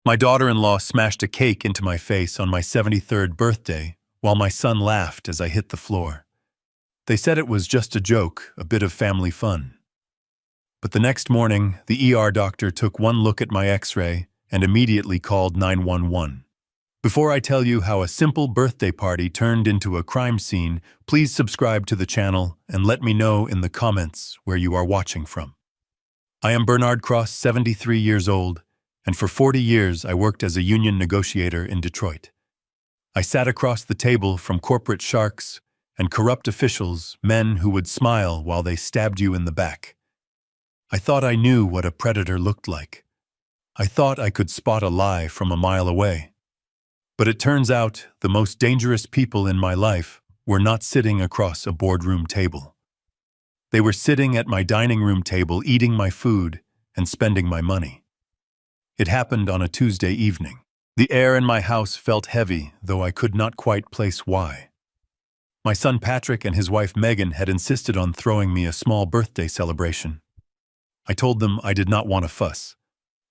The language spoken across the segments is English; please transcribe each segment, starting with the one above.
My daughter-in-law smashed a cake into my face on my 73rd birthday, while my son laughed as I hit the floor. They said it was just a joke, a bit of family fun. But the next morning, the ER doctor took one look at my X-ray and immediately called 911. Before I tell you how a simple birthday party turned into a crime scene, please subscribe to the channel and let me know in the comments where you are watching from. I am Bernard Cross, 73 years old, and for 40 years I worked as a union negotiator in Detroit. I sat across the table from corporate sharks and corrupt officials, men who would smile while they stabbed you in the back. I thought I knew what a predator looked like. I thought I could spot a lie from a mile away. But it turns out the most dangerous people in my life were not sitting across a boardroom table. They were sitting at my dining room table eating my food and spending my money. It happened on a Tuesday evening. The air in my house felt heavy, though I could not quite place why. My son Patrick and his wife Megan had insisted on throwing me a small birthday celebration. I told them I did not want a fuss.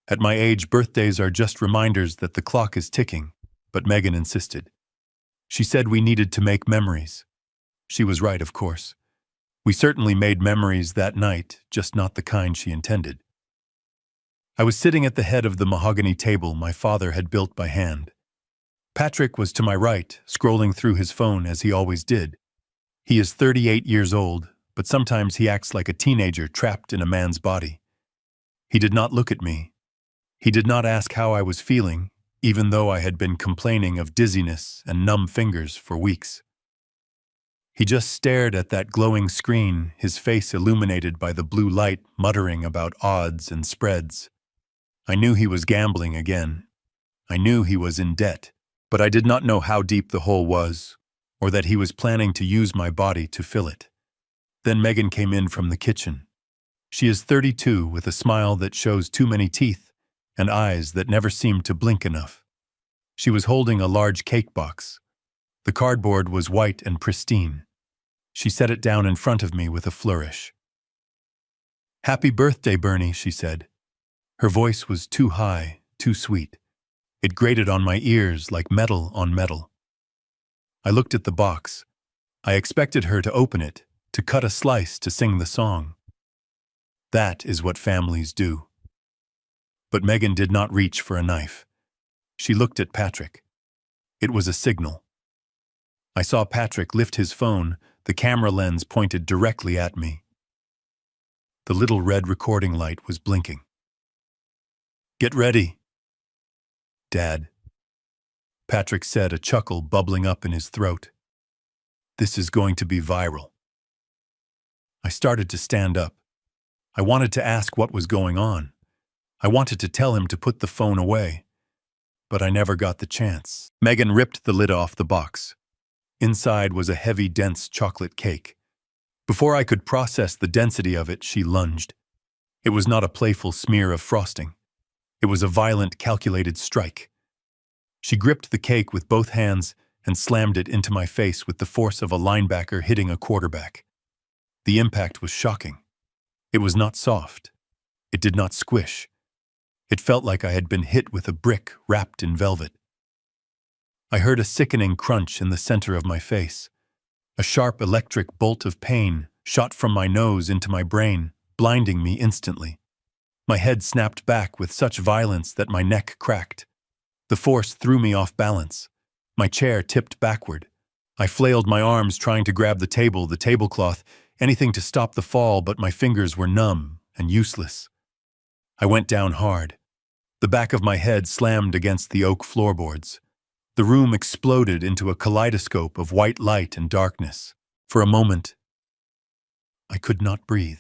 At my age, birthdays are just reminders that the clock is ticking. But Megan insisted. She said we needed to make memories. She was right, of course. We certainly made memories that night, just not the kind she intended. I was sitting at the head of the mahogany table my father had built by hand. Patrick was to my right, scrolling through his phone as he always did. He is 38 years old, but sometimes he acts like a teenager trapped in a man's body. He did not look at me. He did not ask how I was feeling, even though I had been complaining of dizziness and numb fingers for weeks. He just stared at that glowing screen, his face illuminated by the blue light, muttering about odds and spreads. I knew he was gambling again. I knew he was in debt, but I did not know how deep the hole was, or that he was planning to use my body to fill it. Then Megan came in from the kitchen. She is 32 with a smile that shows too many teeth and eyes that never seemed to blink enough. She was holding a large cake box. The cardboard was white and pristine. She set it down in front of me with a flourish. "Happy birthday, Bernie," she said. Her voice was too high, too sweet. It grated on my ears like metal on metal. I looked at the box. I expected her to open it, to cut a slice, to sing the song. That is what families do. But Megan did not reach for a knife. She looked at Patrick. It was a signal. I saw Patrick lift his phone, the camera lens pointed directly at me. The little red recording light was blinking. "Get ready, Dad," Patrick said, a chuckle bubbling up in his throat. "This is going to be viral." I started to stand up. I wanted to ask what was going on. I wanted to tell him to put the phone away, but I never got the chance. Megan ripped the lid off the box. Inside was a heavy, dense chocolate cake. Before I could process the density of it, she lunged. It was not a playful smear of frosting. It was a violent, calculated strike. She gripped the cake with both hands and slammed it into my face with the force of a linebacker hitting a quarterback. The impact was shocking. It was not soft. It did not squish. It felt like I had been hit with a brick wrapped in velvet. I heard a sickening crunch in the center of my face. A sharp electric bolt of pain shot from my nose into my brain, blinding me instantly. My head snapped back with such violence that my neck cracked. The force threw me off balance. My chair tipped backward. I flailed my arms trying to grab the table, the tablecloth, anything to stop the fall, but my fingers were numb and useless. I went down hard. The back of my head slammed against the oak floorboards. The room exploded into a kaleidoscope of white light and darkness. For a moment, I could not breathe.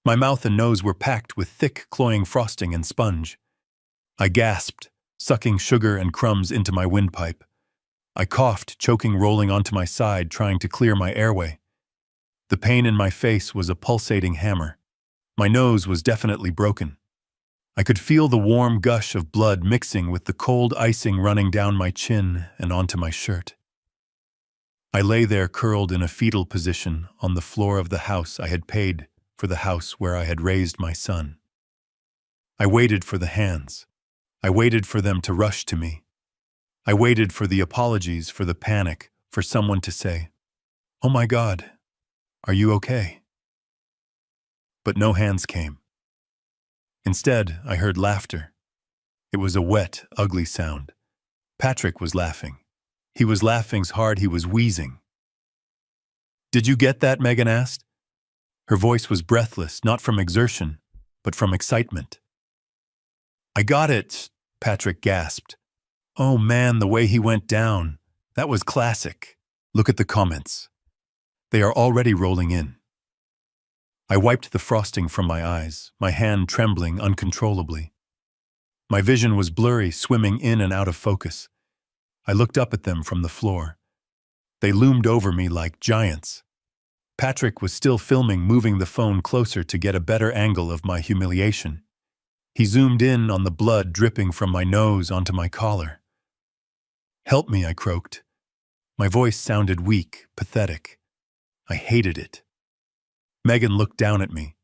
My mouth and nose were packed with thick, cloying frosting and sponge. I gasped, sucking sugar and crumbs into my windpipe. I coughed, choking, rolling onto my side, trying to clear my airway. The pain in my face was a pulsating hammer. My nose was definitely broken. I could feel the warm gush of blood mixing with the cold icing running down my chin and onto my shirt. I lay there curled in a fetal position on the floor of the house I had paid for, the house where I had raised my son. I waited for the hands. I waited for them to rush to me. I waited for the apologies, for the panic, for someone to say, "Oh my God, are you okay?" But no hands came. Instead, I heard laughter. It was a wet, ugly sound. Patrick was laughing. He was laughing so hard he was wheezing. "Did you get that?" Megan asked. Her voice was breathless, not from exertion, but from excitement. "I got it," Patrick gasped. "Oh man, the way he went down. That was classic." Look at the comments. They are already rolling in. I wiped the frosting from my eyes, my hand trembling uncontrollably. My vision was blurry, swimming in and out of focus. I looked up at them from the floor. They loomed over me like giants. Patrick was still filming, moving the phone closer to get a better angle of my humiliation. He zoomed in on the blood dripping from my nose onto my collar. "Help me," I croaked. My voice sounded weak, pathetic. I hated it. Megan looked down at me.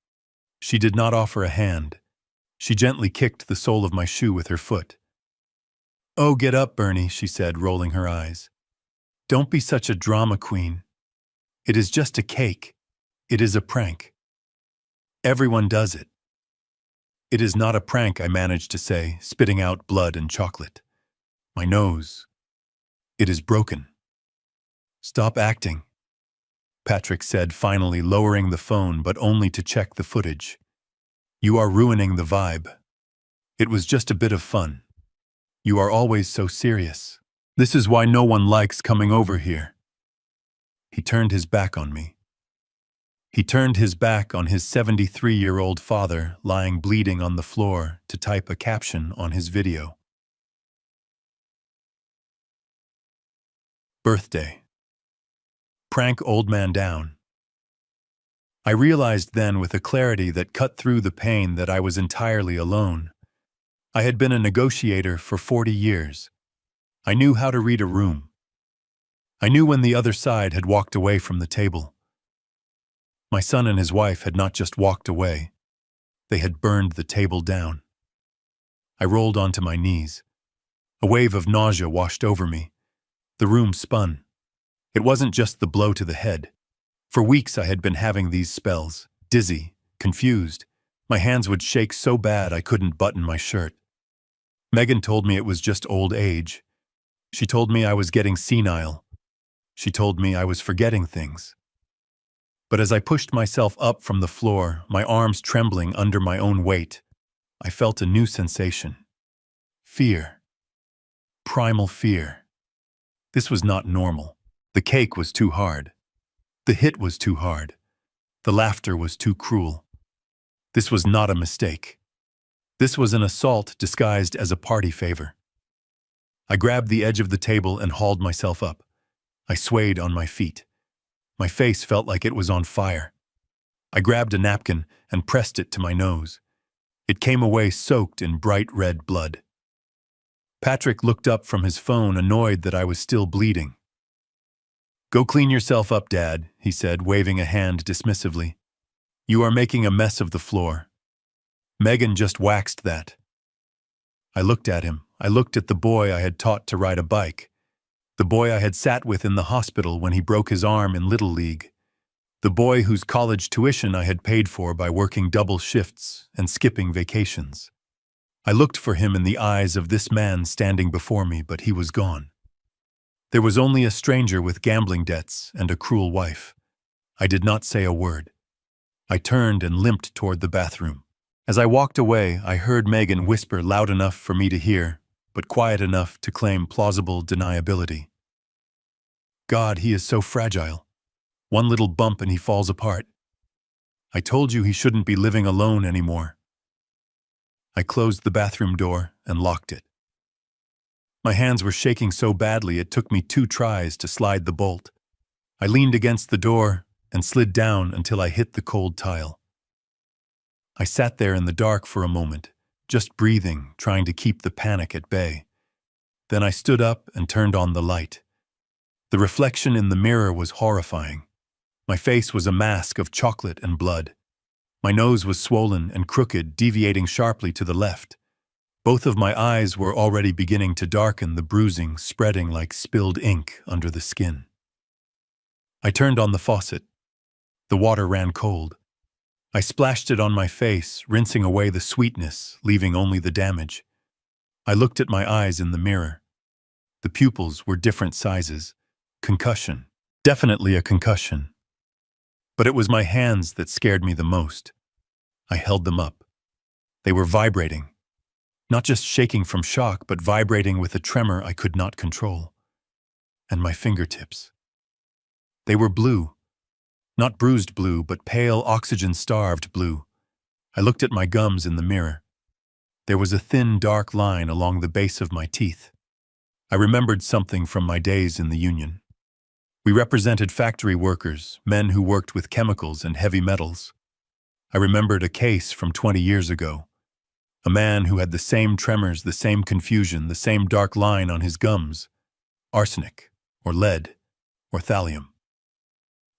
She did not offer a hand. She gently kicked the sole of my shoe with her foot. "Oh, get up, Bernie," she said, rolling her eyes. "Don't be such a drama queen. It is just a cake. It is a prank. Everyone does it." "It is not a prank," I managed to say, spitting out blood and chocolate. "My nose. It is broken." "Stop acting," Patrick said, finally lowering the phone, but only to check the footage. "You are ruining the vibe. It was just a bit of fun. You are always so serious. This is why no one likes coming over here." He turned his back on me. He turned his back on his 73-year-old father lying bleeding on the floor to type a caption on his video. Birthday. Prank old man down. I realized then with a clarity that cut through the pain that I was entirely alone. I had been a negotiator for 40 years. I knew how to read a room. I knew when the other side had walked away from the table. My son and his wife had not just walked away. They had burned the table down. I rolled onto my knees. A wave of nausea washed over me. The room spun. It wasn't just the blow to the head. For weeks I had been having these spells, dizzy, confused. My hands would shake so bad I couldn't button my shirt. Megan told me it was just old age. She told me I was getting senile. She told me I was forgetting things. But as I pushed myself up from the floor, my arms trembling under my own weight, I felt a new sensation. Fear. Primal fear. This was not normal. The cake was too hard. The hit was too hard. The laughter was too cruel. This was not a mistake. This was an assault disguised as a party favor. I grabbed the edge of the table and hauled myself up. I swayed on my feet. My face felt like it was on fire. I grabbed a napkin and pressed it to my nose. It came away soaked in bright red blood. Patrick looked up from his phone, annoyed that I was still bleeding. "Go clean yourself up, Dad," he said, waving a hand dismissively. "You are making a mess of the floor. Megan just waxed that." I looked at him. I looked at the boy I had taught to ride a bike. The boy I had sat with in the hospital when he broke his arm in Little League. The boy whose college tuition I had paid for by working double shifts and skipping vacations. I looked for him in the eyes of this man standing before me, but he was gone. There was only a stranger with gambling debts and a cruel wife. I did not say a word. I turned and limped toward the bathroom. As I walked away, I heard Megan whisper loud enough for me to hear, but quiet enough to claim plausible deniability. "God, he is so fragile. One little bump and he falls apart. I told you he shouldn't be living alone anymore." I closed the bathroom door and locked it. My hands were shaking so badly it took me 2 tries to slide the bolt. I leaned against the door and slid down until I hit the cold tile. I sat there in the dark for a moment, just breathing, trying to keep the panic at bay. Then I stood up and turned on the light. The reflection in the mirror was horrifying. My face was a mask of chocolate and blood. My nose was swollen and crooked, deviating sharply to the left. Both of my eyes were already beginning to darken, the bruising spreading like spilled ink under the skin. I turned on the faucet. The water ran cold. I splashed it on my face, rinsing away the sweetness, leaving only the damage. I looked at my eyes in the mirror. The pupils were different sizes. Concussion. Definitely a concussion. But it was my hands that scared me the most. I held them up. They were vibrating. Not just shaking from shock, but vibrating with a tremor I could not control. And my fingertips. They were blue. Not bruised blue, but pale, oxygen-starved blue. I looked at my gums in the mirror. There was a thin, dark line along the base of my teeth. I remembered something from my days in the union. We represented factory workers, men who worked with chemicals and heavy metals. I remembered a case from 20 years ago. A man who had the same tremors, the same confusion, the same dark line on his gums. Arsenic, or lead, or thallium.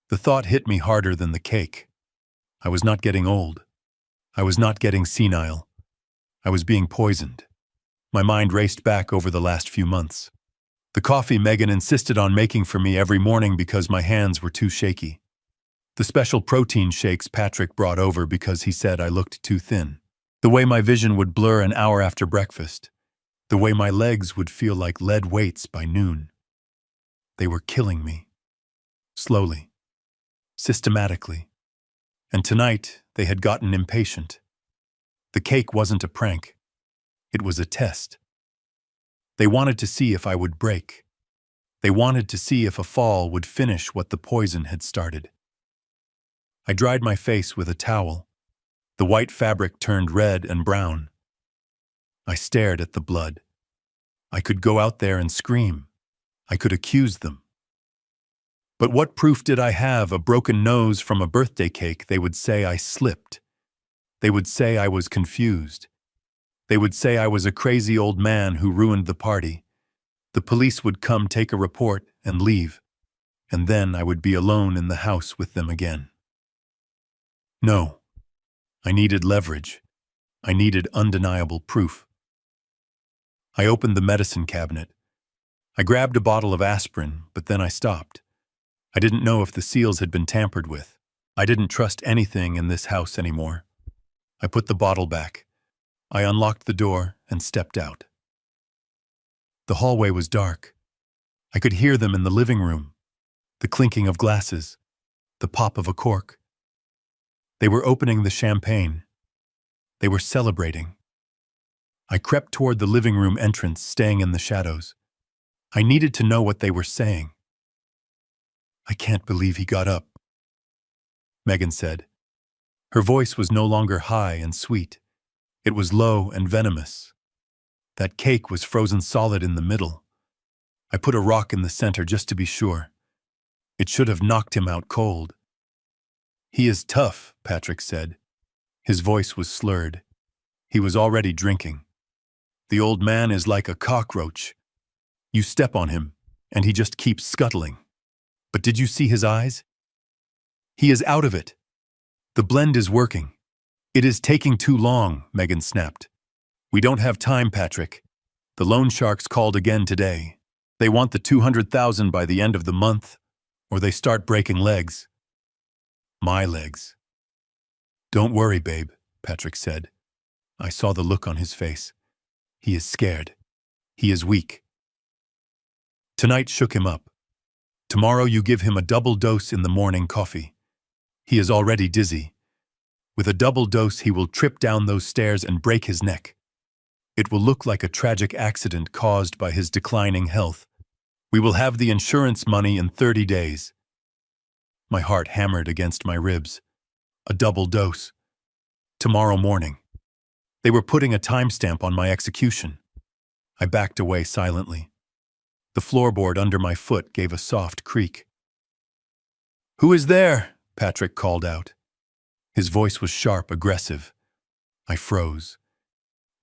The thought hit me harder than the cake. I was not getting old. I was not getting senile. I was being poisoned. My mind raced back over the last few months. The coffee Megan insisted on making for me every morning because my hands were too shaky. The special protein shakes Patrick brought over because he said I looked too thin. The way my vision would blur an hour after breakfast. The way my legs would feel like lead weights by noon. They were killing me. Slowly. Systematically. And tonight, they had gotten impatient. The cake wasn't a prank. It was a test. They wanted to see if I would break. They wanted to see if a fall would finish what the poison had started. I dried my face with a towel. The white fabric turned red and brown. I stared at the blood. I could go out there and scream. I could accuse them. But what proof did I have? A broken nose from a birthday cake? They would say I slipped. They would say I was confused. They would say I was a crazy old man who ruined the party. The police would come take a report and leave. And then I would be alone in the house with them again. No. I needed leverage. I needed undeniable proof. I opened the medicine cabinet. I grabbed a bottle of aspirin, but then I stopped. I didn't know if the seals had been tampered with. I didn't trust anything in this house anymore. I put the bottle back. I unlocked the door and stepped out. The hallway was dark. I could hear them in the living room, the clinking of glasses, the pop of a cork. They were opening the champagne. They were celebrating. I crept toward the living room entrance, staying in the shadows. I needed to know what they were saying. I can't believe he got up, Megan said. Her voice was no longer high and sweet. It was low and venomous. That cake was frozen solid in the middle. I put a rock in the center just to be sure. It should have knocked him out cold. He is tough, Patrick said. His voice was slurred. He was already drinking. The old man is like a cockroach. You step on him, and he just keeps scuttling. But did you see his eyes? He is out of it. The blend is working. It is taking too long, Megan snapped. We don't have time, Patrick. The loan sharks called again today. They want the $200,000 by the end of the month, or they start breaking legs. My legs. Don't worry, babe, Patrick said. I saw the look on his face. He is scared. He is weak. Tonight shook him up. Tomorrow you give him a double dose in the morning coffee. He is already dizzy. With a double dose, he will trip down those stairs and break his neck. It will look like a tragic accident caused by his declining health. We will have the insurance money in 30 days. My heart hammered against my ribs. A double dose. Tomorrow morning. They were putting a timestamp on my execution. I backed away silently. The floorboard under my foot gave a soft creak. Who is there? Patrick called out. His voice was sharp, aggressive. I froze.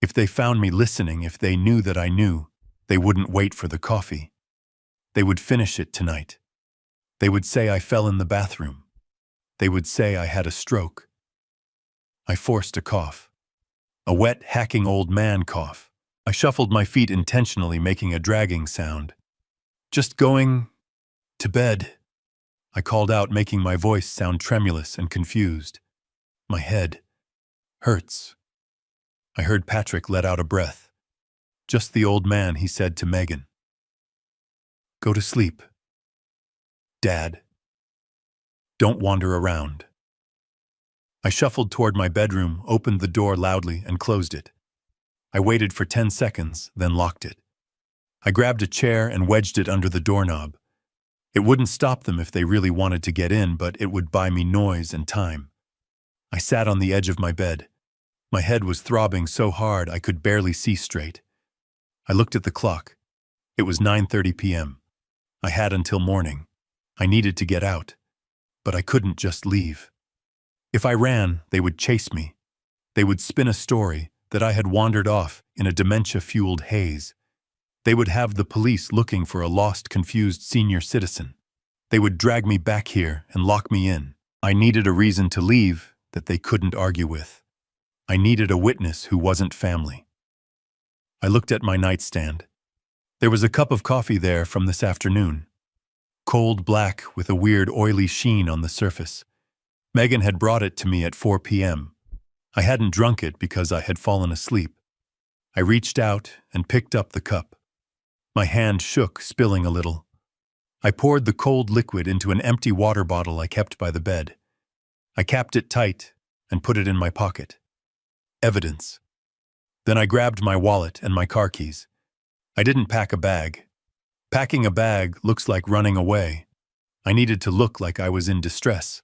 If they found me listening, if they knew that I knew, they wouldn't wait for the coffee. They would finish it tonight. They would say I fell in the bathroom. They would say I had a stroke. I forced a cough. A wet, hacking old man cough. I shuffled my feet intentionally, making a dragging sound. Just going to bed, I called out, making my voice sound tremulous and confused. My head hurts. I heard Patrick let out a breath. Just the old man, he said to Megan. Go to sleep, Dad. Don't wander around. I shuffled toward my bedroom, opened the door loudly, and closed it. I waited for 10 seconds, then locked it. I grabbed a chair and wedged it under the doorknob. It wouldn't stop them if they really wanted to get in, but it would buy me noise and time. I sat on the edge of my bed. My head was throbbing so hard I could barely see straight. I looked at the clock. It was 9:30 p.m. I had until morning. I needed to get out, but I couldn't just leave. If I ran, they would chase me. They would spin a story that I had wandered off in a dementia-fueled haze. They would have the police looking for a lost, confused senior citizen. They would drag me back here and lock me in. I needed a reason to leave that they couldn't argue with. I needed a witness who wasn't family. I looked at my nightstand. There was a cup of coffee there from this afternoon. Cold black with a weird oily sheen on the surface. Megan had brought it to me at 4 p.m. I hadn't drunk it because I had fallen asleep. I reached out and picked up the cup. My hand shook, spilling a little. I poured the cold liquid into an empty water bottle I kept by the bed. I capped it tight and put it in my pocket. Evidence. Then I grabbed my wallet and my car keys. I didn't pack a bag. Packing a bag looks like running away. I needed to look like I was in distress.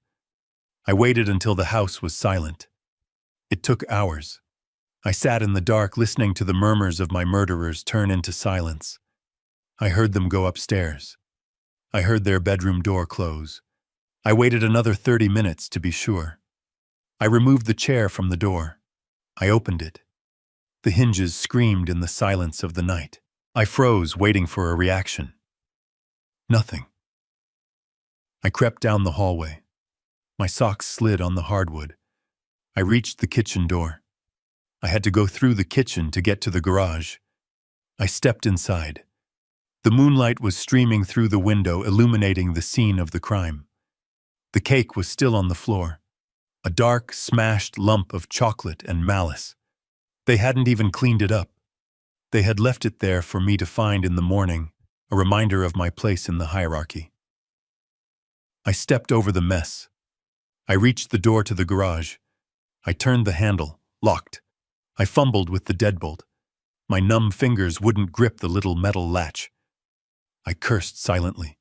I waited until the house was silent. It took hours. I sat in the dark listening to the murmurs of my murderers turn into silence. I heard them go upstairs. I heard their bedroom door close. I waited another 30 minutes to be sure. I removed the chair from the door. I opened it. The hinges screamed in the silence of the night. I froze, waiting for a reaction. Nothing. I crept down the hallway. My socks slid on the hardwood. I reached the kitchen door. I had to go through the kitchen to get to the garage. I stepped inside. The moonlight was streaming through the window, illuminating the scene of the crime. The cake was still on the floor, a dark, smashed lump of chocolate and malice. They hadn't even cleaned it up. They had left it there for me to find in the morning, a reminder of my place in the hierarchy. I stepped over the mess. I reached the door to the garage. I turned the handle, locked. I fumbled with the deadbolt. My numb fingers wouldn't grip the little metal latch. I cursed silently.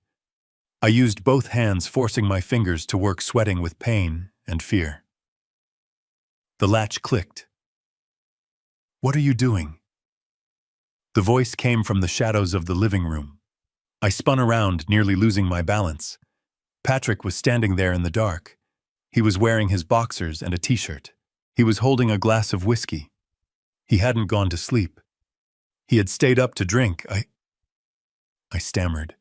I used both hands, forcing my fingers to work, sweating with pain and fear. The latch clicked. What are you doing? The voice came from the shadows of the living room. I spun around, nearly losing my balance. Patrick was standing there in the dark. He was wearing his boxers and a t-shirt. He was holding a glass of whiskey. He hadn't gone to sleep. He had stayed up to drink. I stammered.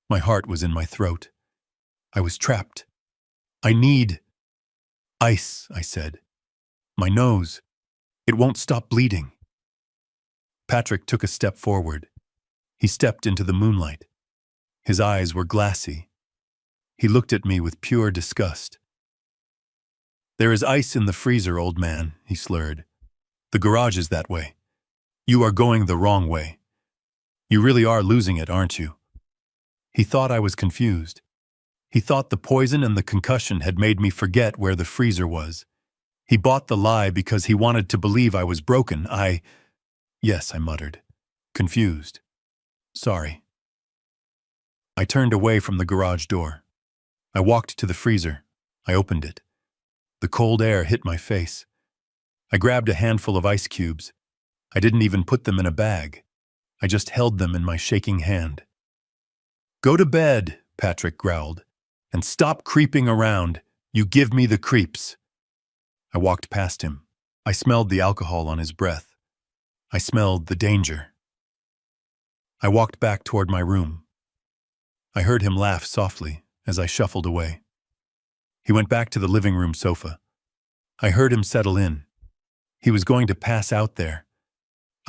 My heart was in my throat. I was trapped. I need ice, I said. My nose. It won't stop bleeding. Patrick took a step forward. He stepped into the moonlight. His eyes were glassy. He looked at me with pure disgust. There is ice in the freezer, old man, he slurred. The garage is that way. You are going the wrong way. You really are losing it, aren't you? He thought I was confused. He thought the poison and the concussion had made me forget where the freezer was. He bought the lie because he wanted to believe I was broken. Yes, I muttered. Confused. Sorry. I turned away from the garage door. I walked to the freezer. I opened it. The cold air hit my face. I grabbed a handful of ice cubes. I didn't even put them in a bag. I just held them in my shaking hand. Go to bed, Patrick growled, and stop creeping around. You give me the creeps. I walked past him. I smelled the alcohol on his breath. I smelled the danger. I walked back toward my room. I heard him laugh softly as I shuffled away. He went back to the living room sofa. I heard him settle in. He was going to pass out there.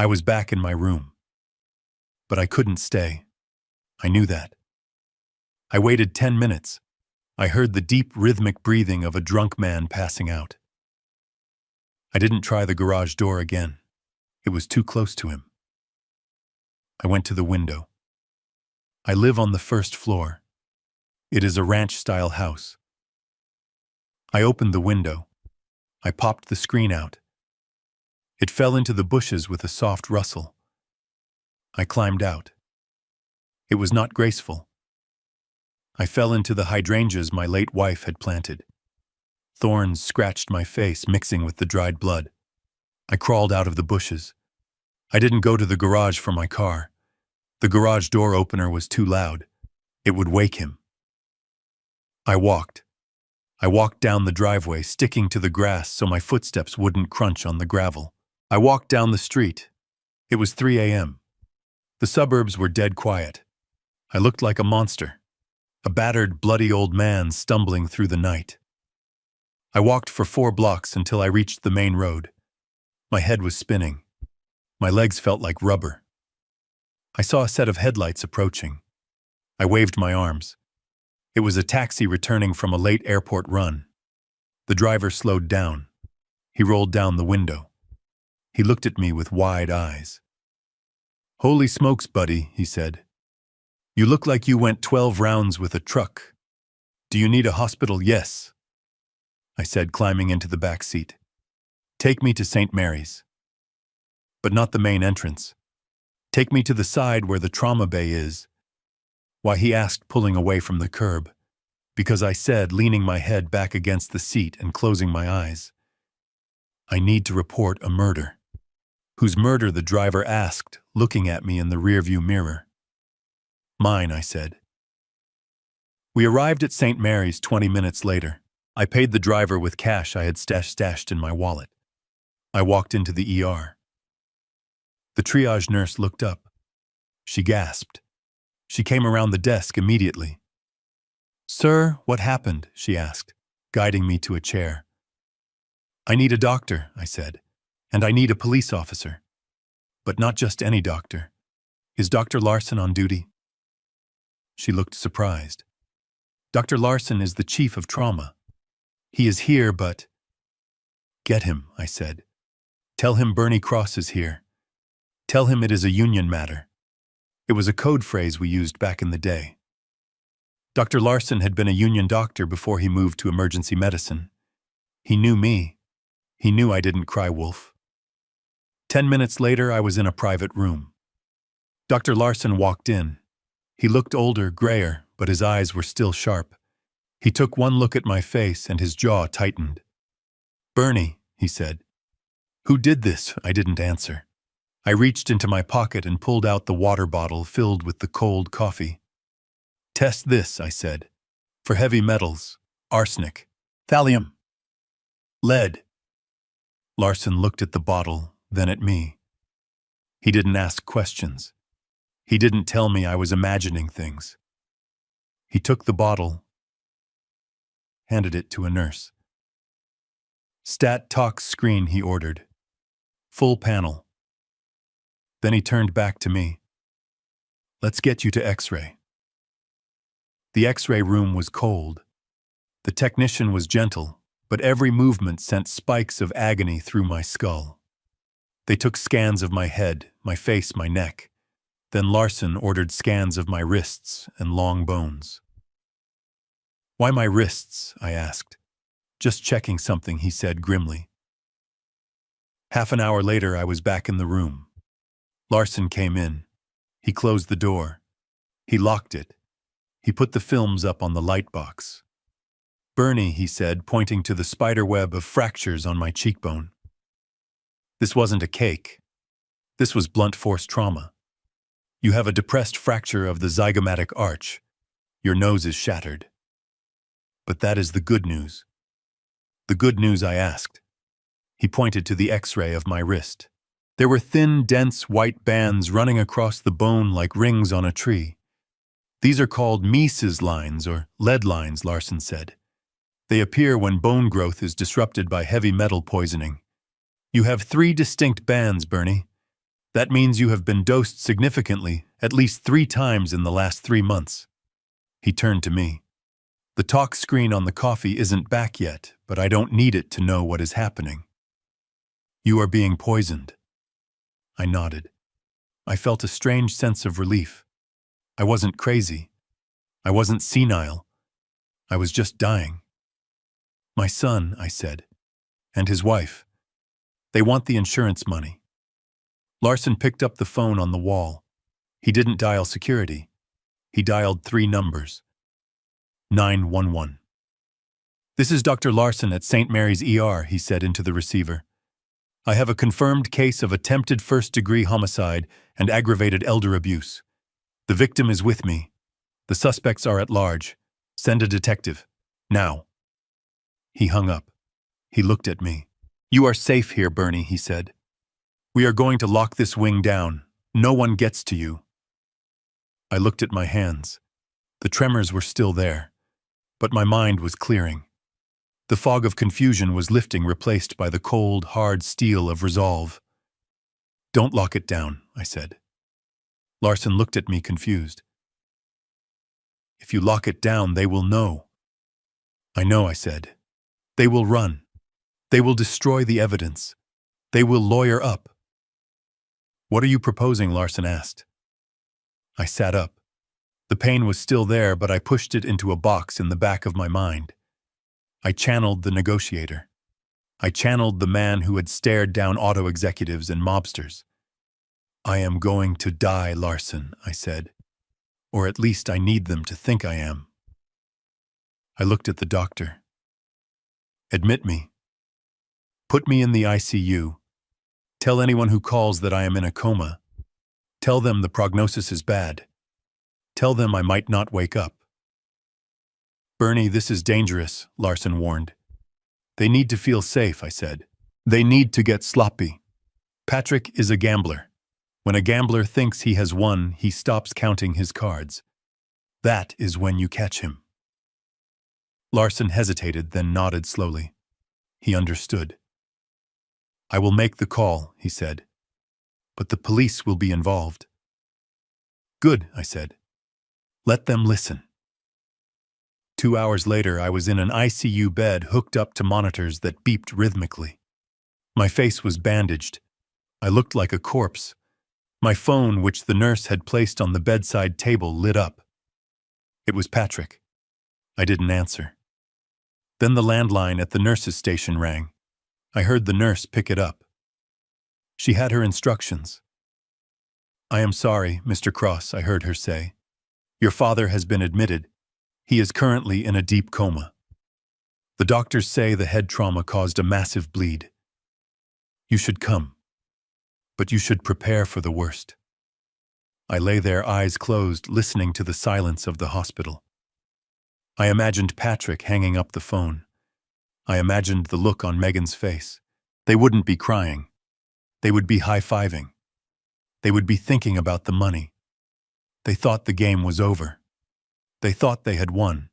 I was back in my room. But I couldn't stay. I knew that. I waited 10 minutes. I heard the deep rhythmic breathing of a drunk man passing out. I didn't try the garage door again. It was too close to him. I went to the window. I live on the first floor. It is a ranch-style house. I opened the window. I popped the screen out. It fell into the bushes with a soft rustle. I climbed out. It was not graceful. I fell into the hydrangeas my late wife had planted. Thorns scratched my face, mixing with the dried blood. I crawled out of the bushes. I didn't go to the garage for my car. The garage door opener was too loud. It would wake him. I walked. I walked down the driveway, sticking to the grass so my footsteps wouldn't crunch on the gravel. I walked down the street. It was 3 a.m. The suburbs were dead quiet. I looked like a monster, a battered, bloody old man stumbling through the night. I walked for 4 blocks until I reached the main road. My head was spinning. My legs felt like rubber. I saw a set of headlights approaching. I waved my arms. It was a taxi returning from a late airport run. The driver slowed down. He rolled down the window. He looked at me with wide eyes. "Holy smokes, buddy," he said. "You look like you went 12 rounds with a truck. Do you need a hospital?" "Yes," I said, climbing into the back seat. "Take me to St. Mary's." "But not the main entrance. Take me to the side where the trauma bay is." "Why?" he asked, pulling away from the curb. "Because," I said, leaning my head back against the seat and closing my eyes. "I need to report a murder." "Whose murder?" the driver asked, looking at me in the rearview mirror. "Mine," I said. We arrived at St. Mary's 20 minutes later. I paid the driver with cash I had stashed in my wallet. I walked into the ER. The triage nurse looked up. She gasped. She came around the desk immediately. "Sir, what happened?" she asked, guiding me to a chair. "I need a doctor," I said, "and I need a police officer. But not just any doctor. Is Dr. Larson on duty?" She looked surprised. "Dr. Larson is the chief of trauma. He is here, but—" "Get him," I said. "Tell him Bernie Cross is here. Tell him it is a union matter." It was a code phrase we used back in the day. Dr. Larson had been a union doctor before he moved to emergency medicine. He knew me. He knew I didn't cry wolf. 10 minutes later, I was in a private room. Dr. Larson walked in. He looked older, grayer, but his eyes were still sharp. He took one look at my face and his jaw tightened. "Bernie," he said. "Who did this?" I didn't answer. I reached into my pocket and pulled out the water bottle filled with the cold coffee. "Test this," I said. "For heavy metals, arsenic, thallium, lead." Larson looked at the bottle, then at me. He didn't ask questions. He didn't tell me I was imagining things. He took the bottle, handed it to a nurse. "Stat tox screen," he ordered. "Full panel." Then he turned back to me. "Let's get you to X-ray." The X-ray room was cold. The technician was gentle, but every movement sent spikes of agony through my skull. They took scans of my head, my face, my neck. Then Larson ordered scans of my wrists and long bones. "Why my wrists?" I asked. "Just checking something," he said grimly. Half an hour later, I was back in the room. Larson came in. He closed the door. He locked it. He put the films up on the light box. "Bernie," he said, pointing to the spider web of fractures on my cheekbone. "This wasn't a cake. This was blunt force trauma. You have a depressed fracture of the zygomatic arch. Your nose is shattered." "But that is the good news." "The good news?" I asked. He pointed to the X-ray of my wrist. There were thin, dense white bands running across the bone like rings on a tree. "These are called Mises lines or lead lines," Larson said. "They appear when bone growth is disrupted by heavy metal poisoning. You have 3 distinct bands, Bernie. That means you have been dosed significantly at least 3 times in the last 3 months. He turned to me. The talk screen on the coffee isn't back yet, but I don't need it to know what is happening. You are being poisoned. I nodded. I felt a strange sense of relief. I wasn't crazy. I wasn't senile. I was just dying. My son, I said, and his wife. They want the insurance money. Larson picked up the phone on the wall. He didn't dial security. He dialed 3 numbers. 911. This is Dr. Larson at St. Mary's ER, he said into the receiver. I have a confirmed case of attempted first-degree homicide and aggravated elder abuse. The victim is with me. The suspects are at large. Send a detective. Now. He hung up. He looked at me. You are safe here, Bernie, he said. We are going to lock this wing down. No one gets to you. I looked at my hands. The tremors were still there, but my mind was clearing. The fog of confusion was lifting, replaced by the cold, hard steel of resolve. Don't lock it down, I said. Larson looked at me confused. If you lock it down, they will know. I know, I said. They will run. They will destroy the evidence. They will lawyer up. What are you proposing? Larson asked. I sat up. The pain was still there, but I pushed it into a box in the back of my mind. I channeled the negotiator. I channeled the man who had stared down auto executives and mobsters. I am going to die, Larson, I said. Or at least I need them to think I am. I looked at the doctor. Admit me. Put me in the ICU. Tell anyone who calls that I am in a coma. Tell them the prognosis is bad. Tell them I might not wake up. Bernie, this is dangerous, Larson warned. They need to feel safe, I said. They need to get sloppy. Patrick is a gambler. When a gambler thinks he has won, he stops counting his cards. That is when you catch him. Larson hesitated, then nodded slowly. He understood. I will make the call, he said. But the police will be involved. Good, I said. Let them listen. 2 hours later, I was in an ICU bed hooked up to monitors that beeped rhythmically. My face was bandaged. I looked like a corpse. My phone, which the nurse had placed on the bedside table, lit up. It was Patrick. I didn't answer. Then the landline at the nurse's station rang. I heard the nurse pick it up. She had her instructions. I am sorry, Mr. Cross, I heard her say. Your father has been admitted. He is currently in a deep coma. The doctors say the head trauma caused a massive bleed. You should come, but you should prepare for the worst. I lay there, eyes closed, listening to the silence of the hospital. I imagined Patrick hanging up the phone. I imagined the look on Megan's face. They wouldn't be crying. They would be high-fiving. They would be thinking about the money. They thought the game was over. They thought they had won.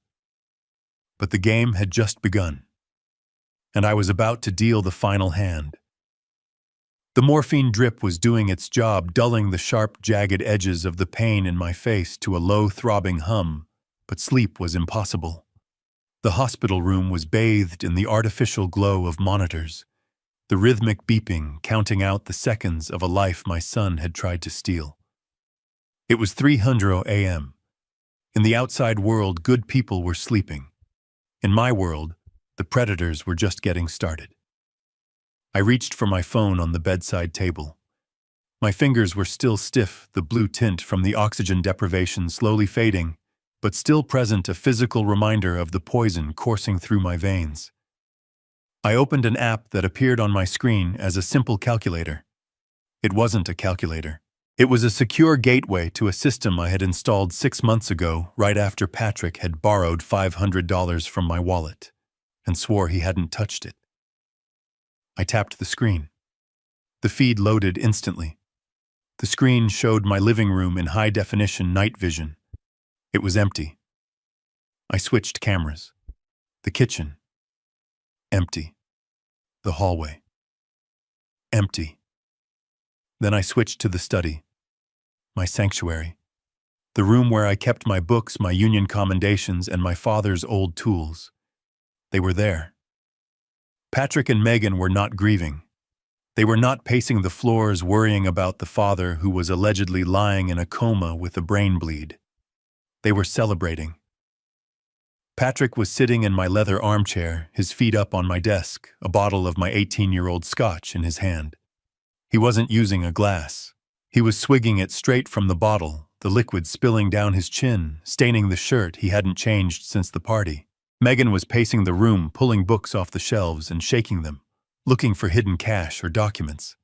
But the game had just begun. And I was about to deal the final hand. The morphine drip was doing its job, dulling the sharp, jagged edges of the pain in my face to a low, throbbing hum, but sleep was impossible. The hospital room was bathed in the artificial glow of monitors, the rhythmic beeping counting out the seconds of a life my son had tried to steal. It was 3:00 a.m. In the outside world, good people were sleeping. In my world, the predators were just getting started. I reached for my phone on the bedside table. My fingers were still stiff, the blue tint from the oxygen deprivation slowly fading, but still present, a physical reminder of the poison coursing through my veins. I opened an app that appeared on my screen as a simple calculator. It wasn't a calculator. It was a secure gateway to a system I had installed 6 months ago, right after Patrick had borrowed $500 from my wallet and swore he hadn't touched it. I tapped the screen. The feed loaded instantly. The screen showed my living room in high-definition night vision. It was empty. I switched cameras. The kitchen. Empty. The hallway. Empty. Then I switched to the study, my sanctuary, the room where I kept my books, my union commendations, and my father's old tools. They were there. Patrick and Megan were not grieving. They were not pacing the floors worrying about the father who was allegedly lying in a coma with a brain bleed. They were celebrating. Patrick was sitting in my leather armchair, his feet up on my desk, a bottle of my 18-year-old scotch in his hand. He wasn't using a glass. He was swigging it straight from the bottle, the liquid spilling down his chin, staining the shirt he hadn't changed since the party. Megan was pacing the room, pulling books off the shelves and shaking them, looking for hidden cash or documents.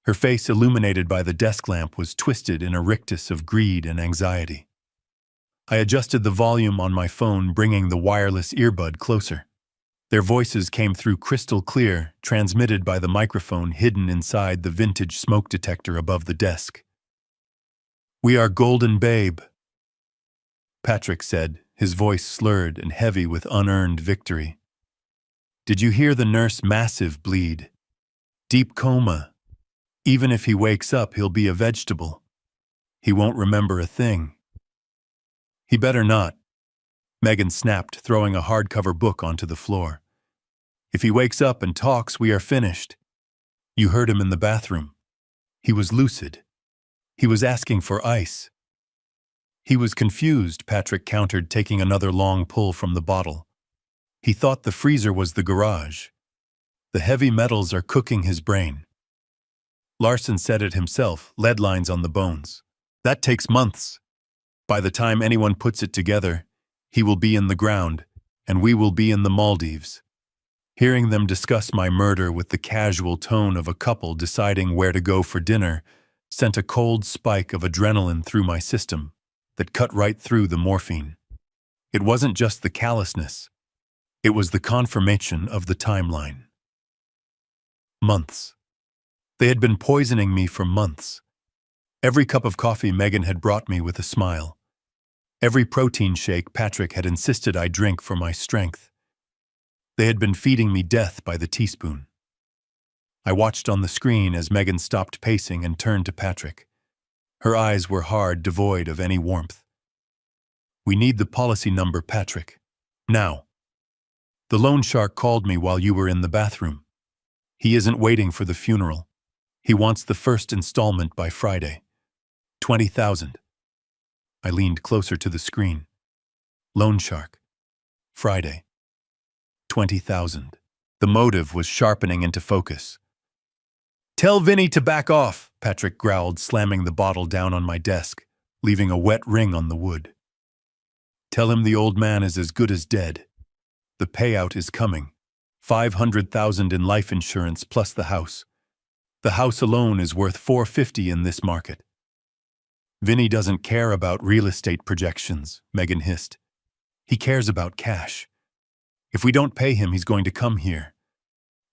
Her face, illuminated by the desk lamp, was twisted in a rictus of greed and anxiety. I adjusted the volume on my phone, bringing the wireless earbud closer. Their voices came through crystal clear, transmitted by the microphone hidden inside the vintage smoke detector above the desk. "We are golden, babe," Patrick said, his voice slurred and heavy with unearned victory. "Did you hear the nurse? Massive bleed. Deep coma. Even if he wakes up, he'll be a vegetable. He won't remember a thing." "He better not," Megan snapped, throwing a hardcover book onto the floor. "If he wakes up and talks, we are finished. You heard him in the bathroom. He was lucid. He was asking for ice." "He was confused," Patrick countered, taking another long pull from the bottle. "He thought the freezer was the garage. The heavy metals are cooking his brain. Larson said it himself, lead lines on the bones. That takes months. By the time anyone puts it together, he will be in the ground, and we will be in the Maldives." Hearing them discuss my murder with the casual tone of a couple deciding where to go for dinner sent a cold spike of adrenaline through my system that cut right through the morphine. It wasn't just the callousness. It was the confirmation of the timeline. Months. They had been poisoning me for months. Every cup of coffee Megan had brought me with a smile. Every protein shake Patrick had insisted I drink for my strength. They had been feeding me death by the teaspoon. I watched on the screen as Megan stopped pacing and turned to Patrick. Her eyes were hard, devoid of any warmth. "We need the policy number, Patrick. Now. The loan shark called me while you were in the bathroom. He isn't waiting for the funeral. He wants the first installment by Friday. 20,000. I leaned closer to the screen. Loan shark. Friday. 20,000. The motive was sharpening into focus. "Tell Vinny to back off," Patrick growled, slamming the bottle down on my desk, leaving a wet ring on the wood. "Tell him the old man is as good as dead. The payout is coming. 500,000 in life insurance plus the house. The house alone is worth 450 in this market." "Vinny doesn't care about real estate projections," Megan hissed. "He cares about cash. If we don't pay him, he's going to come here.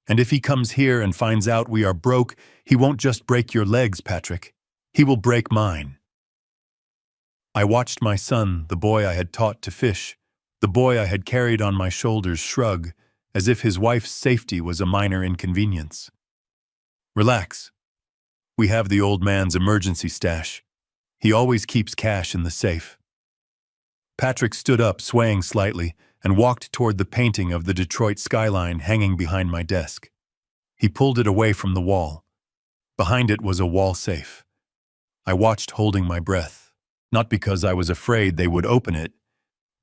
And if he comes here and finds out we are broke, he won't just break your legs, Patrick. He will break mine." I watched my son, the boy I had taught to fish, the boy I had carried on my shoulders, shrug, as if his wife's safety was a minor inconvenience. "Relax. We have the old man's emergency stash. He always keeps cash in the safe." Patrick stood up, swaying slightly, and walked toward the painting of the Detroit skyline hanging behind my desk. He pulled it away from the wall. Behind it was a wall safe. I watched, holding my breath, not because I was afraid they would open it,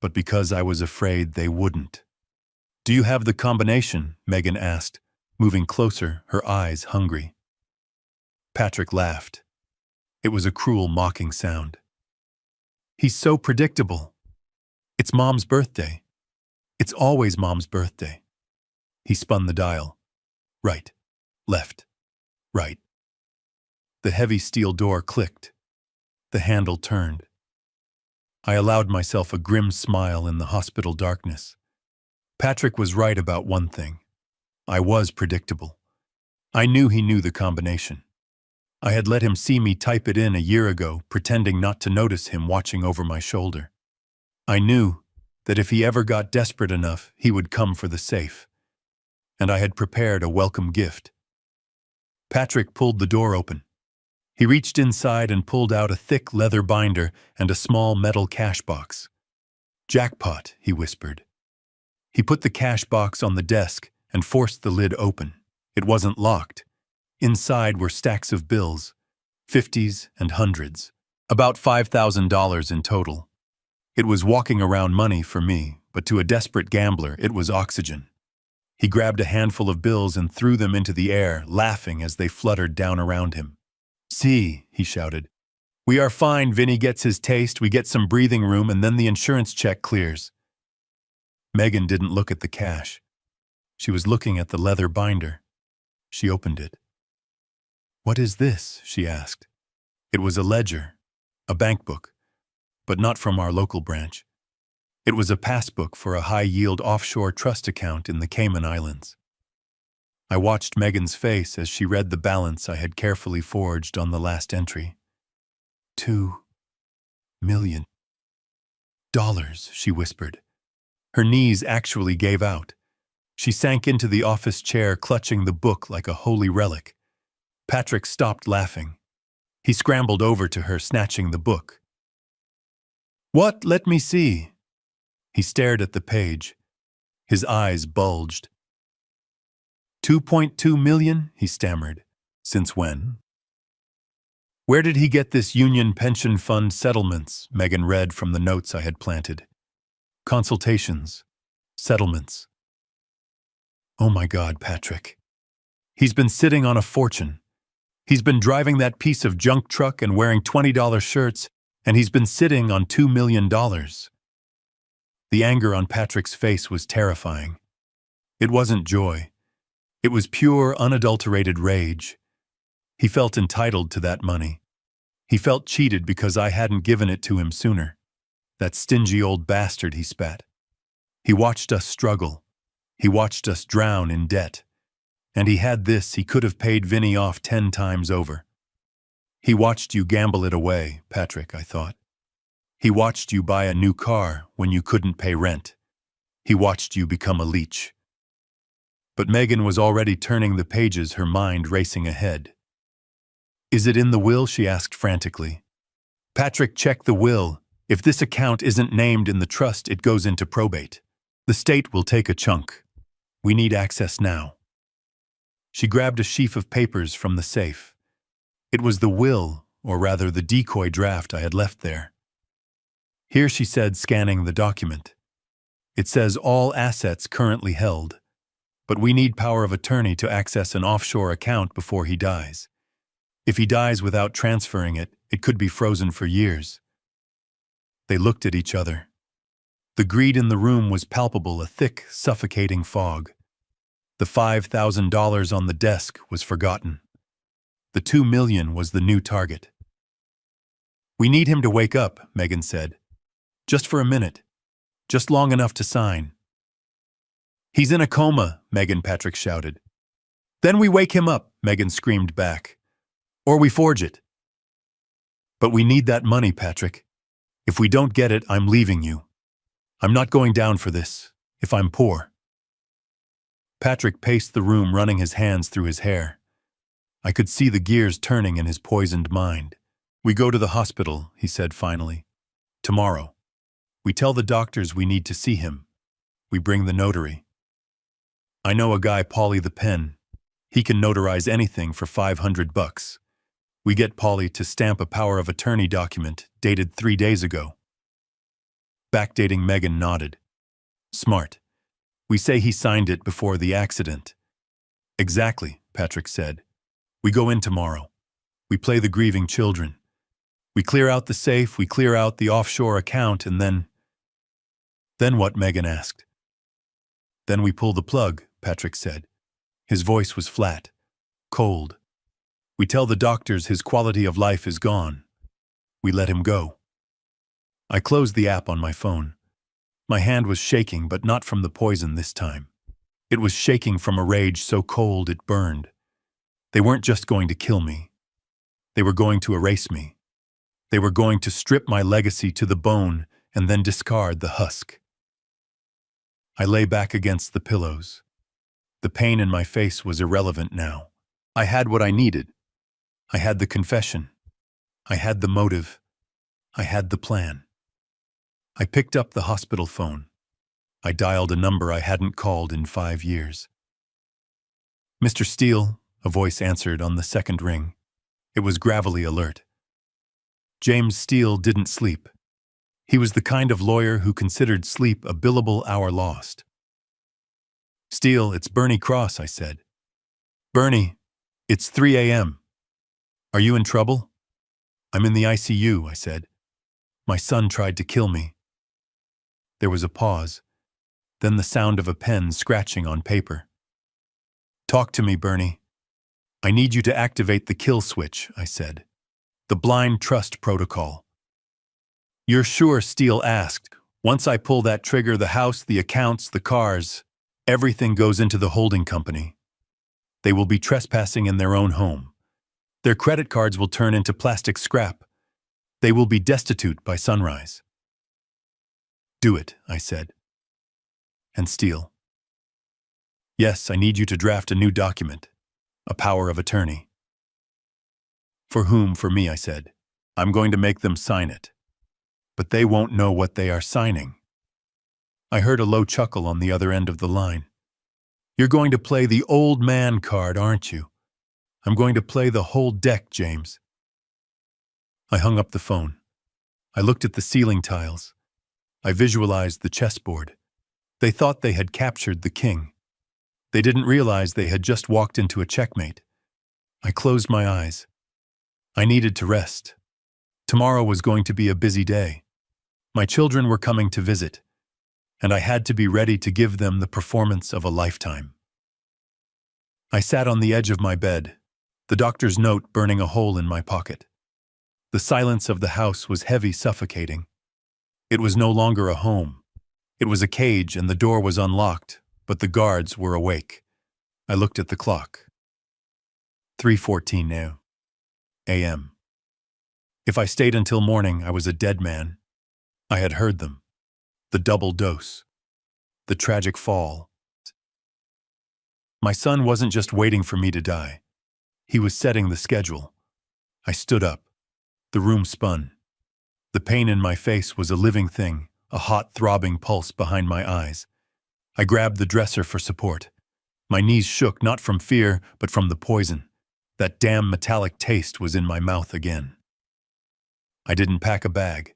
but because I was afraid they wouldn't. "Do you have the combination?" Megan asked, moving closer, her eyes hungry. Patrick laughed. It was a cruel, mocking sound. "He's so predictable. It's Mom's birthday. It's always Mom's birthday." He spun the dial. Right, left, right. The heavy steel door clicked. The handle turned. I allowed myself a grim smile in the hospital darkness. Patrick was right about one thing. I was predictable. I knew he knew the combination. I had let him see me type it in a year ago, pretending not to notice him watching over my shoulder. I knew that if he ever got desperate enough, he would come for the safe. And I had prepared a welcome gift. Patrick pulled the door open. He reached inside and pulled out a thick leather binder and a small metal cash box. "Jackpot," he whispered. He put the cash box on the desk and forced the lid open. It wasn't locked. Inside were stacks of bills, 50s and hundreds, about $5,000 in total. It was walking around money for me, but to a desperate gambler, it was oxygen. He grabbed a handful of bills and threw them into the air, laughing as they fluttered down around him. "See," he shouted. "We are fine. Vinny gets his taste, we get some breathing room, and then the insurance check clears." Megan didn't look at the cash. She was looking at the leather binder. She opened it. "What is this?" she asked. It was a ledger, a bank book, but not from our local branch. It was a passbook for a high-yield offshore trust account in the Cayman Islands. I watched Megan's face as she read the balance I had carefully forged on the last entry. $2 million, she whispered. Her knees actually gave out. She sank into the office chair, clutching the book like a holy relic. Patrick stopped laughing. He scrambled over to her, snatching the book. "What? Let me see." He stared at the page. His eyes bulged. $2.2 million, he stammered. "Since when?" "Where did he get this union pension fund settlements?" Megan read from the notes I had planted. "Consultations. Settlements." Oh my God, Patrick. He's been sitting on a fortune. He's been driving that piece of junk truck and wearing $20 shirts, and he's been sitting on $2 million. The anger on Patrick's face was terrifying. It wasn't joy. It was pure, unadulterated rage. He felt entitled to that money. He felt cheated because I hadn't given it to him sooner. That stingy old bastard, he spat. He watched us struggle. He watched us drown in debt. And he had this, he could have paid Vinny off 10 times over. He watched you gamble it away, Patrick, I thought. He watched you buy a new car when you couldn't pay rent. He watched you become a leech. But Megan was already turning the pages, her mind racing ahead. "Is it in the will?" she asked frantically. "Patrick, check the will. If this account isn't named in the trust, it goes into probate. The state will take a chunk. We need access now." She grabbed a sheaf of papers from the safe. It was the will, or rather the decoy draft I had left there. "Here," she said, scanning the document. "It says all assets currently held, but we need power of attorney to access an offshore account before he dies. If he dies without transferring it, it could be frozen for years." They looked at each other. The greed in the room was palpable, a thick, suffocating fog. The $5,000 on the desk was forgotten. The $2 million was the new target. "We need him to wake up," Megan said. "Just for a minute. Just long enough to sign." "He's in a coma," Patrick shouted. "Then we wake him up," Megan screamed back. "Or we forge it." "But we need that money, Patrick. If we don't get it, I'm leaving you. I'm not going down for this, if I'm poor." Patrick paced the room, running his hands through his hair. I could see the gears turning in his poisoned mind. "We go to the hospital," he said finally. "Tomorrow. We tell the doctors we need to see him. We bring the notary. I know a guy, Paulie the Pen. He can notarize anything for $500. We get Paulie to stamp a power of attorney document dated 3 days ago." Backdating Megan nodded. "Smart. We say he signed it before the accident." "Exactly," Patrick said. "We go in tomorrow. We play the grieving children. We clear out the safe, we clear out the offshore account, and then—" "Then what?" Megan asked. "Then we pull the plug," Patrick said. His voice was flat, cold. "We tell the doctors his quality of life is gone. We let him go." I closed the app on my phone. My hand was shaking, but not from the poison this time. It was shaking from a rage so cold it burned. They weren't just going to kill me. They were going to erase me. They were going to strip my legacy to the bone and then discard the husk. I lay back against the pillows. The pain in my face was irrelevant now. I had what I needed. I had the confession. I had the motive. I had the plan. I picked up the hospital phone. I dialed a number I hadn't called in 5 years. "Mr. Steele," a voice answered on the second ring. It was gravelly alert. James Steele didn't sleep. He was the kind of lawyer who considered sleep a billable hour lost. "Steele, it's Bernie Cross," I said. "Bernie, it's 3 a.m. Are you in trouble?" "I'm in the ICU," I said. "My son tried to kill me." There was a pause, then the sound of a pen scratching on paper. "Talk to me, Bernie. I need you to activate the kill switch," I said. "The blind trust protocol." "You're sure?" Steele asked. "Once I pull that trigger, the house, the accounts, the cars, everything goes into the holding company. They will be trespassing in their own home. Their credit cards will turn into plastic scrap. They will be destitute by sunrise." "Do it," I said. "And Steele?" "Yes, I need you to draft a new document, a power of attorney." "For whom?" "For me," I said. "I'm going to make them sign it. But they won't know what they are signing." I heard a low chuckle on the other end of the line. "You're going to play the old man card, aren't you?" "I'm going to play the whole deck, James." I hung up the phone. I looked at the ceiling tiles. I visualized the chessboard. They thought they had captured the king. They didn't realize they had just walked into a checkmate. I closed my eyes. I needed to rest. Tomorrow was going to be a busy day. My children were coming to visit, and I had to be ready to give them the performance of a lifetime. I sat on the edge of my bed, the doctor's note burning a hole in my pocket. The silence of the house was heavy, suffocating. It was no longer a home. It was a cage, and the door was unlocked, but the guards were awake. I looked at the clock. 3:14 now. a.m. If I stayed until morning, I was a dead man. I had heard them. The double dose. The tragic fall. My son wasn't just waiting for me to die. He was setting the schedule. I stood up. The room spun. The pain in my face was a living thing, a hot, throbbing pulse behind my eyes. I grabbed the dresser for support. My knees shook, not from fear, but from the poison. That damn metallic taste was in my mouth again. I didn't pack a bag.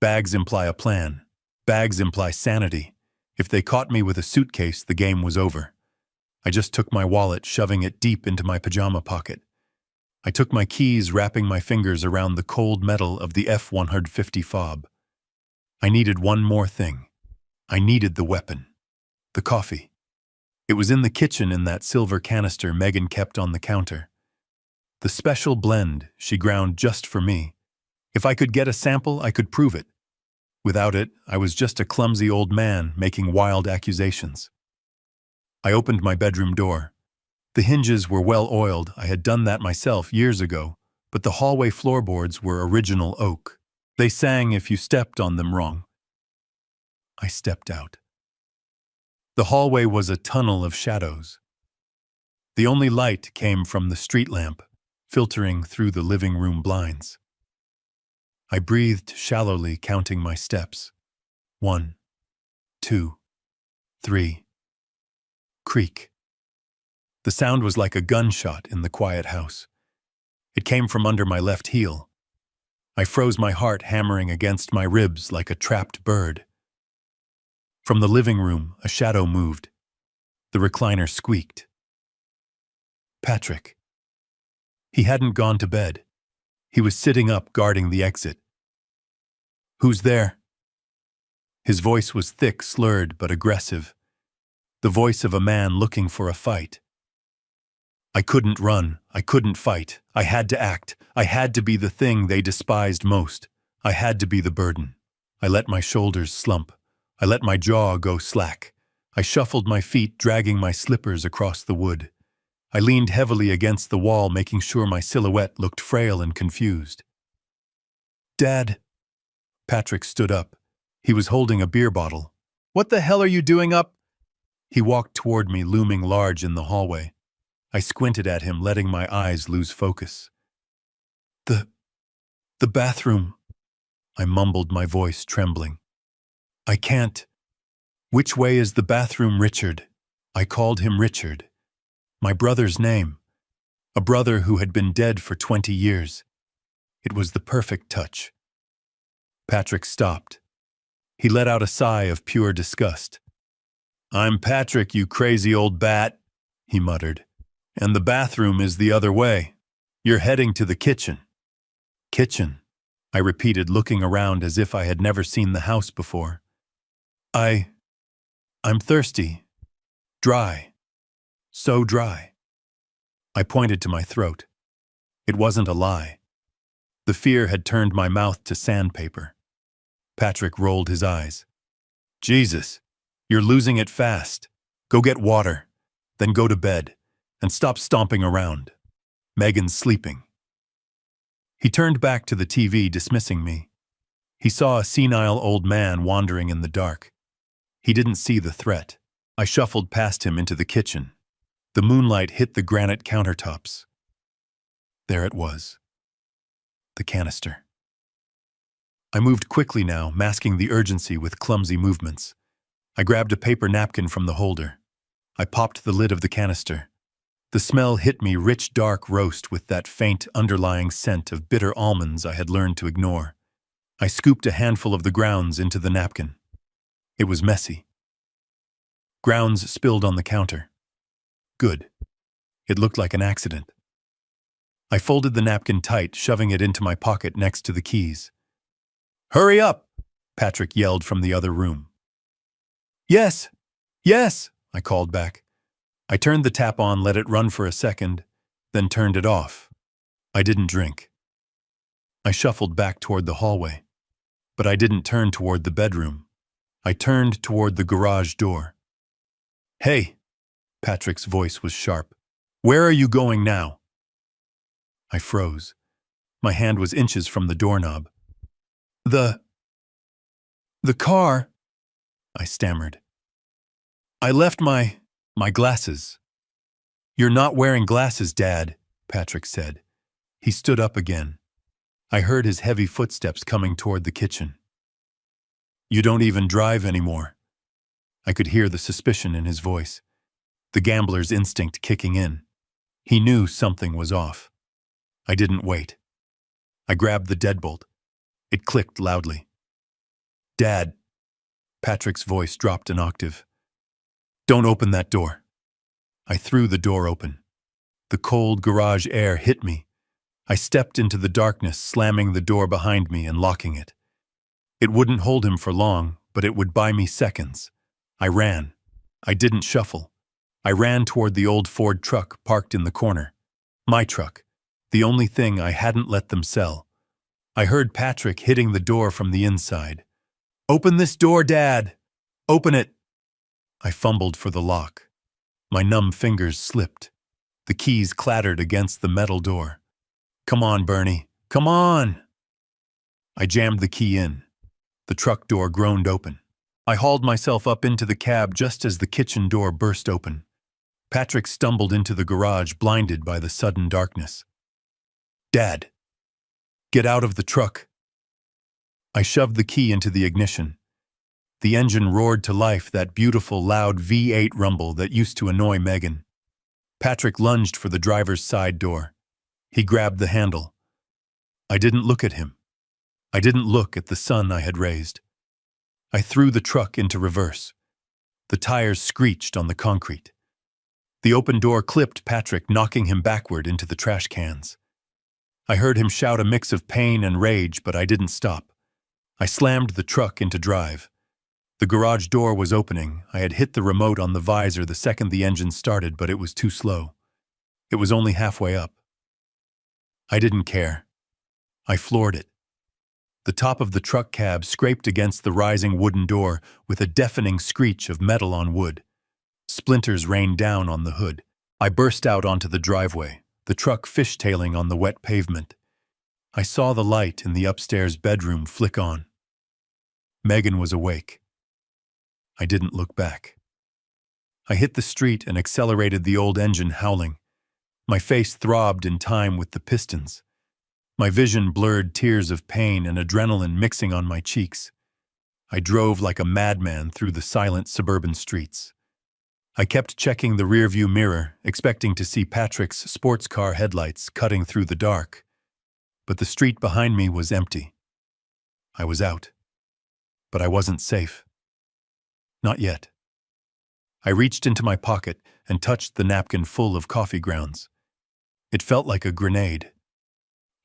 Bags imply a plan. Bags imply sanity. If they caught me with a suitcase, the game was over. I just took my wallet, shoving it deep into my pajama pocket. I took my keys, wrapping my fingers around the cold metal of the F-150 fob. I needed one more thing. I needed the weapon. The coffee. It was in the kitchen in that silver canister Megan kept on the counter. The special blend she ground just for me. If I could get a sample, I could prove it. Without it, I was just a clumsy old man making wild accusations. I opened my bedroom door. The hinges were well oiled. I had done that myself years ago, but the hallway floorboards were original oak. They sang if you stepped on them wrong. I stepped out. The hallway was a tunnel of shadows. The only light came from the street lamp, filtering through the living room blinds. I breathed shallowly, counting my steps. 1, 2, 3. Creak. The sound was like a gunshot in the quiet house. It came from under my left heel. I froze, my heart hammering against my ribs like a trapped bird. From the living room, a shadow moved. The recliner squeaked. Patrick. He hadn't gone to bed. He was sitting up, guarding the exit. "Who's there?" His voice was thick, slurred, but aggressive. The voice of a man looking for a fight. I couldn't run. I couldn't fight. I had to act. I had to be the thing they despised most. I had to be the burden. I let my shoulders slump. I let my jaw go slack. I shuffled my feet, dragging my slippers across the wood. I leaned heavily against the wall, making sure my silhouette looked frail and confused. "Dad." Patrick stood up. He was holding a beer bottle. "What the hell are you doing up?" He walked toward me, looming large in the hallway. I squinted at him, letting my eyes lose focus. The, the bathroom, I mumbled, my voice trembling. I can't. Which way is the bathroom, Richard? I called him Richard. My brother's name. A brother who had been dead for 20 years. It was the perfect touch. Patrick stopped. He let out a sigh of pure disgust. I'm Patrick, you crazy old bat, he muttered. And the bathroom is the other way. You're heading to the kitchen. Kitchen, I repeated, looking around as if I had never seen the house before. I'm thirsty. Dry. So dry. I pointed to my throat. It wasn't a lie. The fear had turned my mouth to sandpaper. Patrick rolled his eyes. Jesus, you're losing it fast. Go get water, then go to bed, and stop stomping around. Megan's sleeping. He turned back to the TV, dismissing me. He saw a senile old man wandering in the dark. He didn't see the threat. I shuffled past him into the kitchen. The moonlight hit the granite countertops. There it was. The canister. I moved quickly now, masking the urgency with clumsy movements. I grabbed a paper napkin from the holder. I popped the lid of the canister. The smell hit me, rich, dark roast with that faint, underlying scent of bitter almonds I had learned to ignore. I scooped a handful of the grounds into the napkin. It was messy. Grounds spilled on the counter. Good. It looked like an accident. I folded the napkin tight, shoving it into my pocket next to the keys. Hurry up, Patrick yelled from the other room. Yes, yes, I called back. I turned the tap on, let it run for a second, then turned it off. I didn't drink. I shuffled back toward the hallway. But I didn't turn toward the bedroom. I turned toward the garage door. Hey, Patrick's voice was sharp. Where are you going now? I froze. My hand was inches from the doorknob. The car, I stammered. I left my glasses. You're not wearing glasses, Dad, Patrick said. He stood up again. I heard his heavy footsteps coming toward the kitchen. You don't even drive anymore. I could hear the suspicion in his voice, the gambler's instinct kicking in. He knew something was off. I didn't wait. I grabbed the deadbolt. It clicked loudly. Dad, Patrick's voice dropped an octave. Don't open that door. I threw the door open. The cold garage air hit me. I stepped into the darkness, slamming the door behind me and locking it. It wouldn't hold him for long, but it would buy me seconds. I ran. I didn't shuffle. I ran toward the old Ford truck parked in the corner. My truck, the only thing I hadn't let them sell. I heard Patrick hitting the door from the inside. Open this door, Dad! Open it! I fumbled for the lock. My numb fingers slipped. The keys clattered against the metal door. Come on, Bernie. Come on! I jammed the key in. The truck door groaned open. I hauled myself up into the cab just as the kitchen door burst open. Patrick stumbled into the garage, blinded by the sudden darkness. Dad! Get out of the truck! I shoved the key into the ignition. The engine roared to life, that beautiful, loud V8 rumble that used to annoy Megan. Patrick lunged for the driver's side door. He grabbed the handle. I didn't look at him. I didn't look at the son I had raised. I threw the truck into reverse. The tires screeched on the concrete. The open door clipped Patrick, knocking him backward into the trash cans. I heard him shout a mix of pain and rage, but I didn't stop. I slammed the truck into drive. The garage door was opening. I had hit the remote on the visor the second the engine started, but it was too slow. It was only halfway up. I didn't care. I floored it. The top of the truck cab scraped against the rising wooden door with a deafening screech of metal on wood. Splinters rained down on the hood. I burst out onto the driveway, the truck fishtailing on the wet pavement. I saw the light in the upstairs bedroom flick on. Megan was awake. I didn't look back. I hit the street and accelerated, the old engine howling. My face throbbed in time with the pistons. My vision blurred, tears of pain and adrenaline mixing on my cheeks. I drove like a madman through the silent suburban streets. I kept checking the rearview mirror, expecting to see Patrick's sports car headlights cutting through the dark. But the street behind me was empty. I was out. But I wasn't safe. Not yet. I reached into my pocket and touched the napkin full of coffee grounds. It felt like a grenade.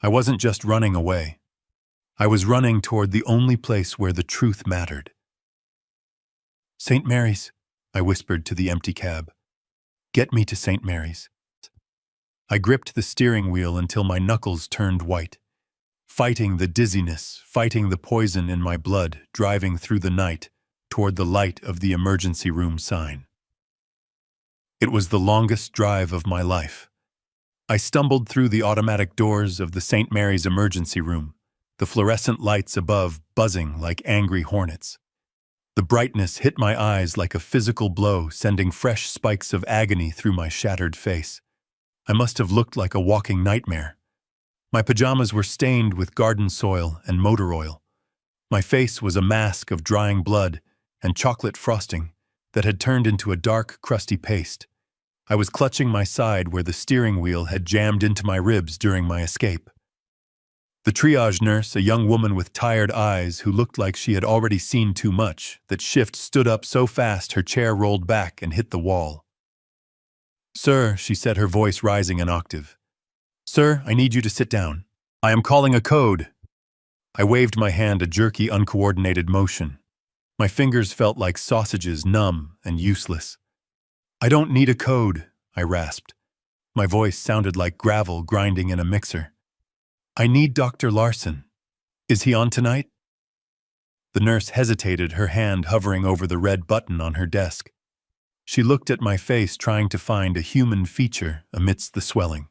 I wasn't just running away. I was running toward the only place where the truth mattered. "St. Mary's," I whispered to the empty cab. "Get me to St. Mary's." I gripped the steering wheel until my knuckles turned white. Fighting the dizziness, fighting the poison in my blood, driving through the night toward the light of the emergency room sign. It was the longest drive of my life. I stumbled through the automatic doors of the St. Mary's emergency room, the fluorescent lights above buzzing like angry hornets. The brightness hit my eyes like a physical blow, sending fresh spikes of agony through my shattered face. I must have looked like a walking nightmare. My pajamas were stained with garden soil and motor oil. My face was a mask of drying blood and chocolate frosting that had turned into a dark, crusty paste. I was clutching my side where the steering wheel had jammed into my ribs during my escape. The triage nurse, a young woman with tired eyes who looked like she had already seen too much, that shift stood up so fast her chair rolled back and hit the wall. "Sir," she said, her voice rising an octave. "Sir, I need you to sit down. I am calling a code." I waved my hand, a jerky, uncoordinated motion. My fingers felt like sausages, numb and useless. "I don't need a code," I rasped. My voice sounded like gravel grinding in a mixer. "I need Dr. Larson. Is he on tonight?" The nurse hesitated, her hand hovering over the red button on her desk. She looked at my face, trying to find a human feature amidst the swelling.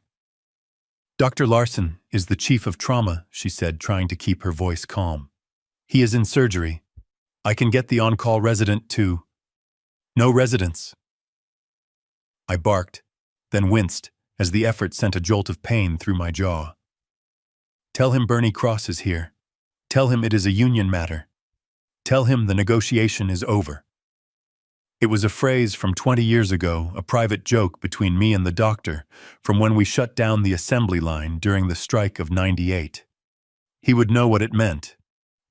"Dr. Larson is the chief of trauma," she said, trying to keep her voice calm. "He is in surgery. I can get the on-call resident to—" "No residents." I barked, then winced as the effort sent a jolt of pain through my jaw. "Tell him Bernie Cross is here. Tell him it is a union matter. Tell him the negotiation is over." It was a phrase from 20 years ago, a private joke between me and the doctor, from when we shut down the assembly line during the strike of '98. He would know what it meant.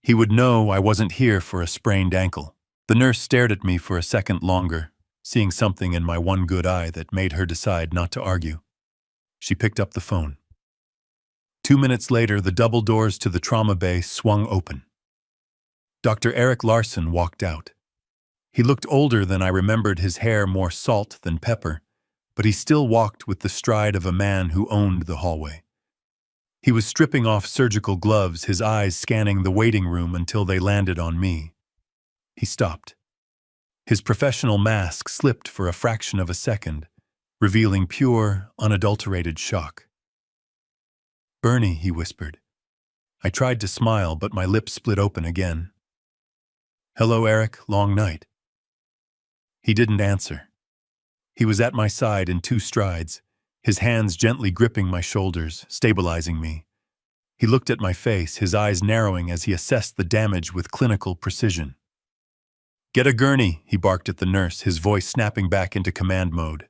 He would know I wasn't here for a sprained ankle. The nurse stared at me for a second longer, seeing something in my one good eye that made her decide not to argue. She picked up the phone. 2 minutes later, the double doors to the trauma bay swung open. Dr. Eric Larson walked out. He looked older than I remembered, his hair more salt than pepper, but he still walked with the stride of a man who owned the hallway. He was stripping off surgical gloves, his eyes scanning the waiting room until they landed on me. He stopped. His professional mask slipped for a fraction of a second, revealing pure, unadulterated shock. "Bernie," he whispered. I tried to smile, but my lips split open again. "Hello, Eric, long night." He didn't answer. He was at my side in 2 strides, his hands gently gripping my shoulders, stabilizing me. He looked at my face, his eyes narrowing as he assessed the damage with clinical precision. "Get a gurney," he barked at the nurse, his voice snapping back into command mode.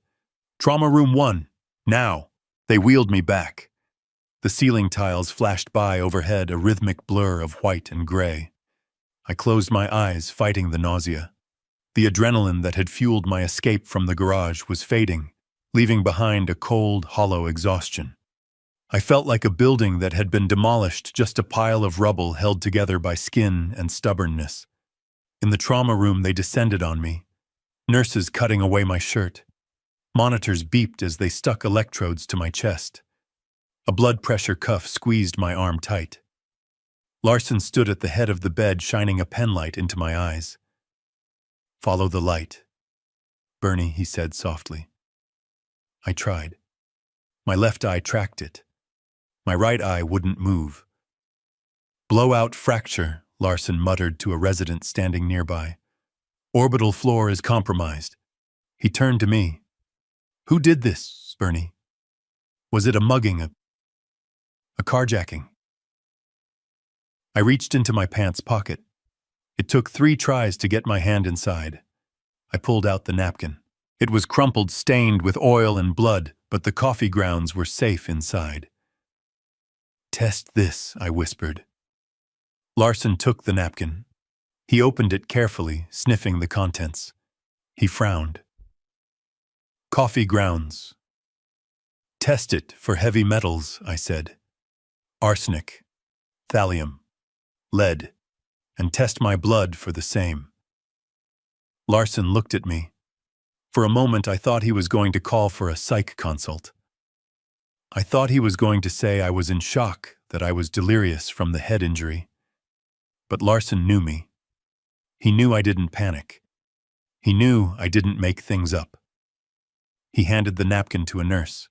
"Trauma room 1, now." They wheeled me back. The ceiling tiles flashed by overhead, a rhythmic blur of white and gray. I closed my eyes, fighting the nausea. The adrenaline that had fueled my escape from the garage was fading, leaving behind a cold, hollow exhaustion. I felt like a building that had been demolished, just a pile of rubble held together by skin and stubbornness. In the trauma room, they descended on me, nurses cutting away my shirt. Monitors beeped as they stuck electrodes to my chest. A blood pressure cuff squeezed my arm tight. Larson stood at the head of the bed, shining a penlight into my eyes. "Follow the light, Bernie," he said softly. I tried. My left eye tracked it. My right eye wouldn't move. "Blowout fracture," Larson muttered to a resident standing nearby. "Orbital floor is compromised." He turned to me. "Who did this, Bernie? Was it a mugging, A carjacking. I reached into my pants pocket. It took 3 tries to get my hand inside. I pulled out the napkin. It was crumpled, stained with oil and blood, but the coffee grounds were safe inside. "Test this," I whispered. Larson took the napkin. He opened it carefully, sniffing the contents. He frowned. "Coffee grounds. Test it for heavy metals," I said. "Arsenic, thallium, lead, and test my blood for the same." Larson looked at me. For a moment I thought he was going to call for a psych consult. I thought he was going to say I was in shock, that I was delirious from the head injury. But Larson knew me. He knew I didn't panic. He knew I didn't make things up. He handed the napkin to a nurse.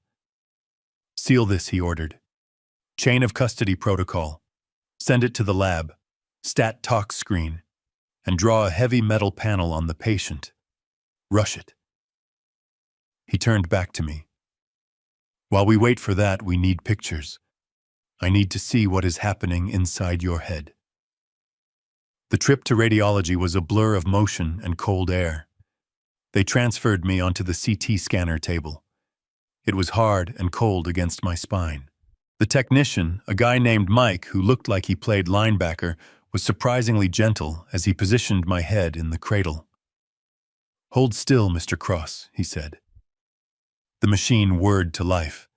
"Seal this," he ordered. "Chain of custody protocol. Send it to the lab. Stat tox screen. And draw a heavy metal panel on the patient. Rush it." He turned back to me. "While we wait for that, we need pictures. I need to see what is happening inside your head." The trip to radiology was a blur of motion and cold air. They transferred me onto the CT scanner table. It was hard and cold against my spine. The technician, a guy named Mike who looked like he played linebacker, was surprisingly gentle as he positioned my head in the cradle. "Hold still, Mr. Cross," he said. The machine whirred to life.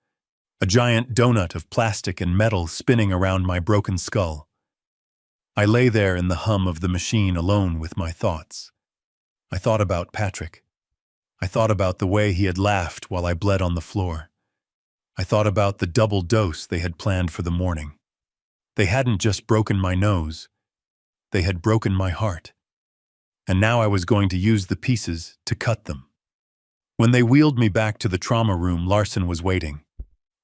A giant donut of plastic and metal spinning around my broken skull. I lay there in the hum of the machine alone with my thoughts. I thought about Patrick. I thought about the way he had laughed while I bled on the floor. I thought about the double dose they had planned for the morning. They hadn't just broken my nose. They had broken my heart. And now I was going to use the pieces to cut them. When they wheeled me back to the trauma room, Larson was waiting.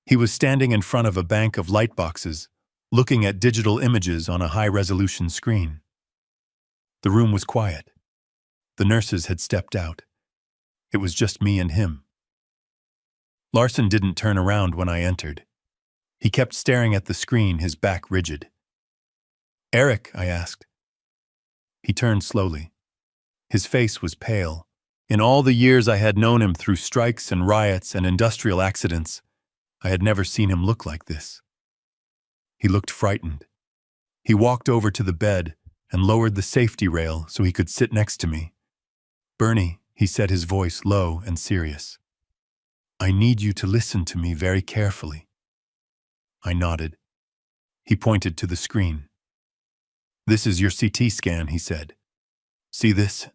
He was standing in front of a bank of light boxes, looking at digital images on a high-resolution screen. The room was quiet. The nurses had stepped out. It was just me and him. Larson didn't turn around when I entered. He kept staring at the screen, his back rigid. "Eric," I asked. He turned slowly. His face was pale. In all the years I had known him through strikes and riots and industrial accidents, I had never seen him look like this. He looked frightened. He walked over to the bed and lowered the safety rail so he could sit next to me. "Bernie," he said, his voice low and serious. "I need you to listen to me very carefully." I nodded. He pointed to the screen. "This is your CT scan," he said. "See this?"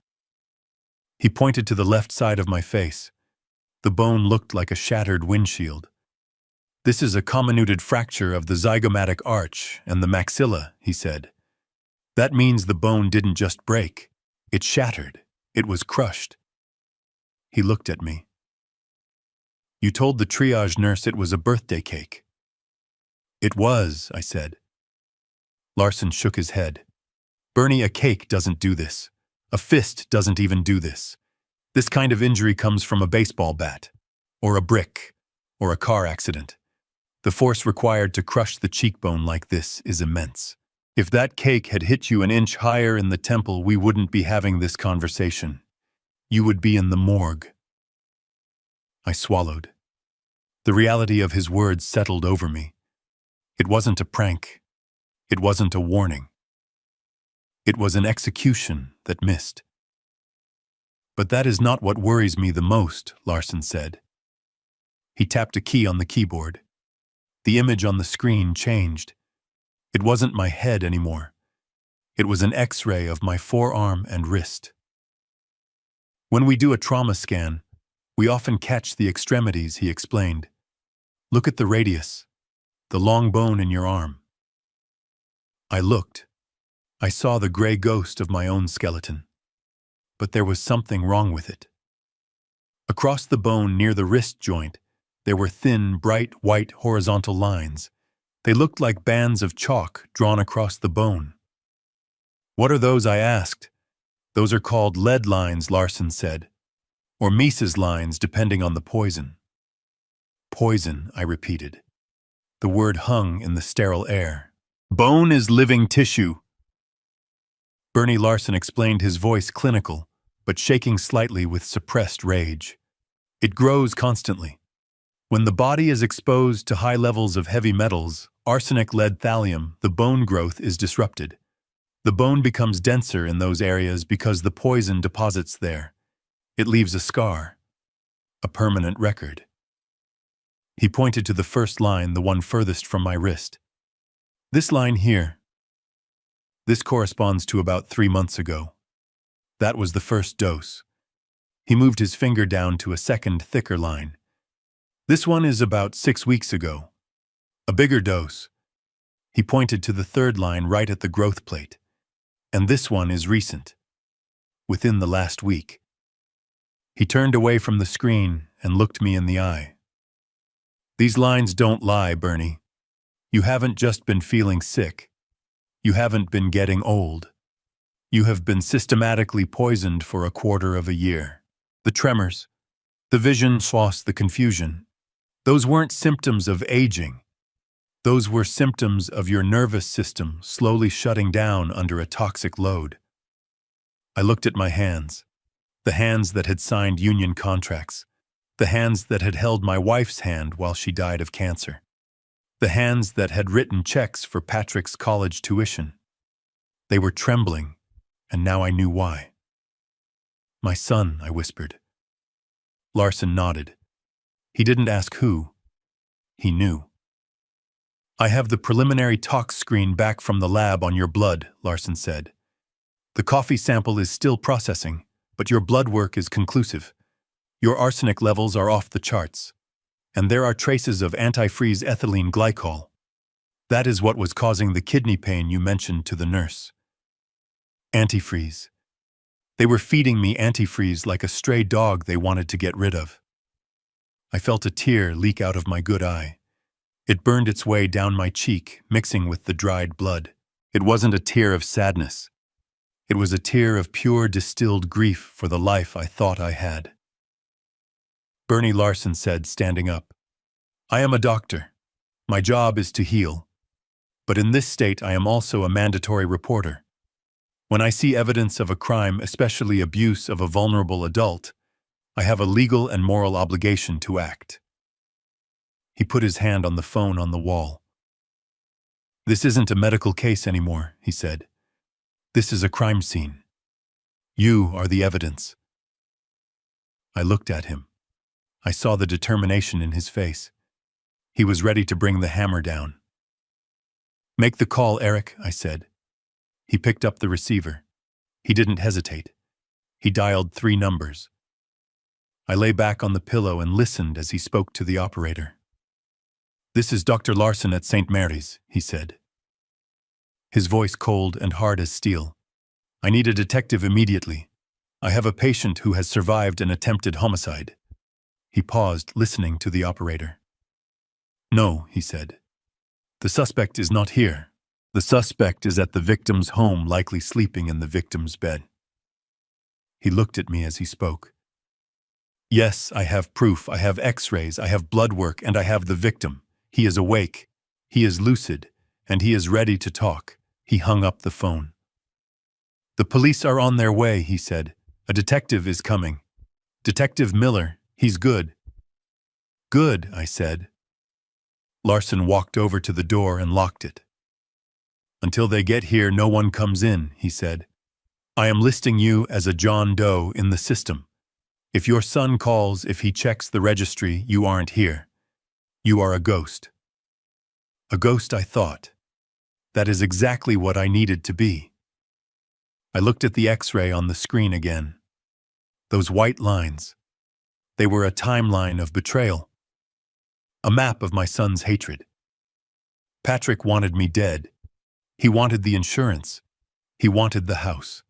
He pointed to the left side of my face. The bone looked like a shattered windshield. "This is a comminuted fracture of the zygomatic arch and the maxilla," he said. "That means the bone didn't just break. It shattered. It was crushed." He looked at me. "You told the triage nurse it was a birthday cake." "It was," I said. Larson shook his head. "Bernie, a cake doesn't do this. A fist doesn't even do this. This kind of injury comes from a baseball bat, or a brick, or a car accident. The force required to crush the cheekbone like this is immense. If that cake had hit you an inch higher in the temple, we wouldn't be having this conversation. You would be in the morgue." I swallowed. The reality of his words settled over me. It wasn't a prank. It wasn't a warning. It was an execution that missed. "But that is not what worries me the most," Larson said. He tapped a key on the keyboard. The image on the screen changed. It wasn't my head anymore. It was an X-ray of my forearm and wrist. "When we do a trauma scan, we often catch the extremities," he explained. "Look at the radius, the long bone in your arm." I looked. I saw the gray ghost of my own skeleton. But there was something wrong with it. Across the bone near the wrist joint, there were thin, bright white horizontal lines. They looked like bands of chalk drawn across the bone. "What are those?" I asked. "Those are called lead lines," Larson said. "Or Mises lines, depending on the poison." "Poison," I repeated. The word hung in the sterile air. Bone is living tissue. Bernie Larson explained, his voice clinical, but shaking slightly with suppressed rage. It grows constantly. When the body is exposed to high levels of heavy metals, arsenic, lead, thallium, the bone growth is disrupted. The bone becomes denser in those areas because the poison deposits there. It leaves a scar, a permanent record. He pointed to the first line, the one furthest from my wrist. This line here. This corresponds to about 3 months ago. That was the first dose. He moved his finger down to a second, thicker line. This one is about 6 weeks ago. A bigger dose. He pointed to the third line right at the growth plate. And this one is recent. Within the last week. He turned away from the screen and looked me in the eye. These lines don't lie, Bernie. You haven't just been feeling sick. You haven't been getting old. You have been systematically poisoned for a quarter of a year. The tremors, the vision loss, the confusion. Those weren't symptoms of aging. Those were symptoms of your nervous system slowly shutting down under a toxic load. I looked at my hands, the hands that had signed union contracts, the hands that had held my wife's hand while she died of cancer, the hands that had written checks for Patrick's college tuition. They were trembling, and now I knew why. My son, I whispered. Larson nodded. He didn't ask who. He knew. I have the preliminary tox screen back from the lab on your blood, Larson said. The coffee sample is still processing, but your blood work is conclusive. Your arsenic levels are off the charts, and there are traces of antifreeze ethylene glycol. That is what was causing the kidney pain you mentioned to the nurse. Antifreeze. They were feeding me antifreeze like a stray dog they wanted to get rid of. I felt a tear leak out of my good eye. It burned its way down my cheek, mixing with the dried blood. It wasn't a tear of sadness. It was a tear of pure distilled grief for the life I thought I had. Bernie Larson said, standing up. I am a doctor. My job is to heal. But in this state, I am also a mandatory reporter. When I see evidence of a crime, especially abuse of a vulnerable adult, I have a legal and moral obligation to act. He put his hand on the phone on the wall. This isn't a medical case anymore, he said. This is a crime scene. You are the evidence. I looked at him. I saw the determination in his face. He was ready to bring the hammer down. Make the call, Eric, I said. He picked up the receiver. He didn't hesitate. He dialed 3 numbers. I lay back on the pillow and listened as he spoke to the operator. This is Dr. Larson at St. Mary's, he said. His voice cold and hard as steel. I need a detective immediately. I have a patient who has survived an attempted homicide. He paused, listening to the operator. No, he said. The suspect is not here. The suspect is at the victim's home, likely sleeping in the victim's bed. He looked at me as he spoke. Yes, I have proof. I have x-rays. I have blood work, and I have the victim. He is awake. He is lucid, and he is ready to talk. He hung up the phone. The police are on their way, he said. A detective is coming. Detective Miller, he's good. Good, I said. Larson walked over to the door and locked it. Until they get here, no one comes in, he said. I am listing you as a John Doe in the system. If your son calls, if he checks the registry, you aren't here. You are a ghost. A ghost, I thought. That is exactly what I needed to be. I looked at the X-ray on the screen again. Those white lines. They were a timeline of betrayal. A map of my son's hatred. Patrick wanted me dead. He wanted the insurance. He wanted the house.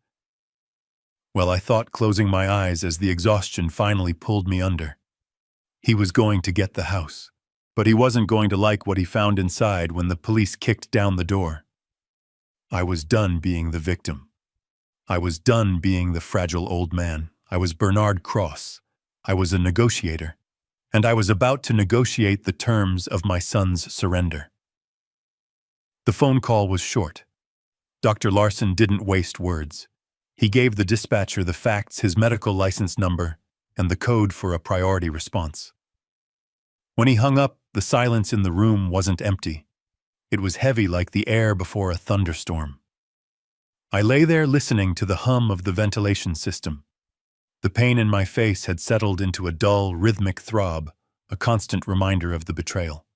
Well, I thought, closing my eyes as the exhaustion finally pulled me under. He was going to get the house. But he wasn't going to like what he found inside when the police kicked down the door. I was done being the victim. I was done being the fragile old man. I was Bernard Cross. I was a negotiator. and I was about to negotiate the terms of my son's surrender. The phone call was short. Dr. Larson didn't waste words. He gave the dispatcher the facts, his medical license number, and the code for a priority response. When he hung up, the silence in the room wasn't empty. It was heavy like the air before a thunderstorm. I lay there listening to the hum of the ventilation system. The pain in my face had settled into a dull, rhythmic throb, a constant reminder of the betrayal.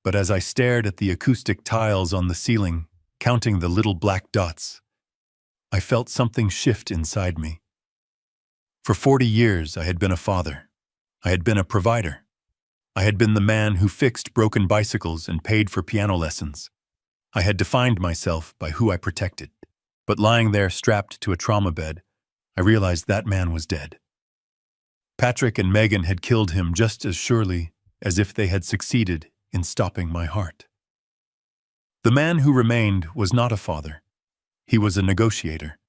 But as I stared at the acoustic tiles on the ceiling, counting the little black dots, I felt something shift inside me. For 40 years, I had been a father. I had been a provider. I had been the man who fixed broken bicycles and paid for piano lessons. I had defined myself by who I protected. But lying there strapped to a trauma bed, I realized that man was dead. Patrick and Megan had killed him just as surely as if they had succeeded in stopping my heart. The man who remained was not a father. He was a negotiator.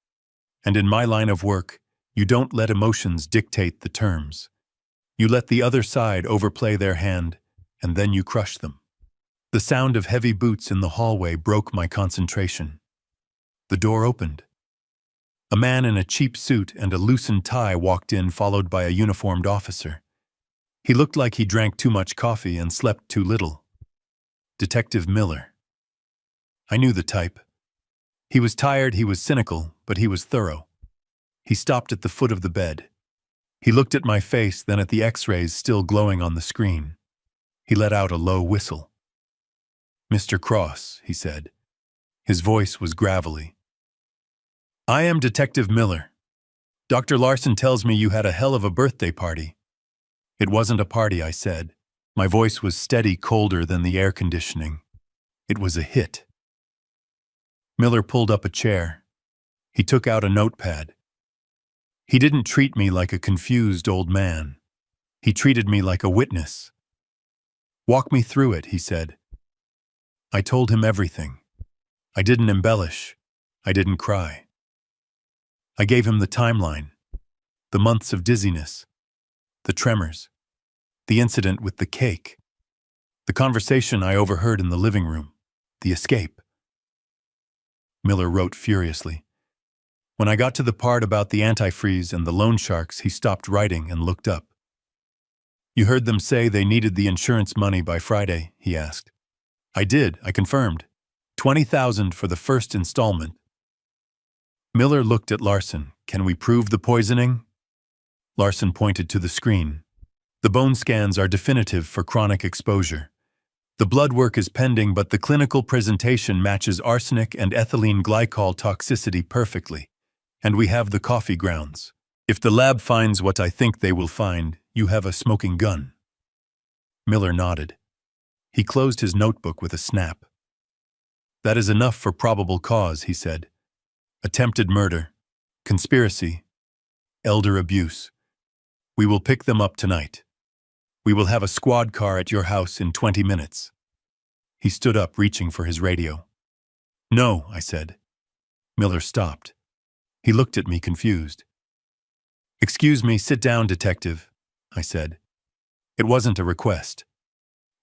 And in my line of work, you don't let emotions dictate the terms. You let the other side overplay their hand, and then you crush them. The sound of heavy boots in the hallway broke my concentration. The door opened. A man in a cheap suit and a loosened tie walked in, followed by a uniformed officer. He looked like he drank too much coffee and slept too little. Detective Miller. I knew the type. He was tired, he was cynical, but he was thorough. He stopped at the foot of the bed. He looked at my face, then at the X-rays still glowing on the screen. He let out a low whistle. "Mr. Cross," he said. His voice was gravelly. "I am Detective Miller. Dr. Larson tells me you had a hell of a birthday party." "It wasn't a party," I said. My voice was steady, colder than the air conditioning. "It was a hit." Miller pulled up a chair. He took out a notepad. He didn't treat me like a confused old man. He treated me like a witness. "Walk me through it," he said. I told him everything. I didn't embellish. I didn't cry. I gave him the timeline, the months of dizziness, the tremors, the incident with the cake, the conversation I overheard in the living room, the escape. Miller wrote furiously. When I got to the part about the antifreeze and the loan sharks, he stopped writing and looked up. "You heard them say they needed the insurance money by Friday?" he asked. "I did," I confirmed. $20,000 for the first installment. Miller looked at Larson. "Can we prove the poisoning?" Larson pointed to the screen. "The bone scans are definitive for chronic exposure. The blood work is pending, but the clinical presentation matches arsenic and ethylene glycol toxicity perfectly. And we have the coffee grounds. If the lab finds what I think they will find, you have a smoking gun." Miller nodded. He closed his notebook with a snap. "That is enough for probable cause," he said. "Attempted murder, conspiracy, elder abuse. We will pick them up tonight. We will have a squad car at your house in 20 minutes. He stood up, reaching for his radio. "No," I said. Miller stopped. He looked at me confused. "Excuse me, sit down, detective," I said. It wasn't a request.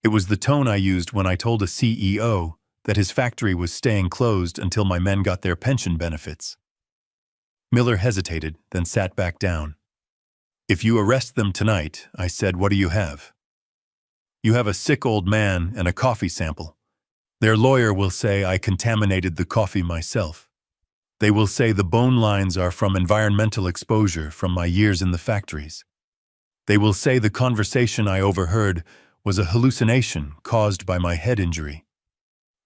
It was the tone I used when I told a CEO that his factory was staying closed until my men got their pension benefits. Miller hesitated, then sat back down. "If you arrest them tonight," I said, "what do you have?" "You have a sick old man and a coffee sample. Their lawyer will say I contaminated the coffee myself. They will say the bone lines are from environmental exposure from my years in the factories. They will say the conversation I overheard was a hallucination caused by my head injury.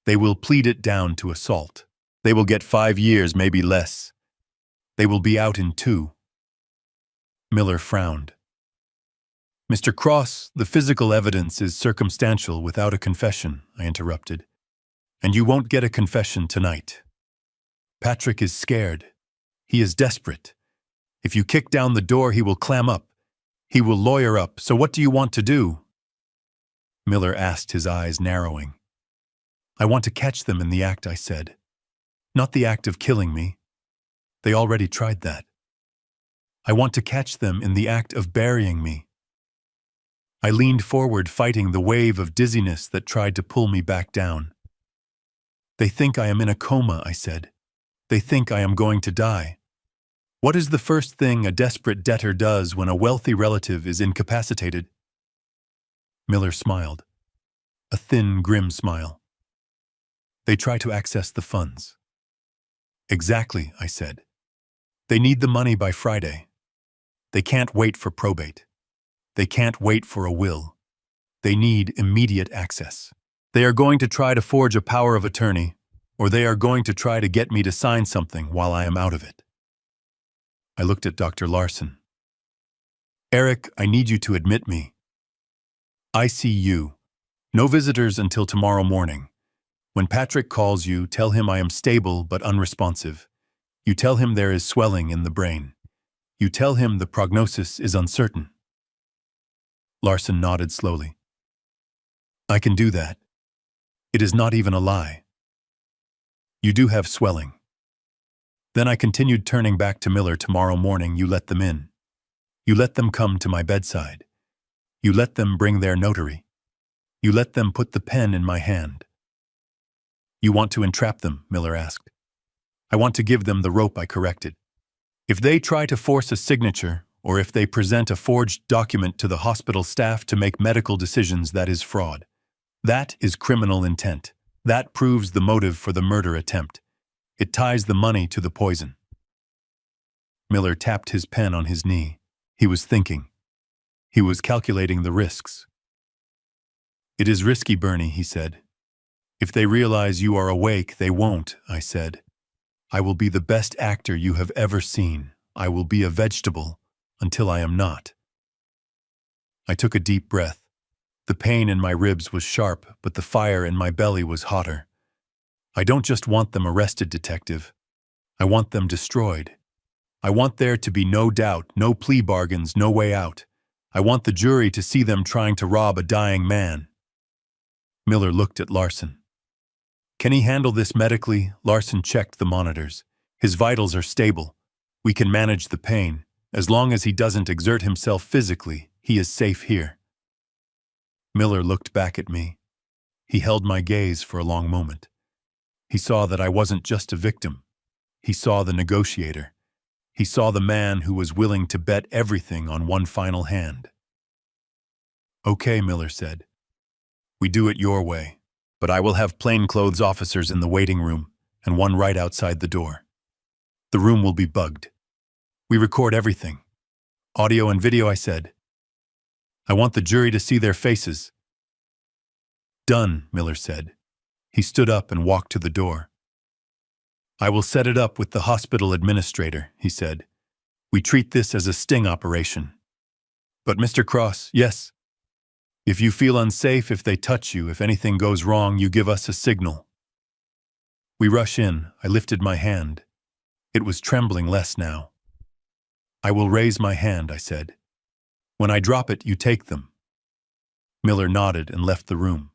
They will plead it down to assault. They will get 5 years, maybe less. They will be out in 2. Miller frowned. "Mr. Cross, the physical evidence is circumstantial without a confession," I interrupted. "And you won't get a confession tonight. Patrick is scared. He is desperate. If you kick down the door, he will clam up. He will lawyer up. So what do you want to do?" Miller asked, his eyes narrowing. "I want to catch them in the act," I said. "Not the act of killing me. They already tried that. I want to catch them in the act of burying me." I leaned forward, fighting the wave of dizziness that tried to pull me back down. They think I am in a coma, I said. They think I am going to die. What is the first thing a desperate debtor does when a wealthy relative is incapacitated? Miller smiled. A thin, grim smile. They try to access the funds. Exactly, I said. They need the money by Friday. They can't wait for probate. They can't wait for a will. They need immediate access. They are going to try to forge a power of attorney, or they are going to try to get me to sign something while I am out of it. I looked at Dr. Larson. Eric, I need you to admit me. ICU. No visitors until tomorrow morning. When Patrick calls you, tell him I am stable but unresponsive. You tell him there is swelling in the brain. You tell him the prognosis is uncertain. Larson nodded slowly. I can do that. It is not even a lie. You do have swelling. Then I continued, turning back to Miller. Tomorrow morning you let them in. You let them come to my bedside. You let them bring their notary. You let them put the pen in my hand. You want to entrap them, Miller asked. I want to give them the rope, I corrected. If they try to force a signature, or if they present a forged document to the hospital staff to make medical decisions, that is fraud. That is criminal intent. That proves the motive for the murder attempt. It ties the money to the poison. Miller tapped his pen on his knee. He was thinking. He was calculating the risks. It is risky, Bernie, he said. If they realize you are awake, they won't, I said. I will be the best actor you have ever seen. I will be a vegetable until I am not. I took a deep breath. The pain in my ribs was sharp, but the fire in my belly was hotter. I don't just want them arrested, detective. I want them destroyed. I want there to be no doubt, no plea bargains, no way out. I want the jury to see them trying to rob a dying man. Miller looked at Larson. Can he handle this medically? Larson checked the monitors. His vitals are stable. We can manage the pain. As long as he doesn't exert himself physically, he is safe here. Miller looked back at me. He held my gaze for a long moment. He saw that I wasn't just a victim. He saw the negotiator. He saw the man who was willing to bet everything on one final hand. Okay, Miller said. We do it your way, but I will have plainclothes officers in the waiting room and one right outside the door. The room will be bugged. We record everything. Audio and video, I said. I want the jury to see their faces. Done, Miller said. He stood up and walked to the door. I will set it up with the hospital administrator, he said. We treat this as a sting operation. But Mr. Cross, yes. If you feel unsafe, if they touch you, if anything goes wrong, you give us a signal. We rush in. I lifted my hand. It was trembling less now. I will raise my hand, I said. When I drop it, you take them. Miller nodded and left the room.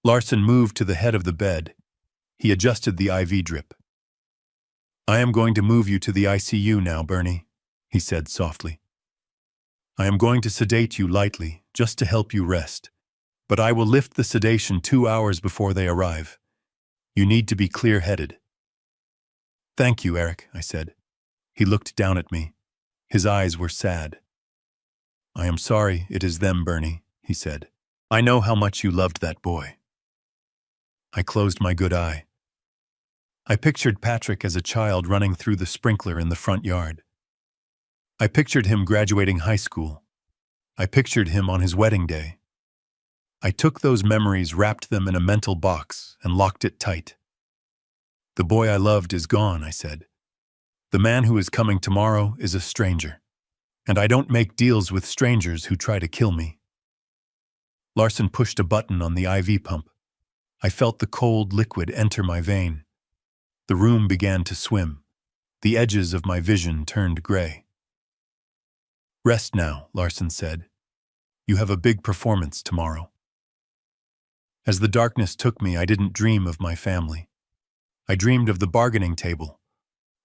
Larson moved to the head of the bed. He adjusted the IV drip. I am going to move you to the ICU now, Bernie, he said softly. I am going to sedate you lightly, just to help you rest. But I will lift the sedation 2 hours before they arrive. You need to be clear-headed. Thank you, Eric, I said. He looked down at me. His eyes were sad. I am sorry it is them, Bernie, he said. I know how much you loved that boy. I closed my good eye. I pictured Patrick as a child running through the sprinkler in the front yard. I pictured him graduating high school. I pictured him on his wedding day. I took those memories, wrapped them in a mental box, and locked it tight. The boy I loved is gone, I said. The man who is coming tomorrow is a stranger. And I don't make deals with strangers who try to kill me. Larson pushed a button on the IV pump. I felt the cold liquid enter my vein. The room began to swim. The edges of my vision turned gray. Rest now, Larson said. You have a big performance tomorrow. As the darkness took me, I didn't dream of my family. I dreamed of the bargaining table.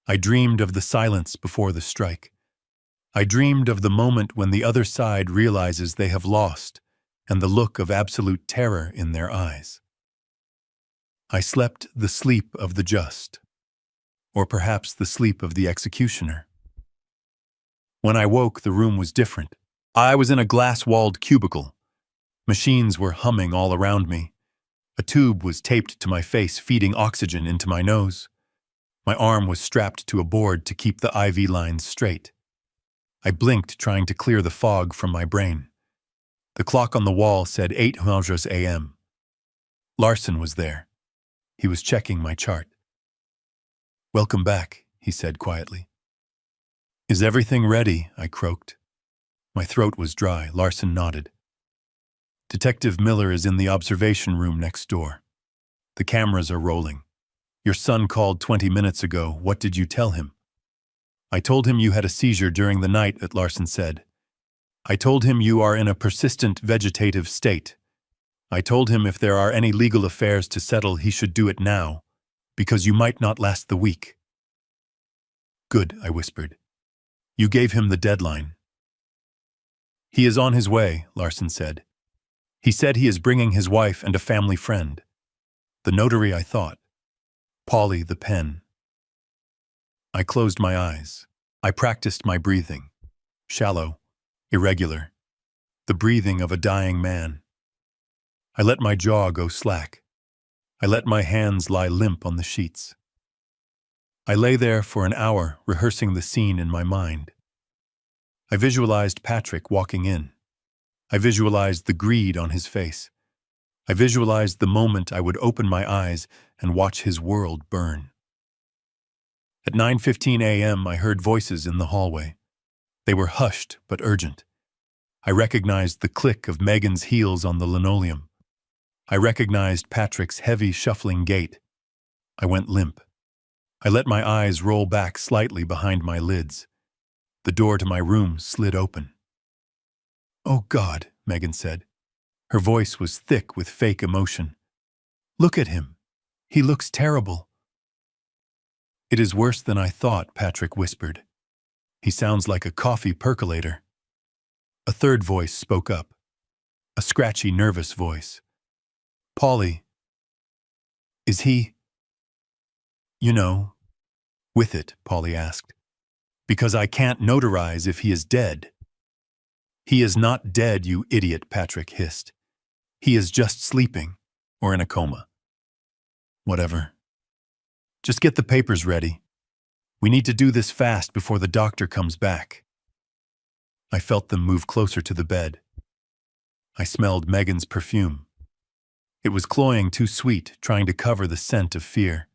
I dreamed of the silence before the strike. I dreamed of the moment when the other side realizes they have lost, and the look of absolute terror in their eyes. I slept the sleep of the just, or perhaps the sleep of the executioner. When I woke, the room was different. I was in a glass-walled cubicle. Machines were humming all around me. A tube was taped to my face, feeding oxygen into my nose. My arm was strapped to a board to keep the IV lines straight. I blinked, trying to clear the fog from my brain. The clock on the wall said 8:00 a.m. Larson was there. He was checking my chart. "Welcome back," he said quietly. "Is everything ready?" I croaked. My throat was dry. Larson nodded. "Detective Miller is in the observation room next door. The cameras are rolling. Your son called 20 minutes ago. What did you tell him?" "I told him you had a seizure during the night," Larson said. "I told him you are in a persistent vegetative state. I told him if there are any legal affairs to settle, he should do it now, because you might not last the week." "Good," I whispered. "You gave him the deadline." "He is on his way," Larson said. "He said he is bringing his wife and a family friend." The notary, I thought. Polly, the pen. I closed my eyes. I practiced my breathing. Shallow, irregular, the breathing of a dying man. I let my jaw go slack. I let my hands lie limp on the sheets. I lay there for an hour, rehearsing the scene in my mind. I visualized Patrick walking in. I visualized the greed on his face. I visualized the moment I would open my eyes and watch his world burn. At 9:15 a.m., I heard voices in the hallway. They were hushed but urgent. I recognized the click of Megan's heels on the linoleum. I recognized Patrick's heavy, shuffling gait. I went limp. I let my eyes roll back slightly behind my lids. The door to my room slid open. "Oh God," Megan said. Her voice was thick with fake emotion. "Look at him. He looks terrible." "It is worse than I thought," Patrick whispered. "He sounds like a coffee percolator." A third voice spoke up. A scratchy, nervous voice. "Polly, is he, you know, with it?" Polly asked. "Because I can't notarize if he is dead." "He is not dead, you idiot," Patrick hissed. "He is just sleeping, or in a coma." "Whatever. Just get the papers ready. We need to do this fast before the doctor comes back." I felt them move closer to the bed. I smelled Megan's perfume. It was cloying, too sweet, trying to cover the scent of fear.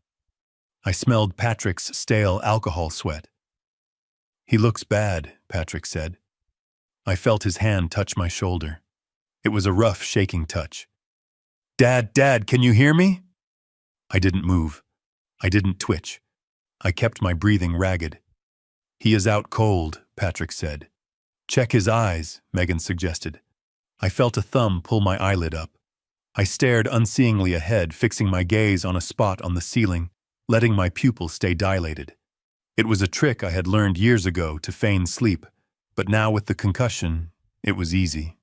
I smelled Patrick's stale alcohol sweat. "He looks bad," Patrick said. I felt his hand touch my shoulder. It was a rough, shaking touch. Dad, can you hear me?" I didn't move. I didn't twitch. I kept my breathing ragged. "He is out cold," Patrick said. "Check his eyes," Megan suggested. I felt a thumb pull my eyelid up. I stared unseeingly ahead, fixing my gaze on a spot on the ceiling, letting my pupil stay dilated. It was a trick I had learned years ago to feign sleep, but now with the concussion, it was easy.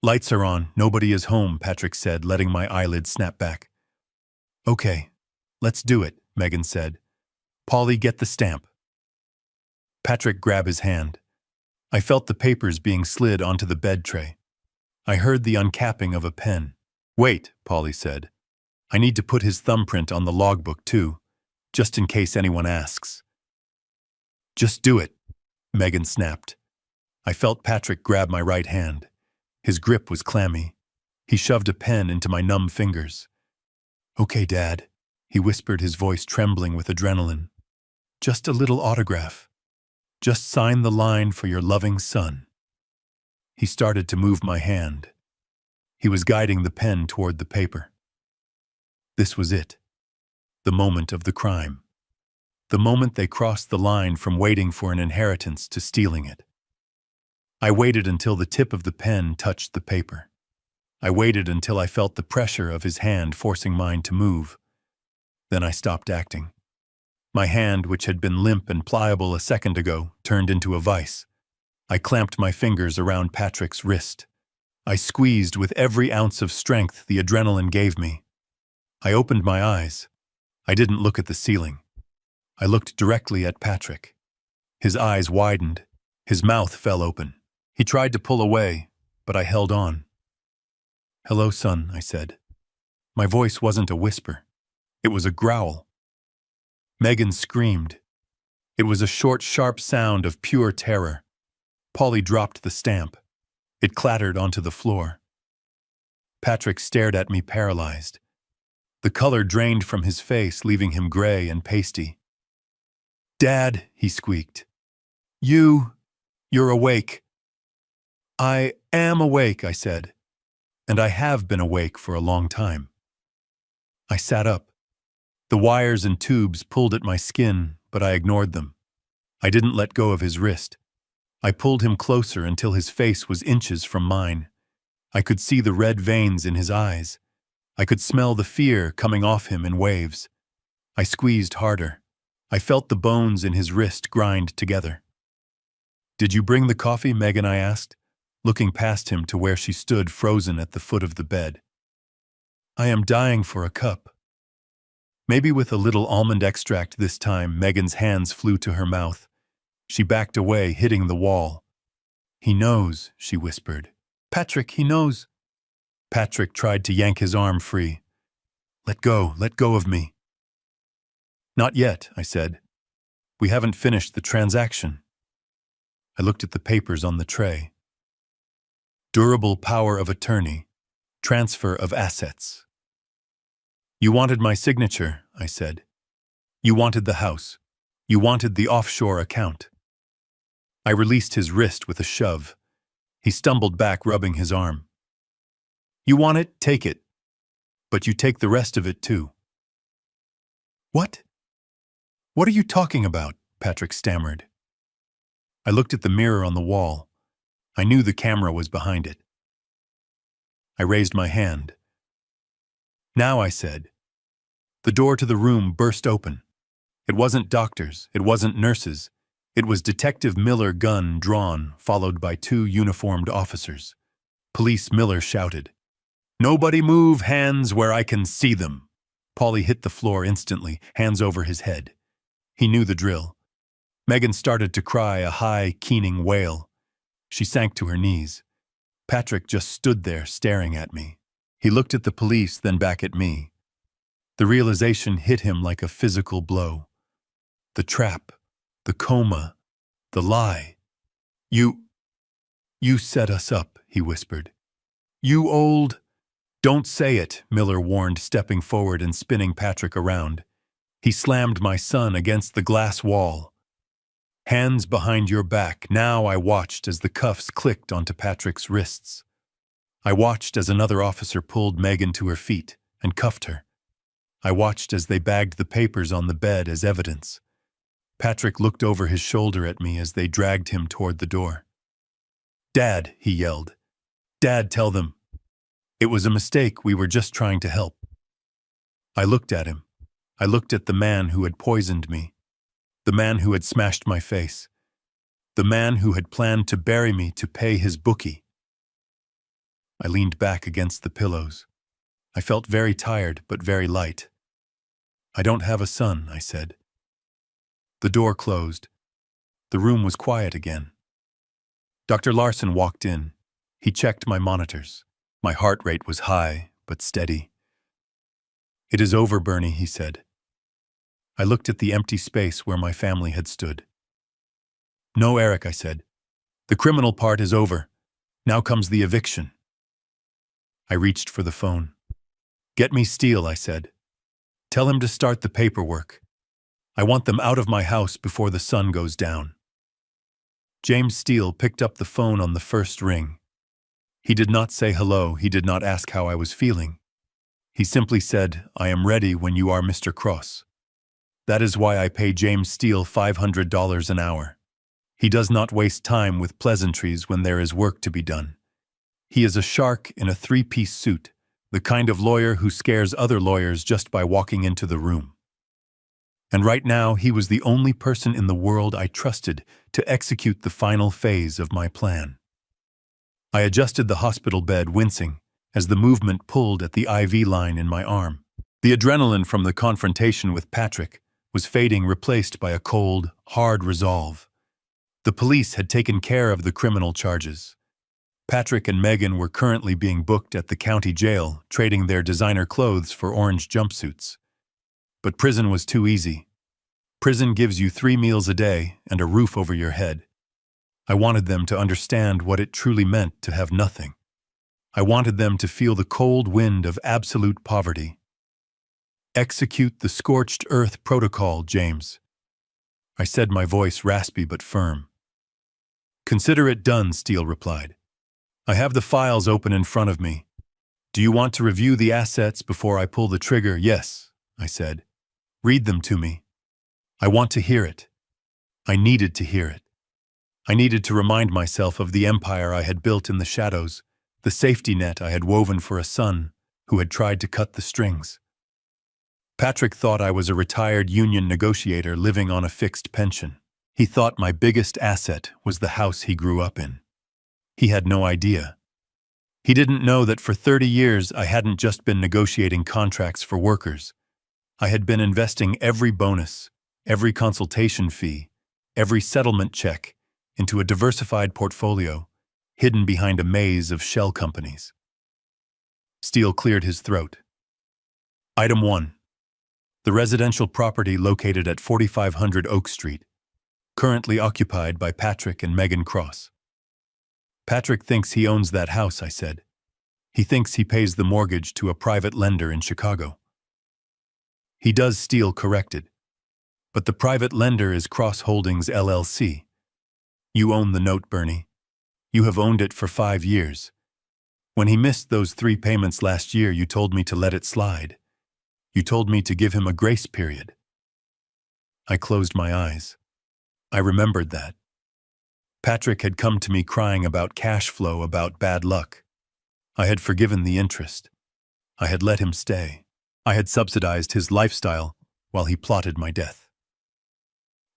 "Lights are on. Nobody is home," Patrick said, letting my eyelid snap back. "Okay, let's do it," Megan said. "Polly, get the stamp." Patrick grabbed his hand. I felt the papers being slid onto the bed tray. I heard the uncapping of a pen. "Wait," Polly said. "I need to put his thumbprint on the logbook too, just in case anyone asks." "Just do it," Megan snapped. I felt Patrick grab my right hand. His grip was clammy. He shoved a pen into my numb fingers. "Okay, Dad," he whispered, his voice trembling with adrenaline. "Just a little autograph. Just sign the line for your loving son." He started to move my hand. He was guiding the pen toward the paper. This was it. The moment of the crime. The moment they crossed the line from waiting for an inheritance to stealing it. I waited until the tip of the pen touched the paper. I waited until I felt the pressure of his hand forcing mine to move. Then I stopped acting. My hand, which had been limp and pliable a second ago, turned into a vice. I clamped my fingers around Patrick's wrist. I squeezed with every ounce of strength the adrenaline gave me. I opened my eyes. I didn't look at the ceiling. I looked directly at Patrick. His eyes widened. His mouth fell open. He tried to pull away, but I held on. "Hello, son," I said. My voice wasn't a whisper. It was a growl. Megan screamed. It was a short, sharp sound of pure terror. Polly dropped the stamp. It clattered onto the floor. Patrick stared at me paralyzed. The color drained from his face, leaving him gray and pasty. "Dad," he squeaked. You're awake." "I am awake," I said. "And I have been awake for a long time." I sat up. The wires and tubes pulled at my skin, but I ignored them. I didn't let go of his wrist. I pulled him closer until his face was inches from mine. I could see the red veins in his eyes. I could smell the fear coming off him in waves. I squeezed harder. I felt the bones in his wrist grind together. "Did you bring the coffee, Megan?" I asked, looking past him to where she stood frozen at the foot of the bed. "I am dying for a cup." Maybe with a little almond extract this time, Megan's hands flew to her mouth. She backed away, hitting the wall. "He knows," she whispered. "Patrick, he knows." Patrick tried to yank his arm free. Let go of me." "Not yet," I said. "We haven't finished the transaction." I looked at the papers on the tray. Durable power of attorney. Transfer of assets. "You wanted my signature," I said. "You wanted the house. You wanted the offshore account." I released his wrist with a shove. He stumbled back, rubbing his arm. "You want it? Take it. But you take the rest of it too." "What? What are you talking about?" Patrick stammered. I looked at the mirror on the wall. I knew the camera was behind it. I raised my hand. "Now," I said. The door to the room burst open. It wasn't doctors, it wasn't nurses. It was Detective Miller, gun drawn, followed by 2 uniformed officers. Police Miller shouted, "Nobody move, hands where I can see them." Paulie hit the floor instantly, hands over his head. He knew the drill. Megan started to cry, a high, keening wail. She sank to her knees. Patrick just stood there staring at me. He looked at the police, then back at me. The realization hit him like a physical blow. The trap, the coma, the lie. You set us up," he whispered. "You old—" "Don't say it," Miller warned, stepping forward and spinning Patrick around. He slammed my son against the glass wall. "Hands behind your back." Now I watched as the cuffs clicked onto Patrick's wrists. I watched as another officer pulled Megan to her feet and cuffed her. I watched as they bagged the papers on the bed as evidence. Patrick looked over his shoulder at me as they dragged him toward the door. "Dad," he yelled. "Dad, tell them. It was a mistake, we were just trying to help." I looked at him. I looked at the man who had poisoned me. The man who had smashed my face. The man who had planned to bury me to pay his bookie. I leaned back against the pillows. I felt very tired, but very light. "I don't have a son," I said. The door closed. The room was quiet again. Dr. Larson walked in. He checked my monitors. My heart rate was high, but steady. "It is over, Bernie," he said. I looked at the empty space where my family had stood. "No, Eric," I said. "The criminal part is over. Now comes the eviction." I reached for the phone. "Get me Steele," I said. "Tell him to start the paperwork. I want them out of my house before the sun goes down." James Steele picked up the phone on the first ring. He did not say hello, he did not ask how I was feeling. He simply said, "I am ready when you are, Mr. Cross." That is why I pay James Steele $500 an hour. He does not waste time with pleasantries when there is work to be done. He is a shark in a 3-piece suit, the kind of lawyer who scares other lawyers just by walking into the room. And right now, he was the only person in the world I trusted to execute the final phase of my plan. I adjusted the hospital bed, wincing, as the movement pulled at the IV line in my arm. The adrenaline from the confrontation with Patrick was fading, replaced by a cold, hard resolve. The police had taken care of the criminal charges. Patrick and Megan were currently being booked at the county jail, trading their designer clothes for orange jumpsuits. But prison was too easy. Prison gives you 3 meals a day and a roof over your head. I wanted them to understand what it truly meant to have nothing. I wanted them to feel the cold wind of absolute poverty. Execute the scorched earth protocol, James. I said, my voice raspy but firm. Consider it done, Steele replied. I have the files open in front of me. Do you want to review the assets before I pull the trigger? Yes, I said. Read them to me. I want to hear it. I needed to hear it. I needed to remind myself of the empire I had built in the shadows, the safety net I had woven for a son who had tried to cut the strings. Patrick thought I was a retired union negotiator living on a fixed pension. He thought my biggest asset was the house he grew up in. He had no idea. He didn't know that for 30 years I hadn't just been negotiating contracts for workers. I had been investing every bonus, every consultation fee, every settlement check into a diversified portfolio, hidden behind a maze of shell companies. Steele cleared his throat. Item 1. The residential property located at 4500 Oak Street, currently occupied by Patrick and Megan Cross. Patrick thinks he owns that house, I said. He thinks he pays the mortgage to a private lender in Chicago. He does, Steele corrected. But the private lender is Cross Holdings LLC. You own the note, Bernie. You have owned it for 5 years. When he missed those 3 payments last year, you told me to let it slide. You told me to give him a grace period. I closed my eyes. I remembered that. Patrick had come to me crying about cash flow, about bad luck. I had forgiven the interest. I had let him stay. I had subsidized his lifestyle while he plotted my death.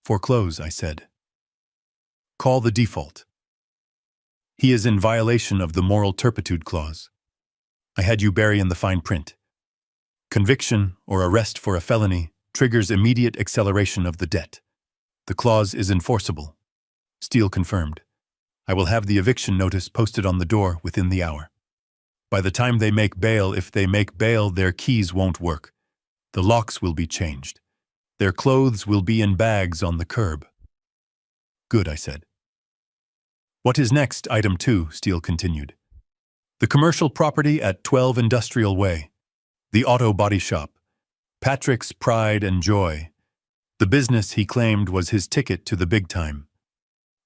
Foreclose, I said. Call the default. He is in violation of the moral turpitude clause. I had you bury in the fine print. Conviction or arrest for a felony triggers immediate acceleration of the debt. The clause is enforceable. Steele confirmed. I will have the eviction notice posted on the door within the hour. By the time they make bail, if they make bail, their keys won't work. The locks will be changed. Their clothes will be in bags on the curb. Good, I said. What is next? Item 2, Steele continued. The commercial property at 12 Industrial Way. The auto body shop. Patrick's pride and joy. The business, he claimed, was his ticket to the big time.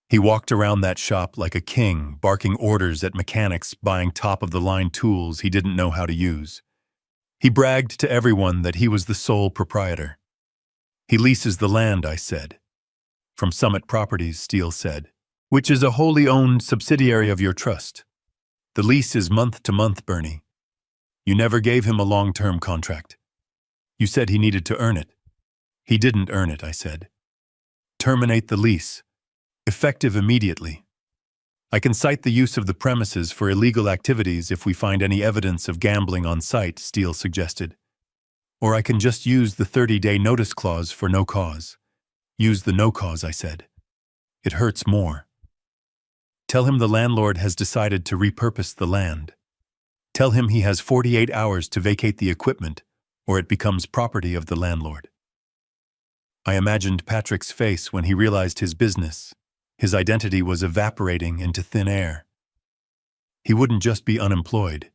He walked around that shop like a king, barking orders at mechanics, buying top-of-the-line tools he didn't know how to use. He bragged to everyone that he was the sole proprietor. He leases the land, I said. From Summit Properties, Steele said, which is a wholly owned subsidiary of your trust. The lease is month to month, Bernie. You never gave him a long-term contract. You said he needed to earn it. He didn't earn it, I said. Terminate the lease. Effective immediately. I can cite the use of the premises for illegal activities if we find any evidence of gambling on site, Steele suggested. Or I can just use the 30-day notice clause for no cause. Use the no cause, I said. It hurts more. Tell him the landlord has decided to repurpose the land. Tell him he has 48 hours to vacate the equipment, or it becomes property of the landlord. I imagined Patrick's face when he realized his business. His identity was evaporating into thin air. He wouldn't just be unemployed.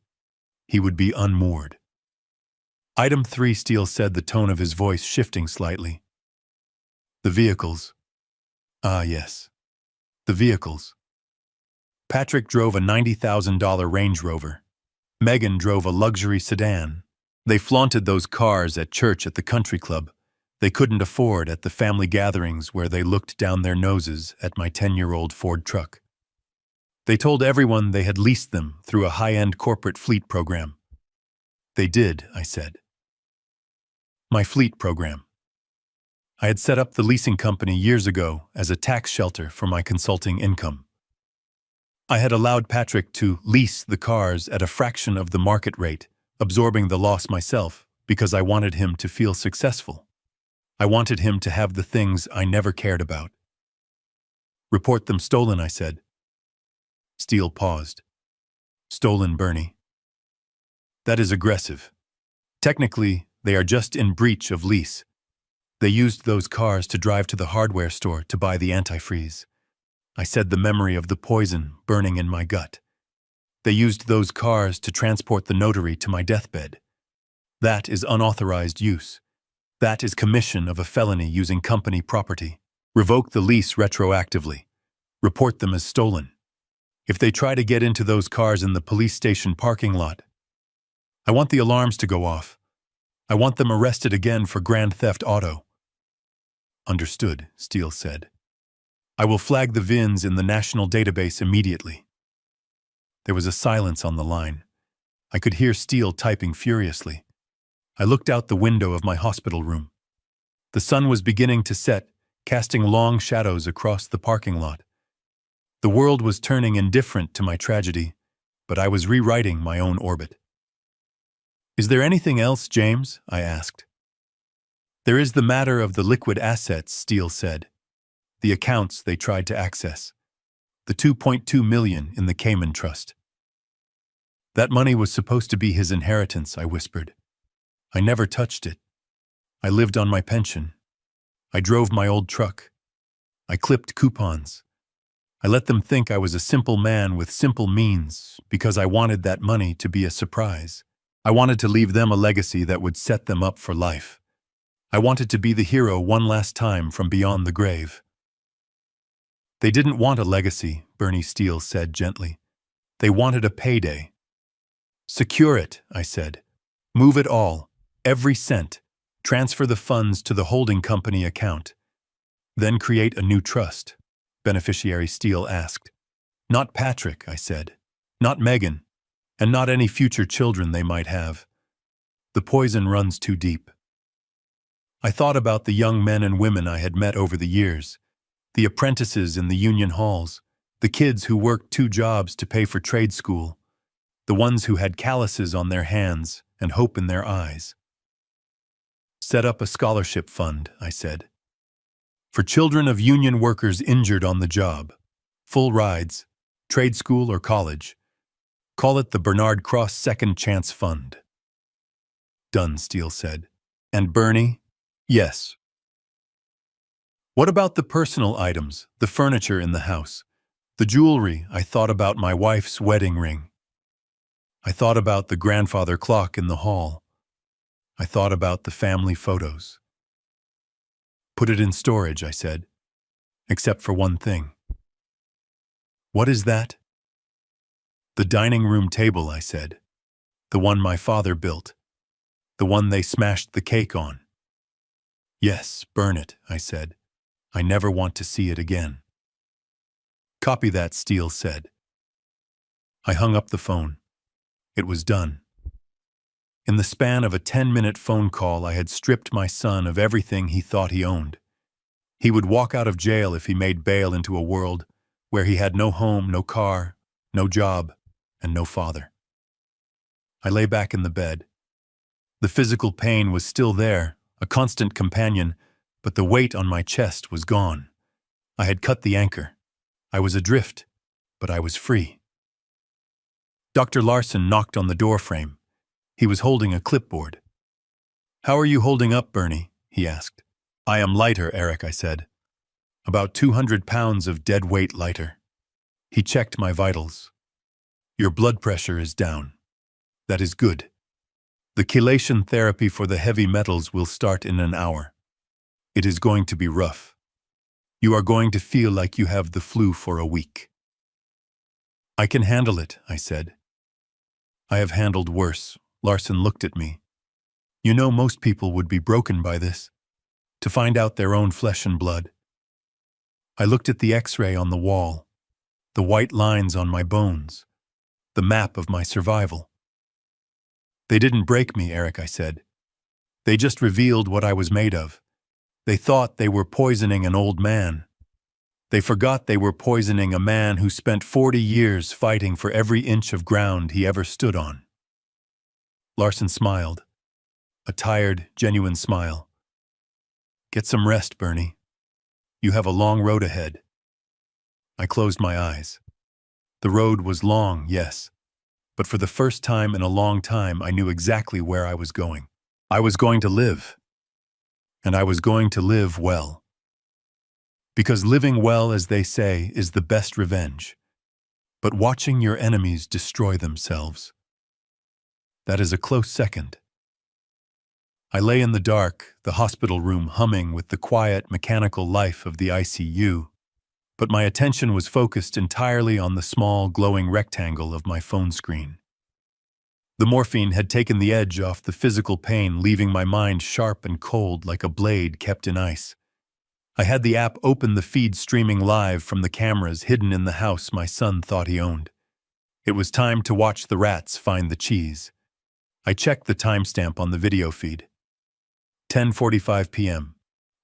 He would be unmoored. Item 3, Steele said, the tone of his voice shifting slightly. The vehicles. Ah, yes. The vehicles. Patrick drove a $90,000 Range Rover. Megan drove a luxury sedan. They flaunted those cars at church at the country club. They couldn't afford at the family gatherings where they looked down their noses at my 10-year-old Ford truck. They told everyone they had leased them through a high-end corporate fleet program. They did, I said. My fleet program. I had set up the leasing company years ago as a tax shelter for my consulting income. I had allowed Patrick to lease the cars at a fraction of the market rate, absorbing the loss myself because I wanted him to feel successful. I wanted him to have the things I never cared about. Report them stolen, I said. Steele paused. Stolen, Bernie. That is aggressive. Technically, they are just in breach of lease. They used those cars to drive to the hardware store to buy the antifreeze. I said, the memory of the poison burning in my gut. They used those cars to transport the notary to my deathbed. That is unauthorized use. That is commission of a felony using company property. Revoke the lease retroactively. Report them as stolen. If they try to get into those cars in the police station parking lot, I want the alarms to go off. I want them arrested again for grand theft auto. Understood, Steele said. I will flag the VINs in the national database immediately. There was a silence on the line. I could hear Steele typing furiously. I looked out the window of my hospital room. The sun was beginning to set, casting long shadows across the parking lot. The world was turning indifferent to my tragedy, but I was rewriting my own orbit. Is there anything else, James? I asked. There is the matter of the liquid assets, Steele said. The accounts they tried to access. The $2.2 million in the Cayman Trust. That money was supposed to be his inheritance, I whispered. I never touched it. I lived on my pension. I drove my old truck. I clipped coupons. I let them think I was a simple man with simple means because I wanted that money to be a surprise. I wanted to leave them a legacy that would set them up for life. I wanted to be the hero one last time from beyond the grave. They didn't want a legacy, Bernie Steele said gently. They wanted a payday. Secure it, I said. Move it all, every cent. Transfer the funds to the holding company account. Then create a new trust, beneficiary Steele asked. Not Patrick, I said. Not Megan. And not any future children they might have. The poison runs too deep. I thought about the young men and women I had met over the years, the apprentices in the union halls, the kids who worked 2 jobs to pay for trade school, the ones who had calluses on their hands and hope in their eyes. Set up a scholarship fund, I said. For children of union workers injured on the job, full rides, trade school or college. Call it the Bernard Cross Second Chance Fund. Done, Steele said. And Bernie? Yes. What about the personal items, the furniture in the house, the jewelry? I thought about my wife's wedding ring. I thought about the grandfather clock in the hall. I thought about the family photos. Put it in storage, I said, except for one thing. What is that? The dining room table, I said. The one my father built. The one they smashed the cake on. Yes, burn it, I said. I never want to see it again. Copy that, Steele said. I hung up the phone. It was done. In the span of a 10-minute phone call, I had stripped my son of everything he thought he owned. He would walk out of jail if he made bail into a world where he had no home, no car, no job, and no father. I lay back in the bed. The physical pain was still there, a constant companion, but the weight on my chest was gone. I had cut the anchor. I was adrift, but I was free. Dr. Larson knocked on the doorframe. He was holding a clipboard. How are you holding up, Bernie? He asked. I am lighter, Eric, I said. About 200 pounds of dead weight lighter. He checked my vitals. Your blood pressure is down. That is good. The chelation therapy for the heavy metals will start in an hour. It is going to be rough. You are going to feel like you have the flu for a week. I can handle it, I said. I have handled worse. Larson looked at me. You know, most people would be broken by this, to find out their own flesh and blood. I looked at the X-ray on the wall, the white lines on my bones, the map of my survival. They didn't break me, Eric, I said. They just revealed what I was made of. They thought they were poisoning an old man. They forgot they were poisoning a man who spent 40 years fighting for every inch of ground he ever stood on. Larson smiled. A tired, genuine smile. Get some rest, Bernie. You have a long road ahead. I closed my eyes. The road was long, yes, but for the first time in a long time I knew exactly where I was going. I was going to live. And I was going to live well. Because living well, as they say, is the best revenge. But watching your enemies destroy themselves, that is a close second. I lay in the dark, the hospital room humming with the quiet, mechanical life of the ICU, but my attention was focused entirely on the small, glowing rectangle of my phone screen. The morphine had taken the edge off the physical pain, leaving my mind sharp and cold like a blade kept in ice. I had the app open, the feed streaming live from the cameras hidden in the house my son thought he owned. It was time to watch the rats find the cheese. I checked the timestamp on the video feed. 10:45 p.m.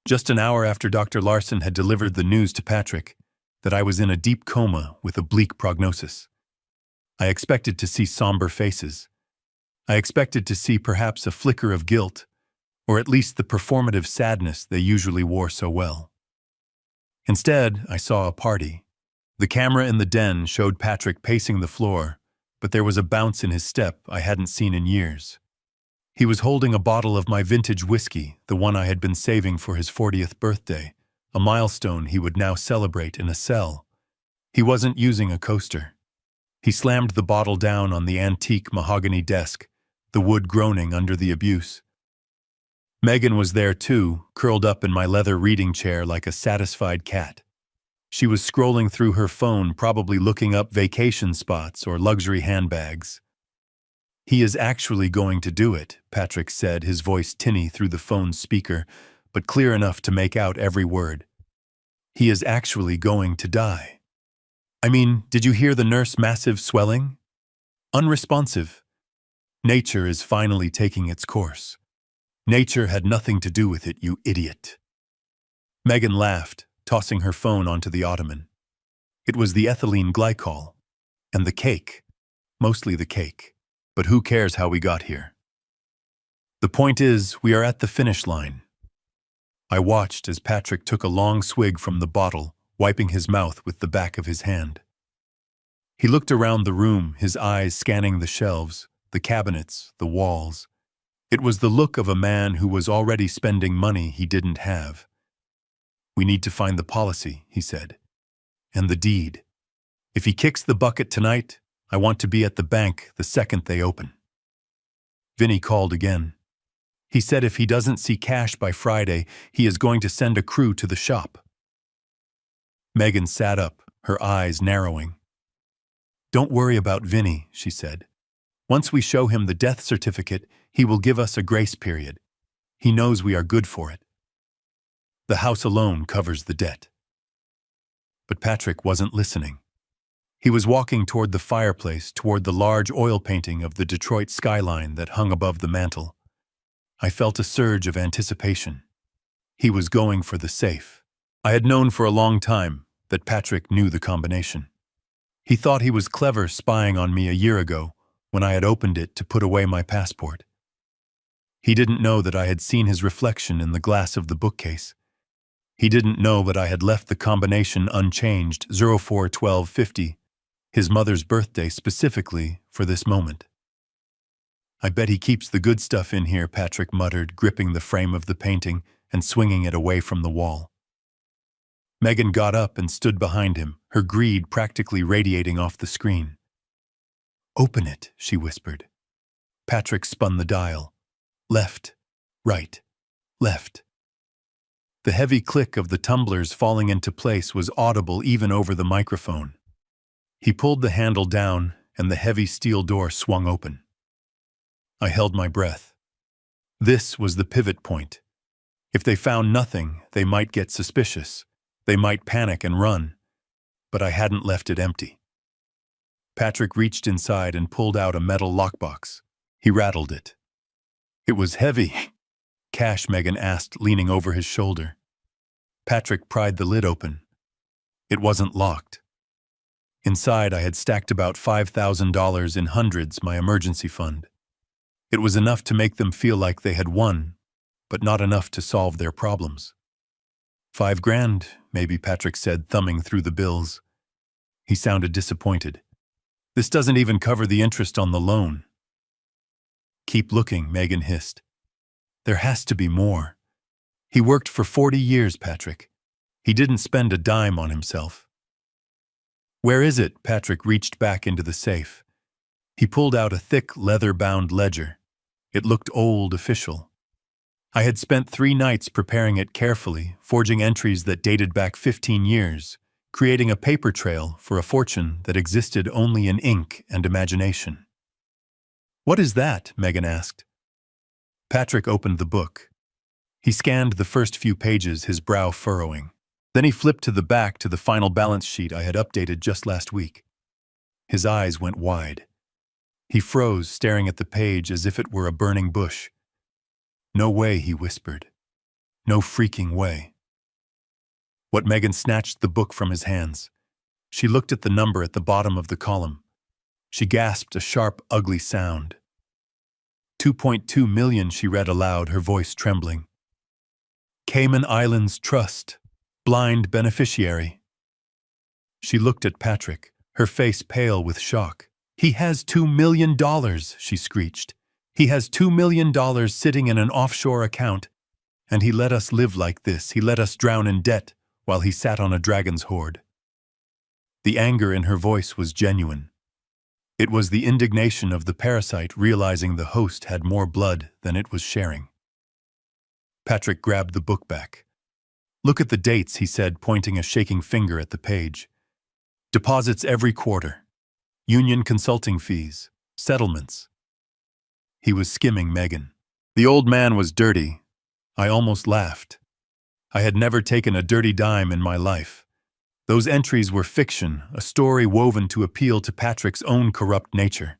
Just an hour after Dr. Larson had delivered the news to Patrick that I was in a deep coma with a bleak prognosis. I expected to see somber faces. I expected to see perhaps a flicker of guilt, or at least the performative sadness they usually wore so well. Instead, I saw a party. The camera in the den showed Patrick pacing the floor, but there was a bounce in his step I hadn't seen in years. He was holding a bottle of my vintage whiskey, the one I had been saving for his 40th birthday, a milestone he would now celebrate in a cell. He wasn't using a coaster. He slammed the bottle down on the antique mahogany desk, the wood groaning under the abuse. Megan was there too, curled up in my leather reading chair like a satisfied cat. She was scrolling through her phone, probably looking up vacation spots or luxury handbags. "He is actually going to do it," Patrick said, his voice tinny through the phone's speaker, but clear enough to make out every word. "He is actually going to die. I mean, did you hear the nurse? Massive swelling? Unresponsive. Nature is finally taking its course. Nature had nothing to do with it, you idiot." Megan laughed, tossing her phone onto the ottoman. It was the ethylene glycol. And the cake. Mostly the cake. But who cares how we got here? The point is, we are at the finish line. I watched as Patrick took a long swig from the bottle, wiping his mouth with the back of his hand. He looked around the room, his eyes scanning the shelves, the cabinets, the walls. It was the look of a man who was already spending money he didn't have. "We need to find the policy," he said. "And the deed. If he kicks the bucket tonight, I want to be at the bank the second they open." Vinny called again. He said if he doesn't see cash by Friday, he is going to send a crew to the shop. Megan sat up, her eyes narrowing. "Don't worry about Vinny," she said. "Once we show him the death certificate, he will give us a grace period. He knows we are good for it. The house alone covers the debt." But Patrick wasn't listening. He was walking toward the fireplace, toward the large oil painting of the Detroit skyline that hung above the mantel. I felt a surge of anticipation. He was going for the safe. I had known for a long time that Patrick knew the combination. He thought he was clever spying on me a year ago when I had opened it to put away my passport. He didn't know that I had seen his reflection in the glass of the bookcase. He didn't know that I had left the combination unchanged, 04-12-50, his mother's birthday specifically for this moment. "I bet he keeps the good stuff in here," Patrick muttered, gripping the frame of the painting and swinging it away from the wall. Megan got up and stood behind him, her greed practically radiating off the screen. "Open it," she whispered. Patrick spun the dial. Left, right, left. The heavy click of the tumblers falling into place was audible even over the microphone. He pulled the handle down, and the heavy steel door swung open. I held my breath. This was the pivot point. If they found nothing, they might get suspicious. They might panic and run. But I hadn't left it empty. Patrick reached inside and pulled out a metal lockbox. He rattled it. It was heavy. cash?" Megan asked, leaning over his shoulder. Patrick pried the lid open. It wasn't locked. Inside, I had stacked about $5,000 in hundreds, my emergency fund. It was enough to make them feel like they had won, but not enough to solve their problems. $5,000, maybe, Patrick said, thumbing through the bills. He sounded disappointed. "This doesn't even cover the interest on the loan." "Keep looking," Megan hissed. "There has to be more. He worked for 40 years, Patrick. He didn't spend a dime on himself." "Where is it?" Patrick reached back into the safe. He pulled out a thick, leather-bound ledger. It looked old, official. I had spent 3 nights preparing it carefully, forging entries that dated back 15 years, creating a paper trail for a fortune that existed only in ink and imagination. "What is that?" Megan asked. Patrick opened the book. He scanned the first few pages, his brow furrowing. Then he flipped to the back to the final balance sheet I had updated just last week. His eyes went wide. He froze, staring at the page as if it were a burning bush. "No way," he whispered. "No freaking way." Megan snatched the book from his hands. She looked at the number at the bottom of the column. She gasped a sharp, ugly sound. 2.2 million, she read aloud, her voice trembling. Cayman Islands Trust, blind beneficiary. She looked at Patrick, her face pale with shock. "He has $2 million, she screeched. "He has $2 million sitting in an offshore account, and he let us live like this. He let us drown in debt while he sat on a dragon's hoard." The anger in her voice was genuine. It was the indignation of the parasite realizing the host had more blood than it was sharing. Patrick grabbed the book back. "Look at the dates," he said, pointing a shaking finger at the page. "Deposits every quarter. Union consulting fees. Settlements." He was skimming Megan. The old man was dirty. I almost laughed. I had never taken a dirty dime in my life. Those entries were fiction, a story woven to appeal to Patrick's own corrupt nature.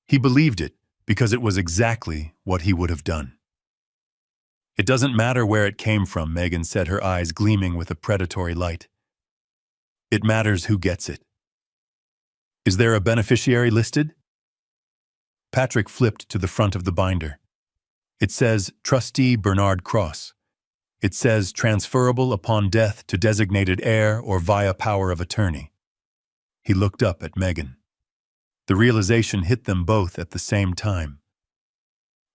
He believed it because it was exactly what he would have done. "It doesn't matter where it came from," Megan said, her eyes gleaming with a predatory light. "It matters who gets it." "Is there a beneficiary listed?" Patrick flipped to the front of the binder. It says, "Trustee Bernard Cross." It says, "Transferable upon death to designated heir or via power of attorney." He looked up at Megan. The realization hit them both at the same time.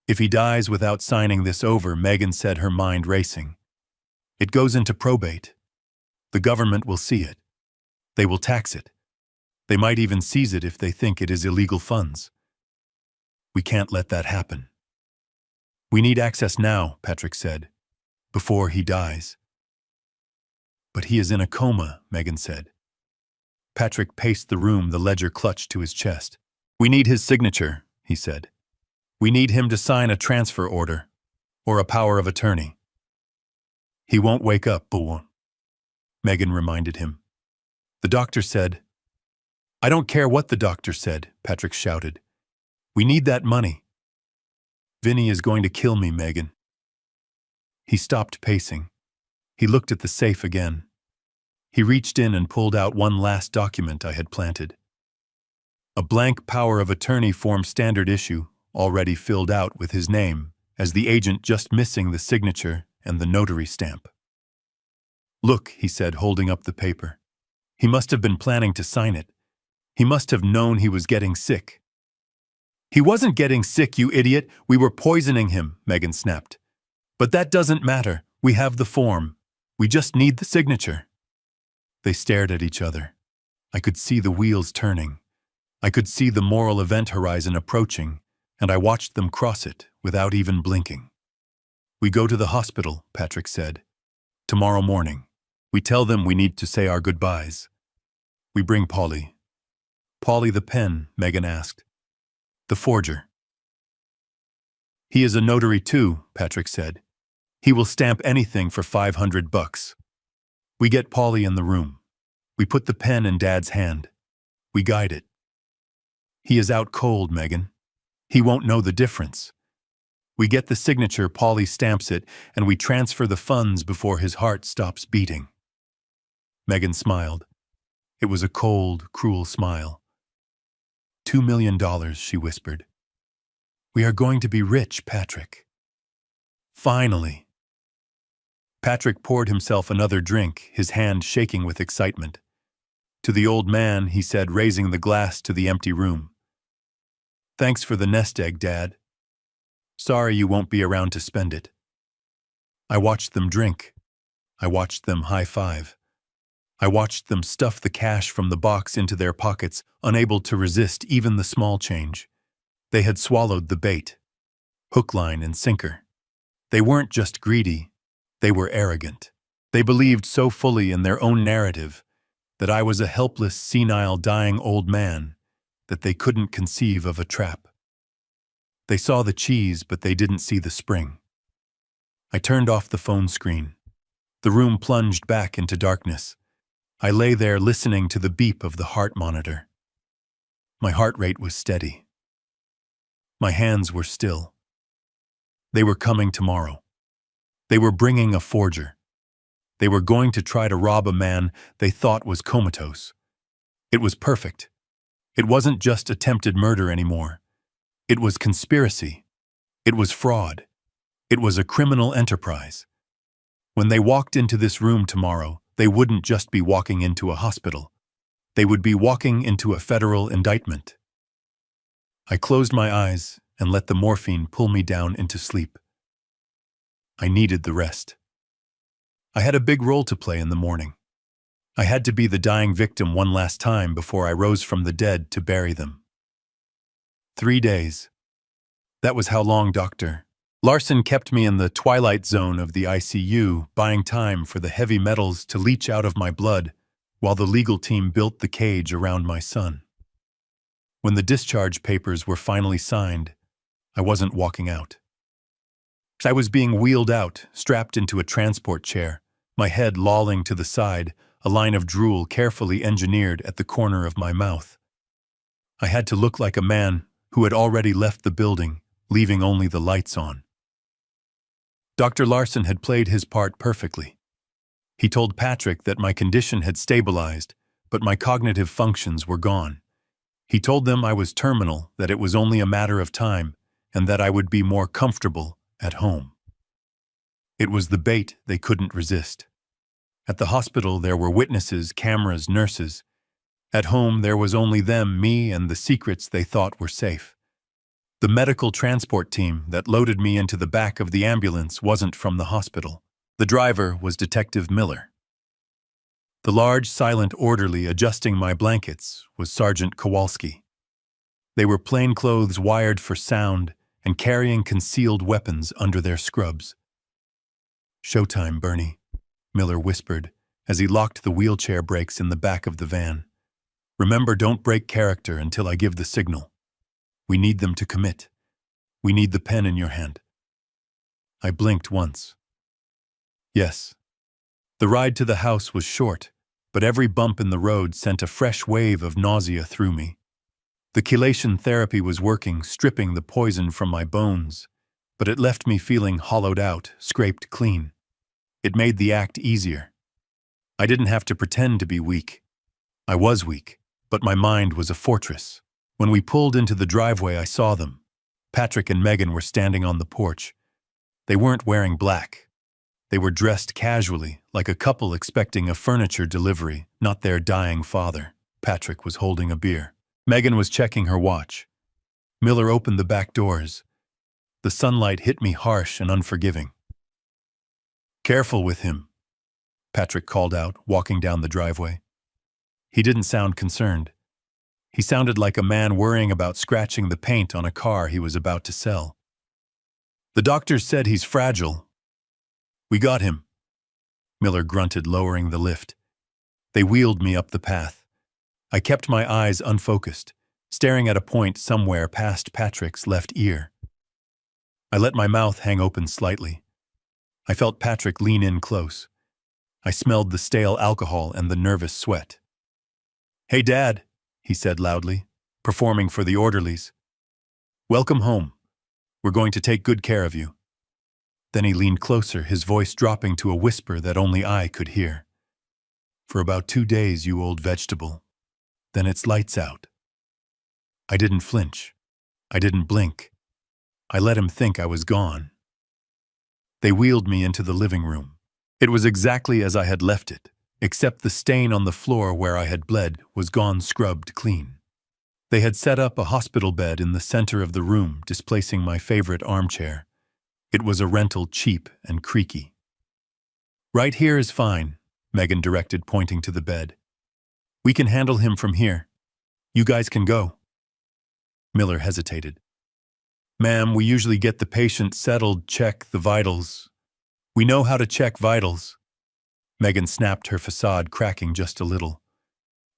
"If he dies without signing this over," Megan said, her mind racing, "it goes into probate. The government will see it. They will tax it. They might even seize it if they think it is illegal funds. We can't let that happen." "We need access now," Patrick said, "before he dies." "But he is in a coma," Megan said. Patrick paced the room, the ledger clutched to his chest. "We need his signature," he said. "We need him to sign a transfer order, or a power of attorney." "He won't wake up, Boo," Megan reminded him. "The doctor said—" "I don't care what the doctor said," Patrick shouted. "We need that money." "Vinny is going to kill me, Megan." He stopped pacing. He looked at the safe again. He reached in and pulled out one last document I had planted. A blank power of attorney form, standard issue, already filled out with his name, as the agent just missing the signature and the notary stamp. "Look," he said, holding up the paper. "He must have been planning to sign it. He must have known he was getting sick." "He wasn't getting sick, you idiot. We were poisoning him," Megan snapped. "But that doesn't matter. We have the form. We just need the signature." They stared at each other. I could see the wheels turning. I could see the moral event horizon approaching, and I watched them cross it without even blinking. "We go to the hospital," Patrick said. "Tomorrow morning. We tell them we need to say our goodbyes. We bring Polly." "Polly the pen?" Megan asked. "The forger." "He is a notary too," Patrick said. "He will stamp anything for $500. We get Polly in the room. We put the pen in Dad's hand. We guide it. He is out cold, Megan. He won't know the difference. We get the signature, Paulie stamps it, and we transfer the funds before his heart stops beating. Megan smiled. It was a cold, cruel smile. $2 million, she whispered. We are going to be rich, Patrick. Finally. Patrick poured himself another drink, his hand shaking with excitement. To the old man, he said, raising the glass to the empty room. Thanks for the nest egg, Dad. Sorry you won't be around to spend it. I watched them drink. I watched them high-five. I watched them stuff the cash from the box into their pockets, unable to resist even the small change. They had swallowed the bait. Hook, line, and sinker. They weren't just greedy. They were arrogant. They believed so fully in their own narrative that I was a helpless, senile, dying old man that they couldn't conceive of a trap. They saw the cheese, but they didn't see the spring. I turned off the phone screen. The room plunged back into darkness. I lay there listening to the beep of the heart monitor. My heart rate was steady. My hands were still. They were coming tomorrow. They were bringing a forger. They were going to try to rob a man they thought was comatose. It was perfect. It wasn't just attempted murder anymore. It was conspiracy. It was fraud. It was a criminal enterprise. When they walked into this room tomorrow, they wouldn't just be walking into a hospital. They would be walking into a federal indictment. I closed my eyes and let the morphine pull me down into sleep. I needed the rest. I had a big role to play in the morning. I had to be the dying victim one last time before I rose from the dead to bury them. 3 days. That was how long Dr. Larson kept me in the twilight zone of the ICU, buying time for the heavy metals to leach out of my blood while the legal team built the cage around my son. When the discharge papers were finally signed, I wasn't walking out. I was being wheeled out, strapped into a transport chair, my head lolling to the side, a line of drool carefully engineered at the corner of my mouth. I had to look like a man who had already left the building, leaving only the lights on. Dr. Larson had played his part perfectly. He told Patrick that my condition had stabilized, but my cognitive functions were gone. He told them I was terminal, that it was only a matter of time, and that I would be more comfortable at home. It was the bait they couldn't resist. At the hospital there were witnesses, cameras, nurses. At home there was only them, me, and the secrets they thought were safe. The medical transport team that loaded me into the back of the ambulance wasn't from the hospital. The driver was Detective Miller. The large, silent orderly adjusting my blankets was Sergeant Kowalski. They were plainclothes wired for sound and carrying concealed weapons under their scrubs. "Showtime, Bernie," Miller whispered as he locked the wheelchair brakes in the back of the van. "Remember, don't break character until I give the signal. We need them to commit. We need the pen in your hand." I blinked once. Yes. The ride to the house was short, but every bump in the road sent a fresh wave of nausea through me. The chelation therapy was working, stripping the poison from my bones, but it left me feeling hollowed out, scraped clean. It made the act easier. I didn't have to pretend to be weak. I was weak, but my mind was a fortress. When we pulled into the driveway, I saw them. Patrick and Megan were standing on the porch. They weren't wearing black. They were dressed casually, like a couple expecting a furniture delivery, not their dying father. Patrick was holding a beer. Megan was checking her watch. Miller opened the back doors. The sunlight hit me harsh and unforgiving. "Careful with him," Patrick called out, walking down the driveway. He didn't sound concerned. He sounded like a man worrying about scratching the paint on a car he was about to sell. "The doctors said he's fragile." "We got him," Miller grunted, lowering the lift. They wheeled me up the path. I kept my eyes unfocused, staring at a point somewhere past Patrick's left ear. I let my mouth hang open slightly. I felt Patrick lean in close. I smelled the stale alcohol and the nervous sweat. "Hey, Dad," he said loudly, performing for the orderlies. "Welcome home. We're going to take good care of you." Then he leaned closer, his voice dropping to a whisper that only I could hear. "For about 2 days, you old vegetable. Then it's lights out." I didn't flinch. I didn't blink. I let him think I was gone. They wheeled me into the living room. It was exactly as I had left it, except the stain on the floor where I had bled was gone scrubbed clean. They had set up a hospital bed in the center of the room, displacing my favorite armchair. It was a rental, cheap and creaky. "Right here is fine," Megan directed, pointing to the bed. "We can handle him from here. You guys can go." Miller hesitated. "Ma'am, we usually get the patient settled, check the vitals." "We know how to check vitals." Megan snapped, her facade cracking just a little.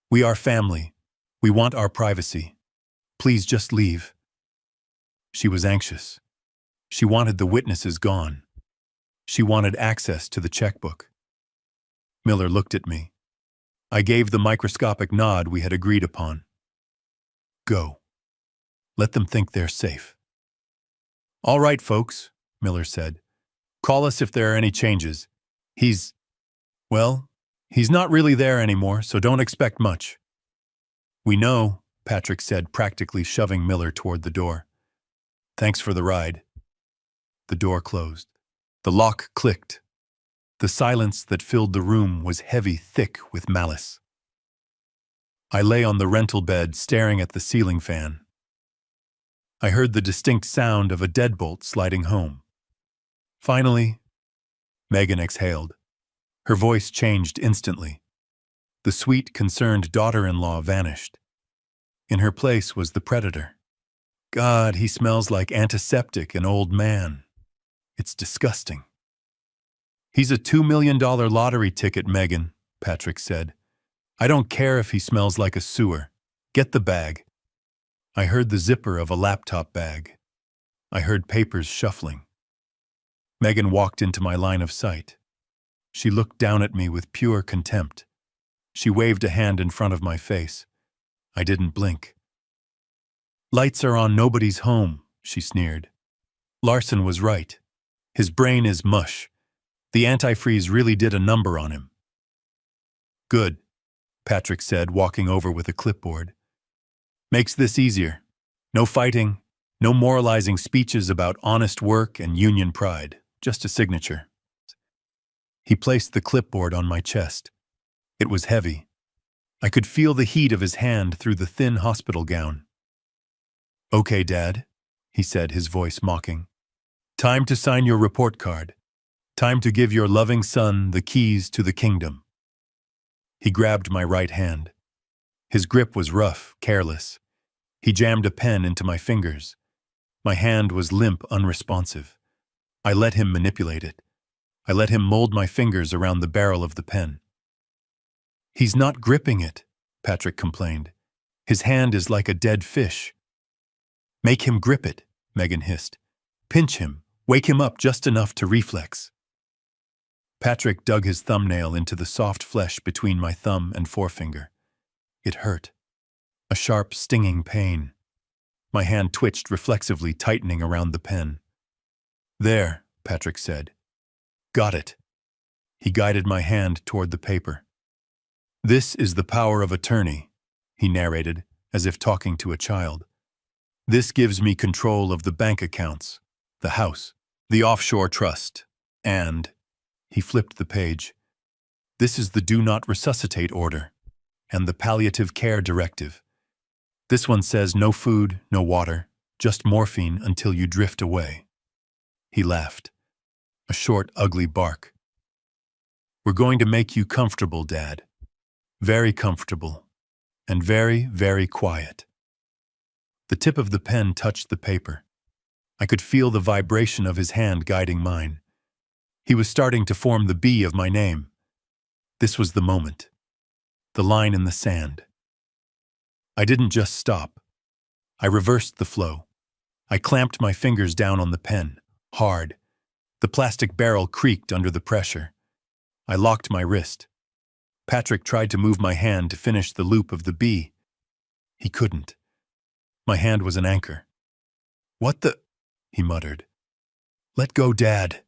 "We are family. We want our privacy. Please just leave." She was anxious. She wanted the witnesses gone. She wanted access to the checkbook. Miller looked at me. I gave the microscopic nod we had agreed upon. "Go. Let them think they're safe." "All right, folks," Miller said. "Call us if there are any changes. He's not really there anymore, so don't expect much." "We know," Patrick said, practically shoving Miller toward the door. "Thanks for the ride." The door closed. The lock clicked. The silence that filled the room was heavy, thick with malice. I lay on the rental bed, staring at the ceiling fan. I heard the distinct sound of a deadbolt sliding home. Finally, Megan exhaled. Her voice changed instantly. The sweet, concerned daughter-in-law vanished. In her place was the predator. "God, he smells like antiseptic, an old man. It's disgusting." "He's a $2 million lottery ticket, Megan," Patrick said. "I don't care if he smells like a sewer. Get the bag." I heard the zipper of a laptop bag. I heard papers shuffling. Megan walked into my line of sight. She looked down at me with pure contempt. She waved a hand in front of my face. I didn't blink. "Lights are on, nobody's home," she sneered. "Larson was right. His brain is mush. The antifreeze really did a number on him." "Good," Patrick said, walking over with a clipboard. "Makes this easier. No fighting, no moralizing speeches about honest work and union pride, just a signature." He placed the clipboard on my chest. It was heavy. I could feel the heat of his hand through the thin hospital gown. "Okay, Dad," he said, his voice mocking. "Time to sign your report card. Time to give your loving son the keys to the kingdom." He grabbed my right hand. His grip was rough, careless. He jammed a pen into my fingers. My hand was limp, unresponsive. I let him manipulate it. I let him mold my fingers around the barrel of the pen. "He's not gripping it," Patrick complained. "His hand is like a dead fish." "Make him grip it," Megan hissed. "Pinch him, wake him up just enough to reflex." Patrick dug his thumbnail into the soft flesh between my thumb and forefinger. It hurt. A sharp, stinging pain. My hand twitched reflexively, tightening around the pen. "There," Patrick said. "Got it." He guided my hand toward the paper. "This is the power of attorney," he narrated, as if talking to a child. "This gives me control of the bank accounts, the house, the offshore trust, and..." He flipped the page. "This is the do not resuscitate order, and the palliative care directive. This one says no food, no water, just morphine until you drift away." He laughed. A short, ugly bark. "We're going to make you comfortable, Dad. Very comfortable. And very, very quiet." The tip of the pen touched the paper. I could feel the vibration of his hand guiding mine. He was starting to form the B of my name. This was the moment. The line in the sand. I didn't just stop. I reversed the flow. I clamped my fingers down on the pen, hard. The plastic barrel creaked under the pressure. I locked my wrist. Patrick tried to move my hand to finish the loop of the B. He couldn't. My hand was an anchor. "What the..." he muttered. "Let go, Dad."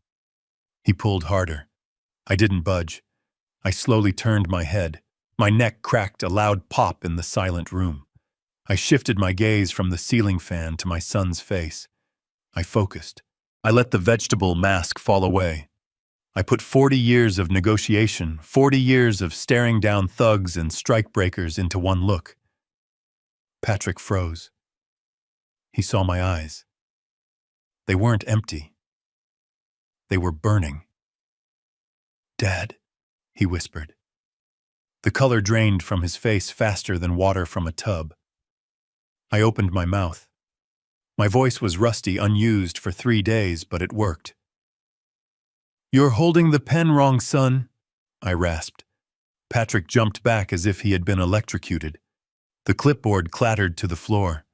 He pulled harder. I didn't budge. I slowly turned my head. My neck cracked a loud pop in the silent room. I shifted my gaze from the ceiling fan to my son's face. I focused. I let the vegetable mask fall away. I put 40 years of negotiation, 40 years of staring down thugs and strikebreakers into one look. Patrick froze. He saw my eyes. They weren't empty. They were burning. "Dad," he whispered. The color drained from his face faster than water from a tub. I opened my mouth. My voice was rusty, unused for 3 days, but it worked. "You're holding the pen wrong, son," I rasped. Patrick jumped back as if he had been electrocuted. The clipboard clattered to the floor.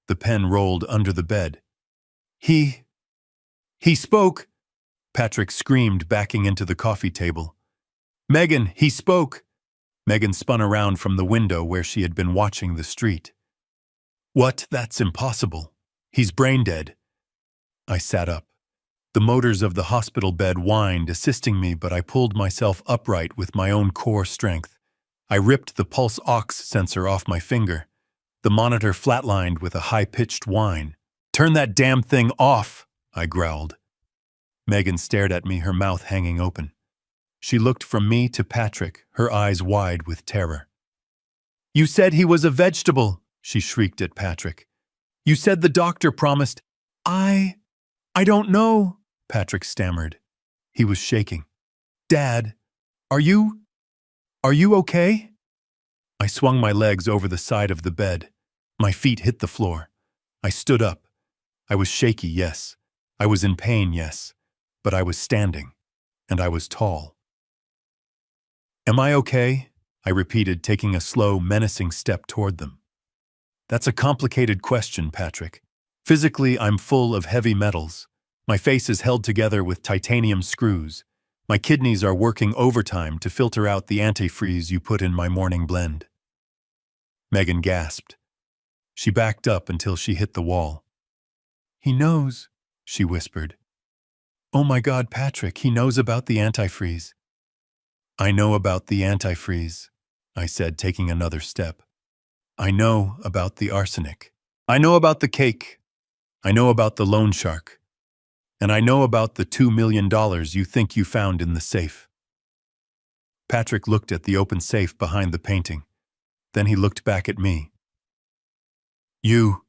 The pen rolled under the bed. He spoke!" Patrick screamed, backing into the coffee table. "Megan, he spoke!" Megan spun around from the window where she had been watching the street. "What? That's impossible. He's brain dead." I sat up. The motors of the hospital bed whined, assisting me, but I pulled myself upright with my own core strength. I ripped the pulse ox sensor off my finger. The monitor flatlined with a high-pitched whine. "Turn that damn thing off!" I growled. Megan stared at me, her mouth hanging open. She looked from me to Patrick, her eyes wide with terror. "You said he was a vegetable," she shrieked at Patrick. "You said the doctor promised—" I don't know," Patrick stammered. He was shaking. "Dad, are you okay?" I swung my legs over the side of the bed. My feet hit the floor. I stood up. I was shaky, yes. I was in pain, yes. But I was standing, and I was tall. "Am I okay?" I repeated, taking a slow, menacing step toward them. "That's a complicated question, Patrick. Physically, I'm full of heavy metals. My face is held together with titanium screws. My kidneys are working overtime to filter out the antifreeze you put in my morning blend." Megan gasped. She backed up until she hit the wall. "He knows," she whispered. "Oh my God, Patrick, he knows about the antifreeze." "I know about the antifreeze," I said, taking another step. "I know about the arsenic. I know about the cake. I know about the loan shark. And I know about the $2 million you think you found in the safe." Patrick looked at the open safe behind the painting. Then he looked back at me. You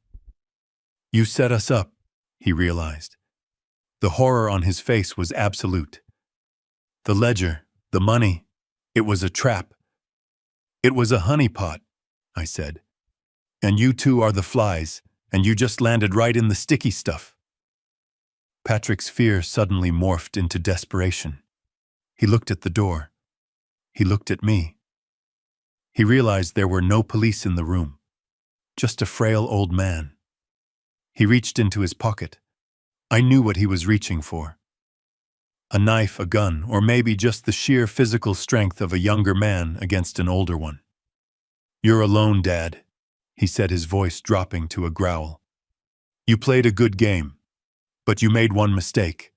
set us up," he realized. The horror on his face was absolute. "The ledger, the money, it was a trap." "It was a honeypot," I said. "And you two are the flies, and you just landed right in the sticky stuff." Patrick's fear suddenly morphed into desperation. He looked at the door. He looked at me. He realized there were no police in the room, just a frail old man. He reached into his pocket. I knew what he was reaching for. A knife, a gun, or maybe just the sheer physical strength of a younger man against an older one. "You're alone, Dad," he said, his voice dropping to a growl. "You played a good game, but you made one mistake.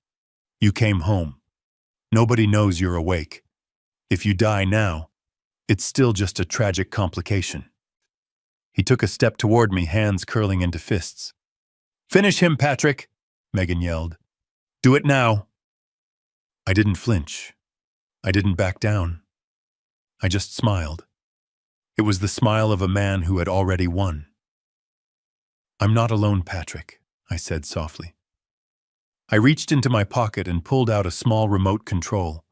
You came home. Nobody knows you're awake. If you die now, it's still just a tragic complication." He took a step toward me, hands curling into fists. "Finish him, Patrick," Megan yelled. "Do it now." I didn't flinch. I didn't back down. I just smiled. It was the smile of a man who had already won. "I'm not alone, Patrick," I said softly. I reached into my pocket and pulled out a small remote control.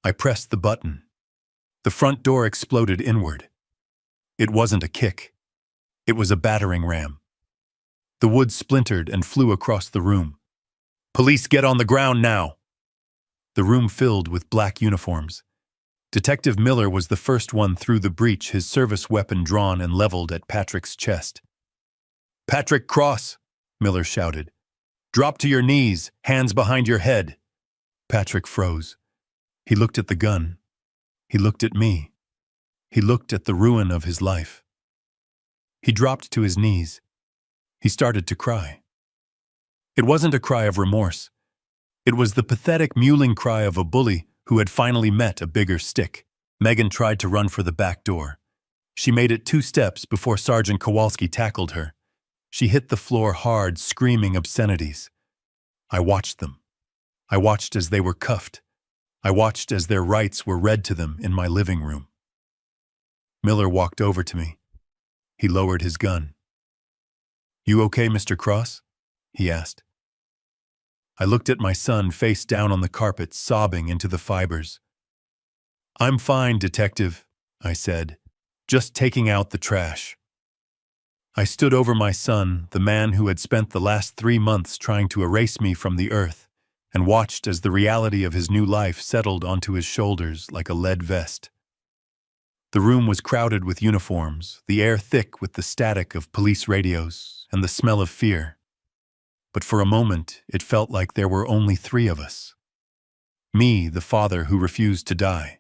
I pressed the button. The front door exploded inward. It wasn't a kick. It was a battering ram. The wood splintered and flew across the room. "Police, get on the ground now!" The room filled with black uniforms. Detective Miller was the first one through the breach, his service weapon drawn and leveled at Patrick's chest. "Patrick, cross!" Miller shouted. "Drop to your knees, hands behind your head." Patrick froze. He looked at the gun. He looked at me. He looked at the ruin of his life. He dropped to his knees. He started to cry. It wasn't a cry of remorse. It was the pathetic mewling cry of a bully who had finally met a bigger stick. Megan tried to run for the back door. She made it 2 steps before Sergeant Kowalski tackled her. She hit the floor hard, screaming obscenities. I watched them. I watched as they were cuffed. I watched as their rights were read to them in my living room. Miller walked over to me. He lowered his gun. "You okay, Mr. Cross?" he asked. I looked at my son face down on the carpet, sobbing into the fibers. "I'm fine, Detective," I said, "just taking out the trash." I stood over my son, the man who had spent the last 3 months trying to erase me from the earth, and watched as the reality of his new life settled onto his shoulders like a lead vest. The room was crowded with uniforms, the air thick with the static of police radios and the smell of fear. But for a moment, it felt like there were only 3 of us. Me, the father who refused to die,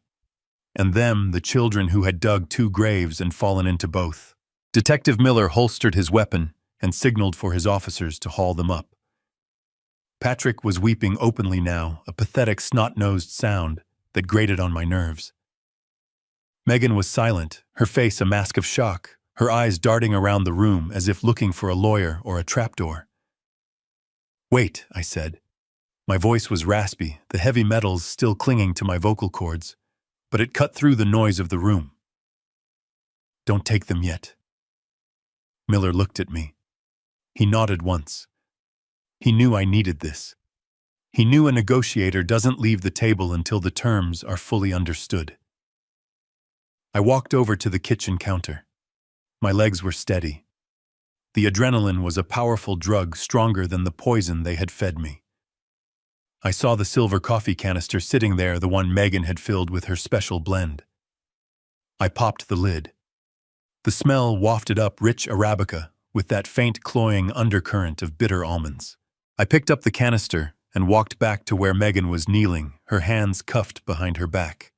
and them, the children who had dug 2 graves and fallen into both. Detective Miller holstered his weapon and signaled for his officers to haul them up. Patrick was weeping openly now, a pathetic snot-nosed sound that grated on my nerves. Megan was silent, her face a mask of shock, her eyes darting around the room as if looking for a lawyer or a trapdoor. "Wait," I said. My voice was raspy, the heavy metals still clinging to my vocal cords, but it cut through the noise of the room. "Don't take them yet." Miller looked at me. He nodded once. He knew I needed this. He knew a negotiator doesn't leave the table until the terms are fully understood. I walked over to the kitchen counter. My legs were steady. The adrenaline was a powerful drug stronger than the poison they had fed me. I saw the silver coffee canister sitting there, the one Megan had filled with her special blend. I popped the lid. The smell wafted up rich Arabica with that faint cloying undercurrent of bitter almonds. I picked up the canister and walked back to where Megan was kneeling, her hands cuffed behind her back.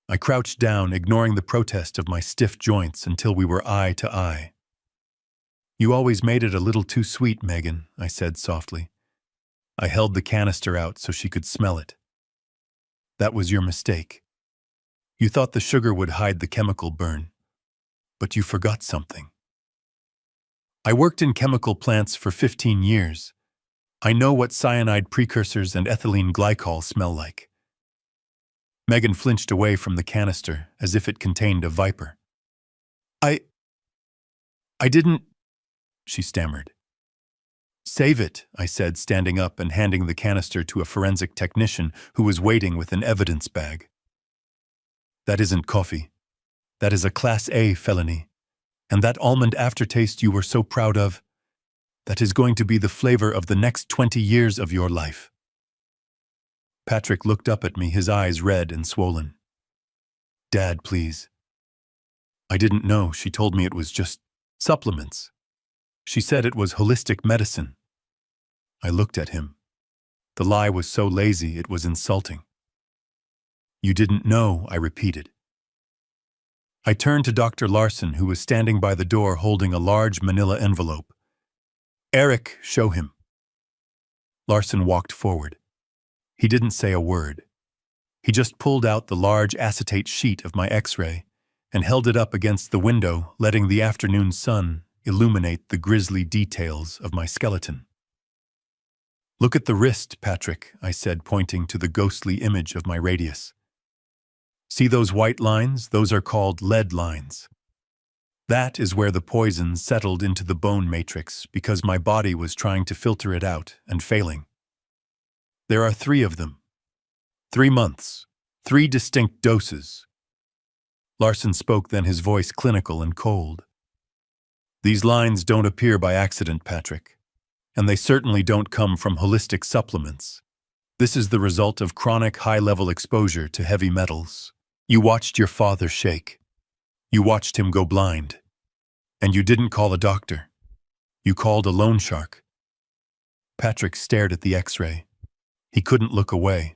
I crouched down, ignoring the protest of my stiff joints until we were eye to eye. "You always made it a little too sweet, Megan," I said softly. I held the canister out so she could smell it. "That was your mistake. You thought the sugar would hide the chemical burn. But you forgot something. I worked in chemical plants for 15 years. I know what cyanide precursors and ethylene glycol smell like." Megan flinched away from the canister as if it contained a viper. I didn't," she stammered. "Save it," I said, standing up and handing the canister to a forensic technician who was waiting with an evidence bag. "That isn't coffee. That is a Class A felony. And that almond aftertaste you were so proud of, that is going to be the flavor of the next 20 years of your life." Patrick looked up at me, his eyes red and swollen. "Dad, please." "I didn't know. She told me it was just supplements. She said it was holistic medicine." I looked at him. The lie was so lazy it was insulting. "You didn't know," I repeated. I turned to Dr. Larson, who was standing by the door holding a large manila envelope. "Eric, show him." Larson walked forward. He didn't say a word. He just pulled out the large acetate sheet of my X-ray and held it up against the window, letting the afternoon sun illuminate the grisly details of my skeleton. "Look at the wrist, Patrick," I said, pointing to the ghostly image of my radius. "See those white lines? Those are called lead lines. That is where the poison settled into the bone matrix because my body was trying to filter it out and failing. There are 3 of them. 3 months. 3 distinct doses." Larson spoke, then his voice clinical and cold. "These lines don't appear by accident, Patrick. And they certainly don't come from holistic supplements. This is the result of chronic high-level exposure to heavy metals. You watched your father shake. You watched him go blind. And you didn't call a doctor. You called a loan shark." Patrick stared at the X-ray. He couldn't look away.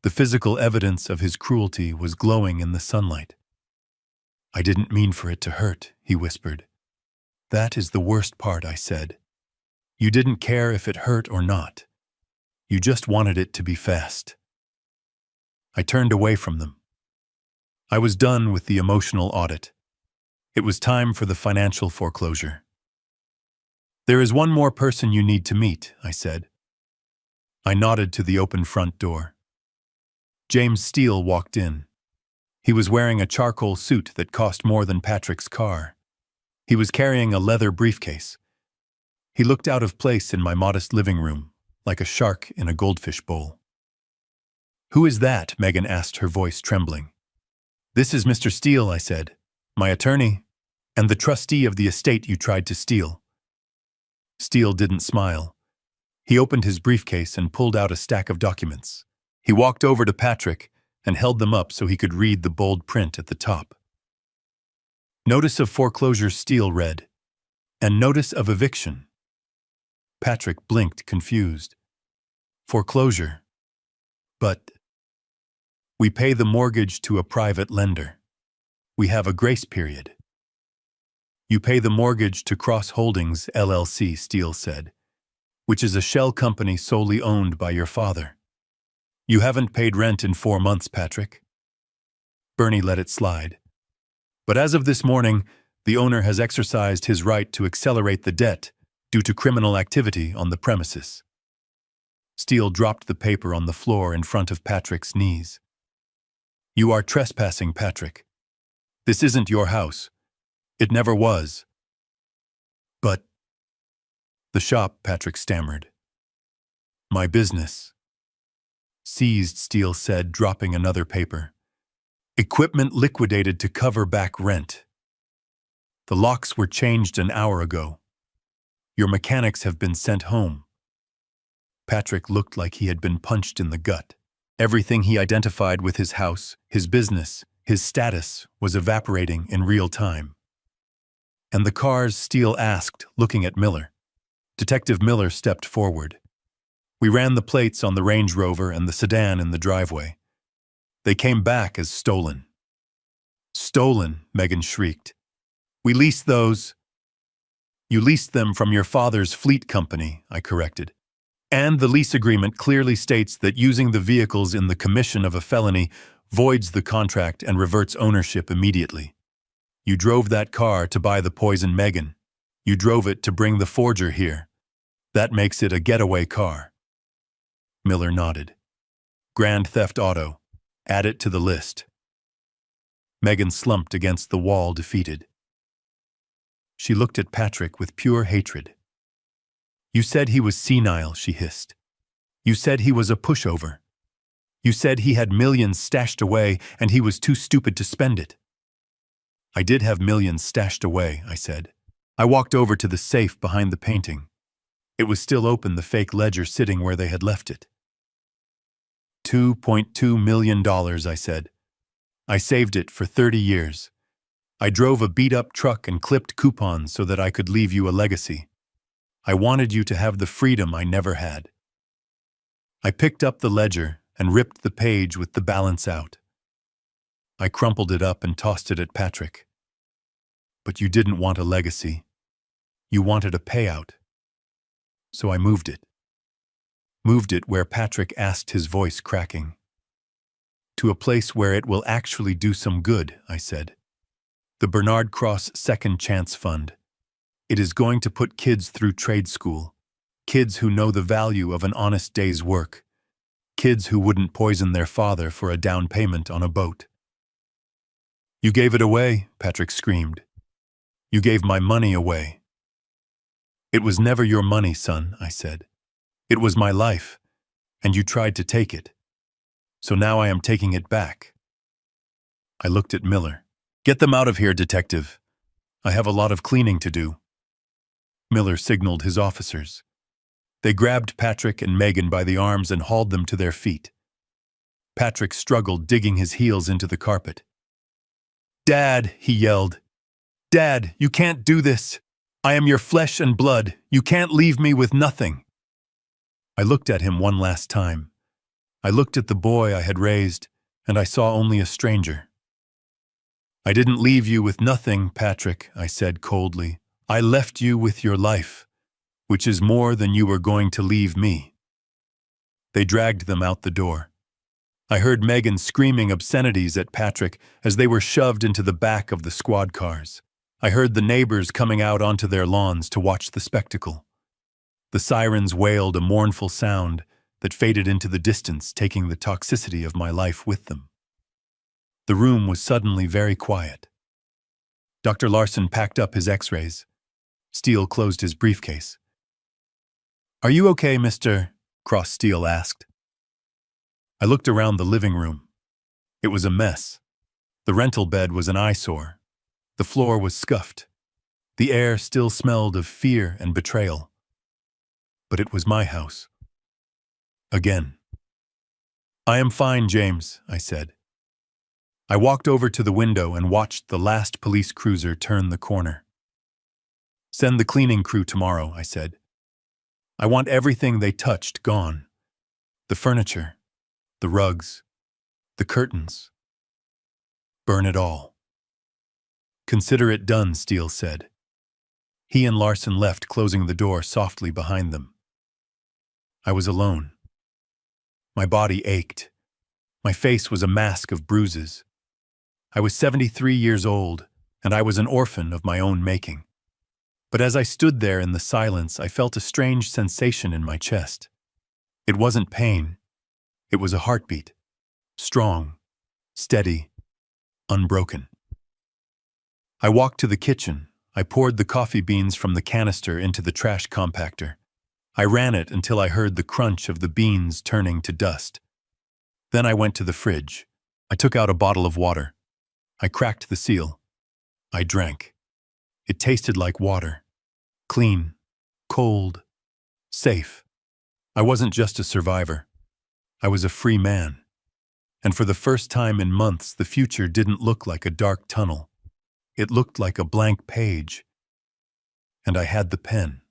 The physical evidence of his cruelty was glowing in the sunlight. "I didn't mean for it to hurt," he whispered. "That is the worst part," I said. You didn't care if it hurt or not. You just wanted it to be fast. I turned away from them. I was done with the emotional audit. It was time for the financial foreclosure. There is one more person you need to meet, I said. I nodded to the open front door. James Steele walked in. He was wearing a charcoal suit that cost more than Patrick's car. He was carrying a leather briefcase. He looked out of place in my modest living room, like a shark in a goldfish bowl. "Who is that?" Megan asked, her voice trembling. "This is Mr. Steele," I said, "my attorney, and the trustee of the estate you tried to steal." Steele didn't smile. He opened his briefcase and pulled out a stack of documents. He walked over to Patrick and held them up so he could read the bold print at the top. Notice of foreclosure, Steele read, and notice of eviction. Patrick blinked, confused. Foreclosure. But we pay the mortgage to a private lender. We have a grace period. You pay the mortgage to Cross Holdings, LLC, Steele said, which is a shell company solely owned by your father. You haven't paid rent in 4 months, Patrick. Bernie let it slide. But as of this morning, the owner has exercised his right to accelerate the debt due to criminal activity on the premises. Steele dropped the paper on the floor in front of Patrick's knees. You are trespassing, Patrick. This isn't your house. It never was. But the shop, Patrick stammered. My business. Seized, Steele said, dropping another paper. Equipment liquidated to cover back rent. The locks were changed an hour ago. Your mechanics have been sent home. Patrick looked like he had been punched in the gut. Everything he identified with his house, his business, his status was evaporating in real time. And the cars, Steele asked, looking at Miller. Detective Miller stepped forward. We ran the plates on the Range Rover and the sedan in the driveway. They came back as stolen. Stolen, Megan shrieked. We leased those. You leased them from your father's fleet company, I corrected. And the lease agreement clearly states that using the vehicles in the commission of a felony voids the contract and reverts ownership immediately. You drove that car to buy the poison, Megan. You drove it to bring the forger here. That makes it a getaway car. Miller nodded. Grand theft auto. Add it to the list. Megan slumped against the wall, defeated. She looked at Patrick with pure hatred. You said he was senile, she hissed. You said he was a pushover. You said he had millions stashed away and he was too stupid to spend it. I did have millions stashed away, I said. I walked over to the safe behind the painting. It was still open, the fake ledger sitting where they had left it. $2.2 million, I said. I saved it for 30 years. I drove a beat-up truck and clipped coupons so that I could leave you a legacy. I wanted you to have the freedom I never had. I picked up the ledger and ripped the page with the balance out. I crumpled it up and tossed it at Patrick. But you didn't want a legacy. You wanted a payout. So I moved it. Moved it where Patrick asked, his voice cracking. To a place where it will actually do some good, I said. The Bernard Cross Second Chance Fund. It is going to put kids through trade school. Kids who know the value of an honest day's work. Kids who wouldn't poison their father for a down payment on a boat. You gave it away, Patrick screamed. You gave my money away. It was never your money, son, I said. It was my life, and you tried to take it. So now I am taking it back. I looked at Miller. Get them out of here, detective. I have a lot of cleaning to do. Miller signaled his officers. They grabbed Patrick and Megan by the arms and hauled them to their feet. Patrick struggled, digging his heels into the carpet. Dad, he yelled. Dad, you can't do this. I am your flesh and blood. You can't leave me with nothing. I looked at him one last time. I looked at the boy I had raised, and I saw only a stranger. I didn't leave you with nothing, Patrick, I said coldly. I left you with your life. which is more than you were going to leave me. They dragged them out the door. I heard Megan screaming obscenities at Patrick as they were shoved into the back of the squad cars. I heard the neighbors coming out onto their lawns to watch the spectacle. The sirens wailed a mournful sound that faded into the distance, taking the toxicity of my life with them. The room was suddenly very quiet. Dr. Larson packed up his x-rays. Steele closed his briefcase. "Are you okay, Mr.?" Cross Steele asked. I looked around the living room. It was a mess. The rental bed was an eyesore. The floor was scuffed. The air still smelled of fear and betrayal. But it was my house. Again. "I am fine, James," I said. I walked over to the window and watched the last police cruiser turn the corner. "Send the cleaning crew tomorrow," I said. "I want everything they touched gone. The furniture, the rugs, the curtains. Burn it all." "Consider it done," Steele said. He and Larson left, closing the door softly behind them. I was alone. My body ached. My face was a mask of bruises. I was 73 years old, and I was an orphan of my own making. But as I stood there in the silence, I felt a strange sensation in my chest. It wasn't pain. It was a heartbeat. Strong, steady, unbroken. I walked to the kitchen. I poured the coffee beans from the canister into the trash compactor. I ran it until I heard the crunch of the beans turning to dust. Then I went to the fridge. I took out a bottle of water. I cracked the seal. I drank. It tasted like water. Clean, cold, safe. I wasn't just a survivor. I was a free man. And for the first time in months, the future didn't look like a dark tunnel. It looked like a blank page. And I had the pen.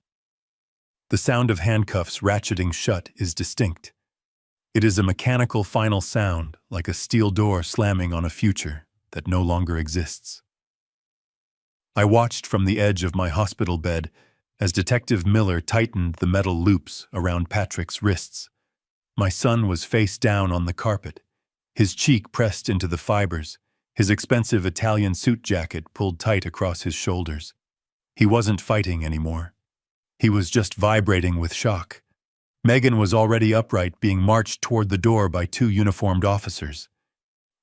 The sound of handcuffs ratcheting shut is distinct. It is a mechanical final sound, like a steel door slamming on a future that no longer exists. I watched from the edge of my hospital bed as Detective Miller tightened the metal loops around Patrick's wrists. My son was face down on the carpet, his cheek pressed into the fibers, his expensive Italian suit jacket pulled tight across his shoulders. He wasn't fighting anymore. He was just vibrating with shock. Megan was already upright, being marched toward the door by two uniformed officers.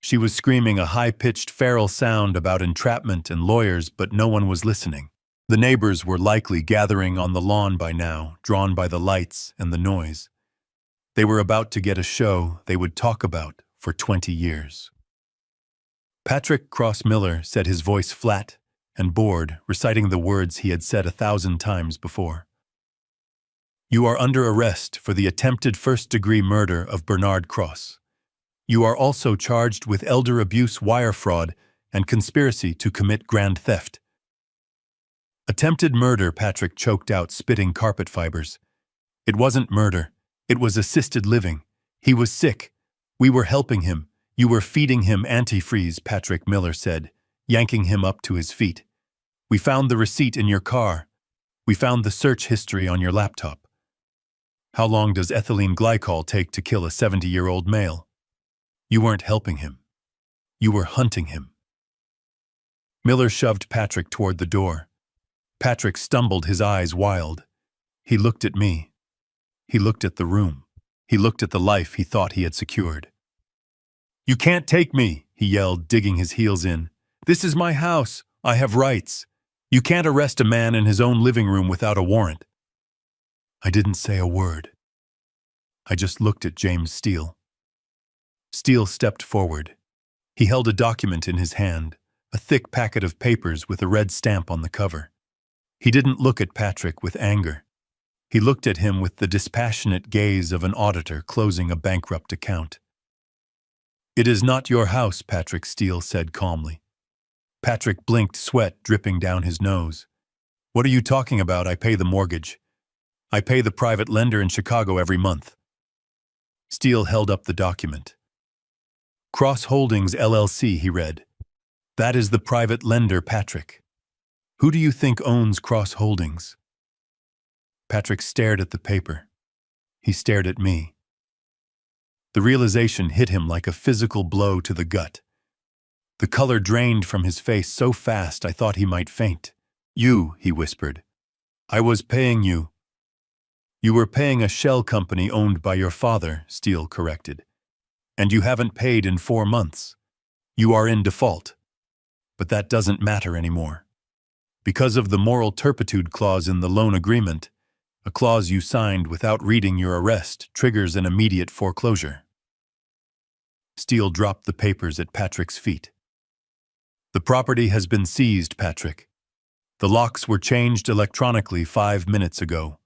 She was screaming a high-pitched feral sound about entrapment and lawyers, but no one was listening. The neighbors were likely gathering on the lawn by now, drawn by the lights and the noise. They were about to get a show they would talk about for 20 years. Patrick Cross Miller said, his voice flat and bored, reciting the words he had said 1,000 times before. "You are under arrest for the attempted first-degree murder of Bernard Cross. You are also charged with elder abuse, wire fraud, and conspiracy to commit grand theft." "Attempted murder," Patrick choked out, spitting carpet fibers. "It wasn't murder. It was assisted living. He was sick. We were helping him. You were feeding him antifreeze," Patrick Miller said, yanking him up to his feet. "We found the receipt in your car. We found the search history on your laptop. How long does ethylene glycol take to kill a 70-year-old male? You weren't helping him. You were hunting him." Miller shoved Patrick toward the door. Patrick stumbled, his eyes wild. He looked at me. He looked at the room. He looked at the life he thought he had secured. "You can't take me," he yelled, digging his heels in. "This is my house. I have rights. You can't arrest a man in his own living room without a warrant." I didn't say a word. I just looked at James Steele. Steele stepped forward. He held a document in his hand, a thick packet of papers with a red stamp on the cover. He didn't look at Patrick with anger. He looked at him with the dispassionate gaze of an auditor closing a bankrupt account. "It is not your house," Patrick Steele said calmly. Patrick blinked, sweat dripping down his nose. "What are you talking about? I pay the mortgage. I pay the private lender in Chicago every month." Steele held up the document. "Cross Holdings, LLC," he read. "That is the private lender, Patrick. Who do you think owns Cross Holdings?" Patrick stared at the paper. He stared at me. The realization hit him like a physical blow to the gut. The color drained from his face so fast I thought he might faint. "You," he whispered. "I was paying you." "You were paying a shell company owned by your father," Steele corrected. "And you haven't paid in 4 months. You are in default. But that doesn't matter anymore. Because of the moral turpitude clause in the loan agreement, a clause you signed without reading your arrest triggers an immediate foreclosure." Steele dropped the papers at Patrick's feet. "The property has been seized, Patrick. The locks were changed electronically 5 minutes ago.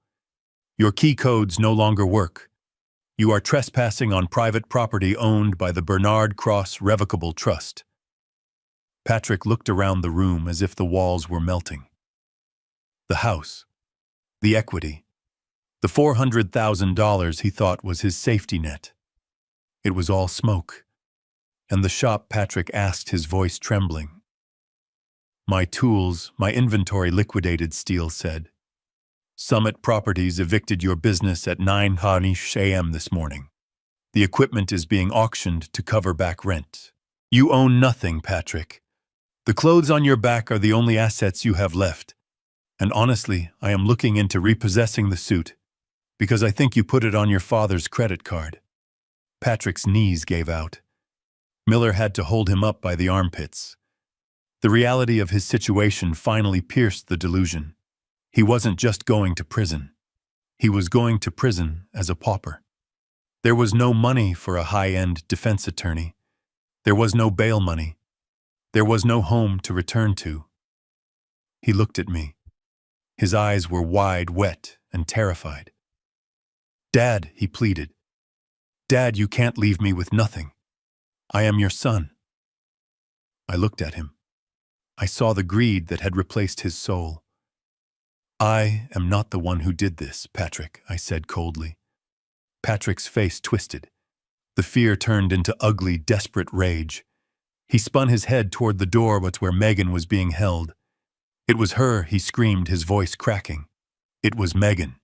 Your key codes no longer work. You are trespassing on private property owned by the Bernard Cross Revocable Trust." Patrick looked around the room as if the walls were melting. The house, the equity, the $400,000 he thought was his safety net. It was all smoke. And the shop, Patrick asked, his voice trembling. "My tools, my inventory liquidated," Steele said. "Summit Properties evicted your business at 9 a.m. this morning. The equipment is being auctioned to cover back rent. You own nothing, Patrick. The clothes on your back are the only assets you have left. And honestly, I am looking into repossessing the suit, because I think you put it on your father's credit card." Patrick's knees gave out. Miller had to hold him up by the armpits. The reality of his situation finally pierced the delusion. He wasn't just going to prison. He was going to prison as a pauper. There was no money for a high-end defense attorney. There was no bail money. There was no home to return to. He looked at me. His eyes were wide, wet, and terrified. "Dad," he pleaded. "Dad, you can't leave me with nothing. I am your son." I looked at him. I saw the greed that had replaced his soul. "I am not the one who did this, Patrick," I said coldly. Patrick's face twisted. The fear turned into ugly, desperate rage. He spun his head toward the door where Megan was being held. "It was her," he screamed, his voice cracking. "It was Megan.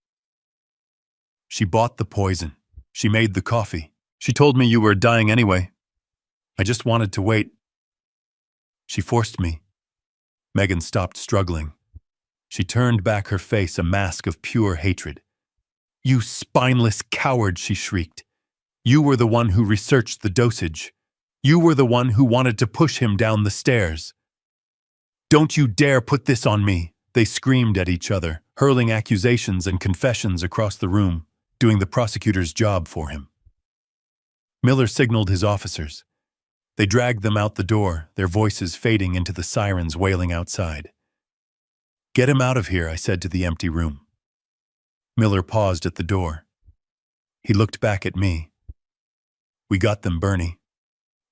She bought the poison. She made the coffee. She told me you were dying anyway. I just wanted to wait. She forced me." Megan stopped struggling. She turned back, her face a mask of pure hatred. "You spineless coward," she shrieked. "You were the one who researched the dosage. You were the one who wanted to push him down the stairs. Don't you dare put this on me," they screamed at each other, hurling accusations and confessions across the room, doing the prosecutor's job for him. Miller signaled his officers. They dragged them out the door, their voices fading into the sirens wailing outside. "Get him out of here," I said to the empty room. Miller paused at the door. He looked back at me. "We got them, Bernie.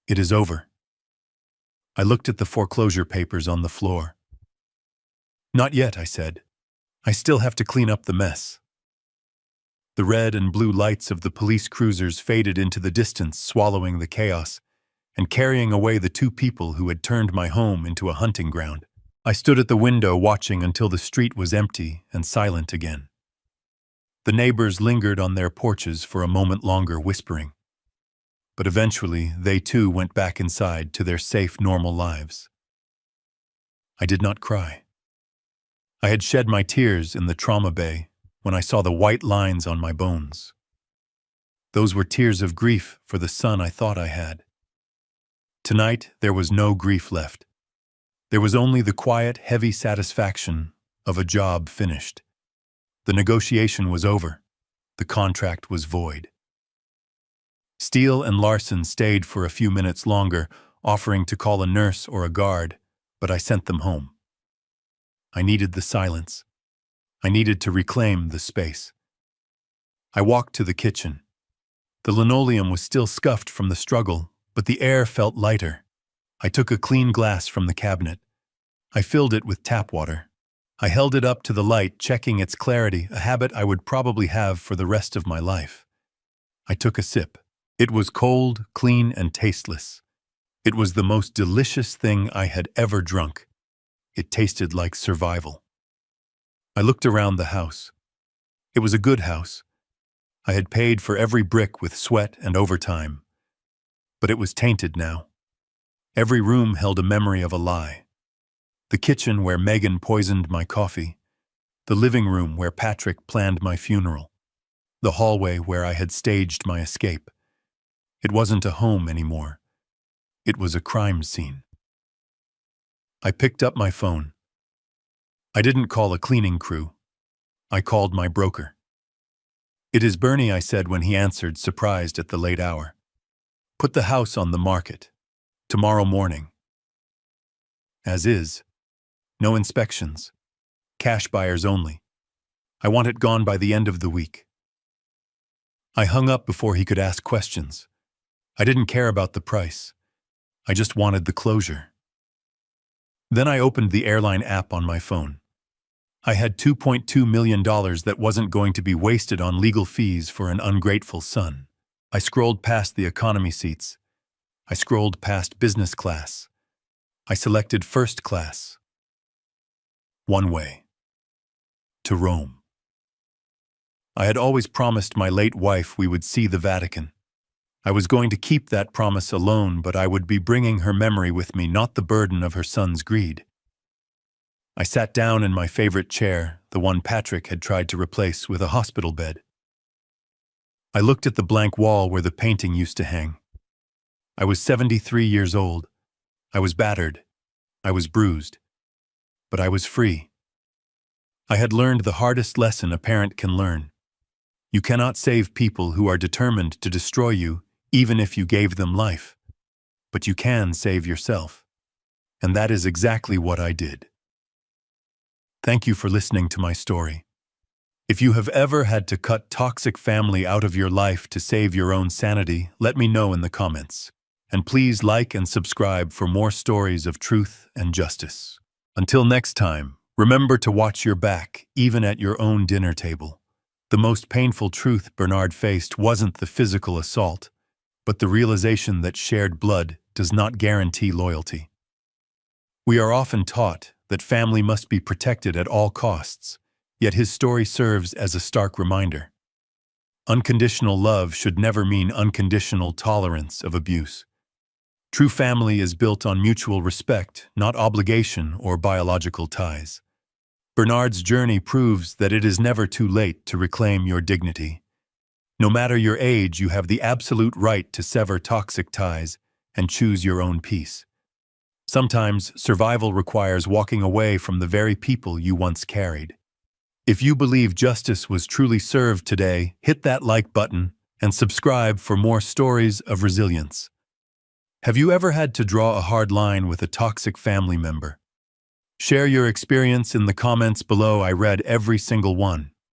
It is over." I looked at the foreclosure papers on the floor. "Not yet," I said. "I still have to clean up the mess." The red and blue lights of the police cruisers faded into the distance, swallowing the chaos and carrying away the 2 people who had turned my home into a hunting ground. I stood at the window watching until the street was empty and silent again. The neighbors lingered on their porches for a moment longer, whispering. But eventually, they too went back inside to their safe, normal lives. I did not cry. I had shed my tears in the trauma bay when I saw the white lines on my bones. Those were tears of grief for the son I thought I had. Tonight, there was no grief left. There was only the quiet, heavy satisfaction of a job finished. The negotiation was over. The contract was void. Steele and Larson stayed for a few minutes longer, offering to call a nurse or a guard, but I sent them home. I needed the silence. I needed to reclaim the space. I walked to the kitchen. The linoleum was still scuffed from the struggle, but the air felt lighter. I took a clean glass from the cabinet. I filled it with tap water. I held it up to the light, checking its clarity, a habit I would probably have for the rest of my life. I took a sip. It was cold, clean, and tasteless. It was the most delicious thing I had ever drunk. It tasted like survival. I looked around the house. It was a good house. I had paid for every brick with sweat and overtime. But it was tainted now. Every room held a memory of a lie. The kitchen where Megan poisoned my coffee. The living room where Patrick planned my funeral. The hallway where I had staged my escape. It wasn't a home anymore. It was a crime scene. I picked up my phone. I didn't call a cleaning crew. I called my broker. "It is Bernie," I said when he answered, surprised at the late hour. "Put the house on the market. Tomorrow morning. As is. No inspections. Cash buyers only. I want it gone by the end of the week." I hung up before he could ask questions. I didn't care about the price. I just wanted the closure. Then I opened the airline app on my phone. I had $2.2 million that wasn't going to be wasted on legal fees for an ungrateful son. I scrolled past the economy seats. I scrolled past business class. I selected first class. One way. To Rome. I had always promised my late wife we would see the Vatican. I was going to keep that promise alone, but I would be bringing her memory with me, not the burden of her son's greed. I sat down in my favorite chair, the one Patrick had tried to replace with a hospital bed. I looked at the blank wall where the painting used to hang. I was 73 years old. I was battered. I was bruised. But I was free. I had learned the hardest lesson a parent can learn. You cannot save people who are determined to destroy you, even if you gave them life. But you can save yourself. And that is exactly what I did. Thank you for listening to my story. If you have ever had to cut toxic family out of your life to save your own sanity, let me know in the comments. And please like and subscribe for more stories of truth and justice. Until next time, remember to watch your back, even at your own dinner table. The most painful truth Bernard faced wasn't the physical assault, but the realization that shared blood does not guarantee loyalty. We are often taught that family must be protected at all costs, yet his story serves as a stark reminder. Unconditional love should never mean unconditional tolerance of abuse. True family is built on mutual respect, not obligation or biological ties. Bernard's journey proves that it is never too late to reclaim your dignity. No matter your age, you have the absolute right to sever toxic ties and choose your own peace. Sometimes survival requires walking away from the very people you once carried. If you believe justice was truly served today, hit that like button and subscribe for more stories of resilience. Have you ever had to draw a hard line with a toxic family member? Share your experience in the comments below. I read every single one.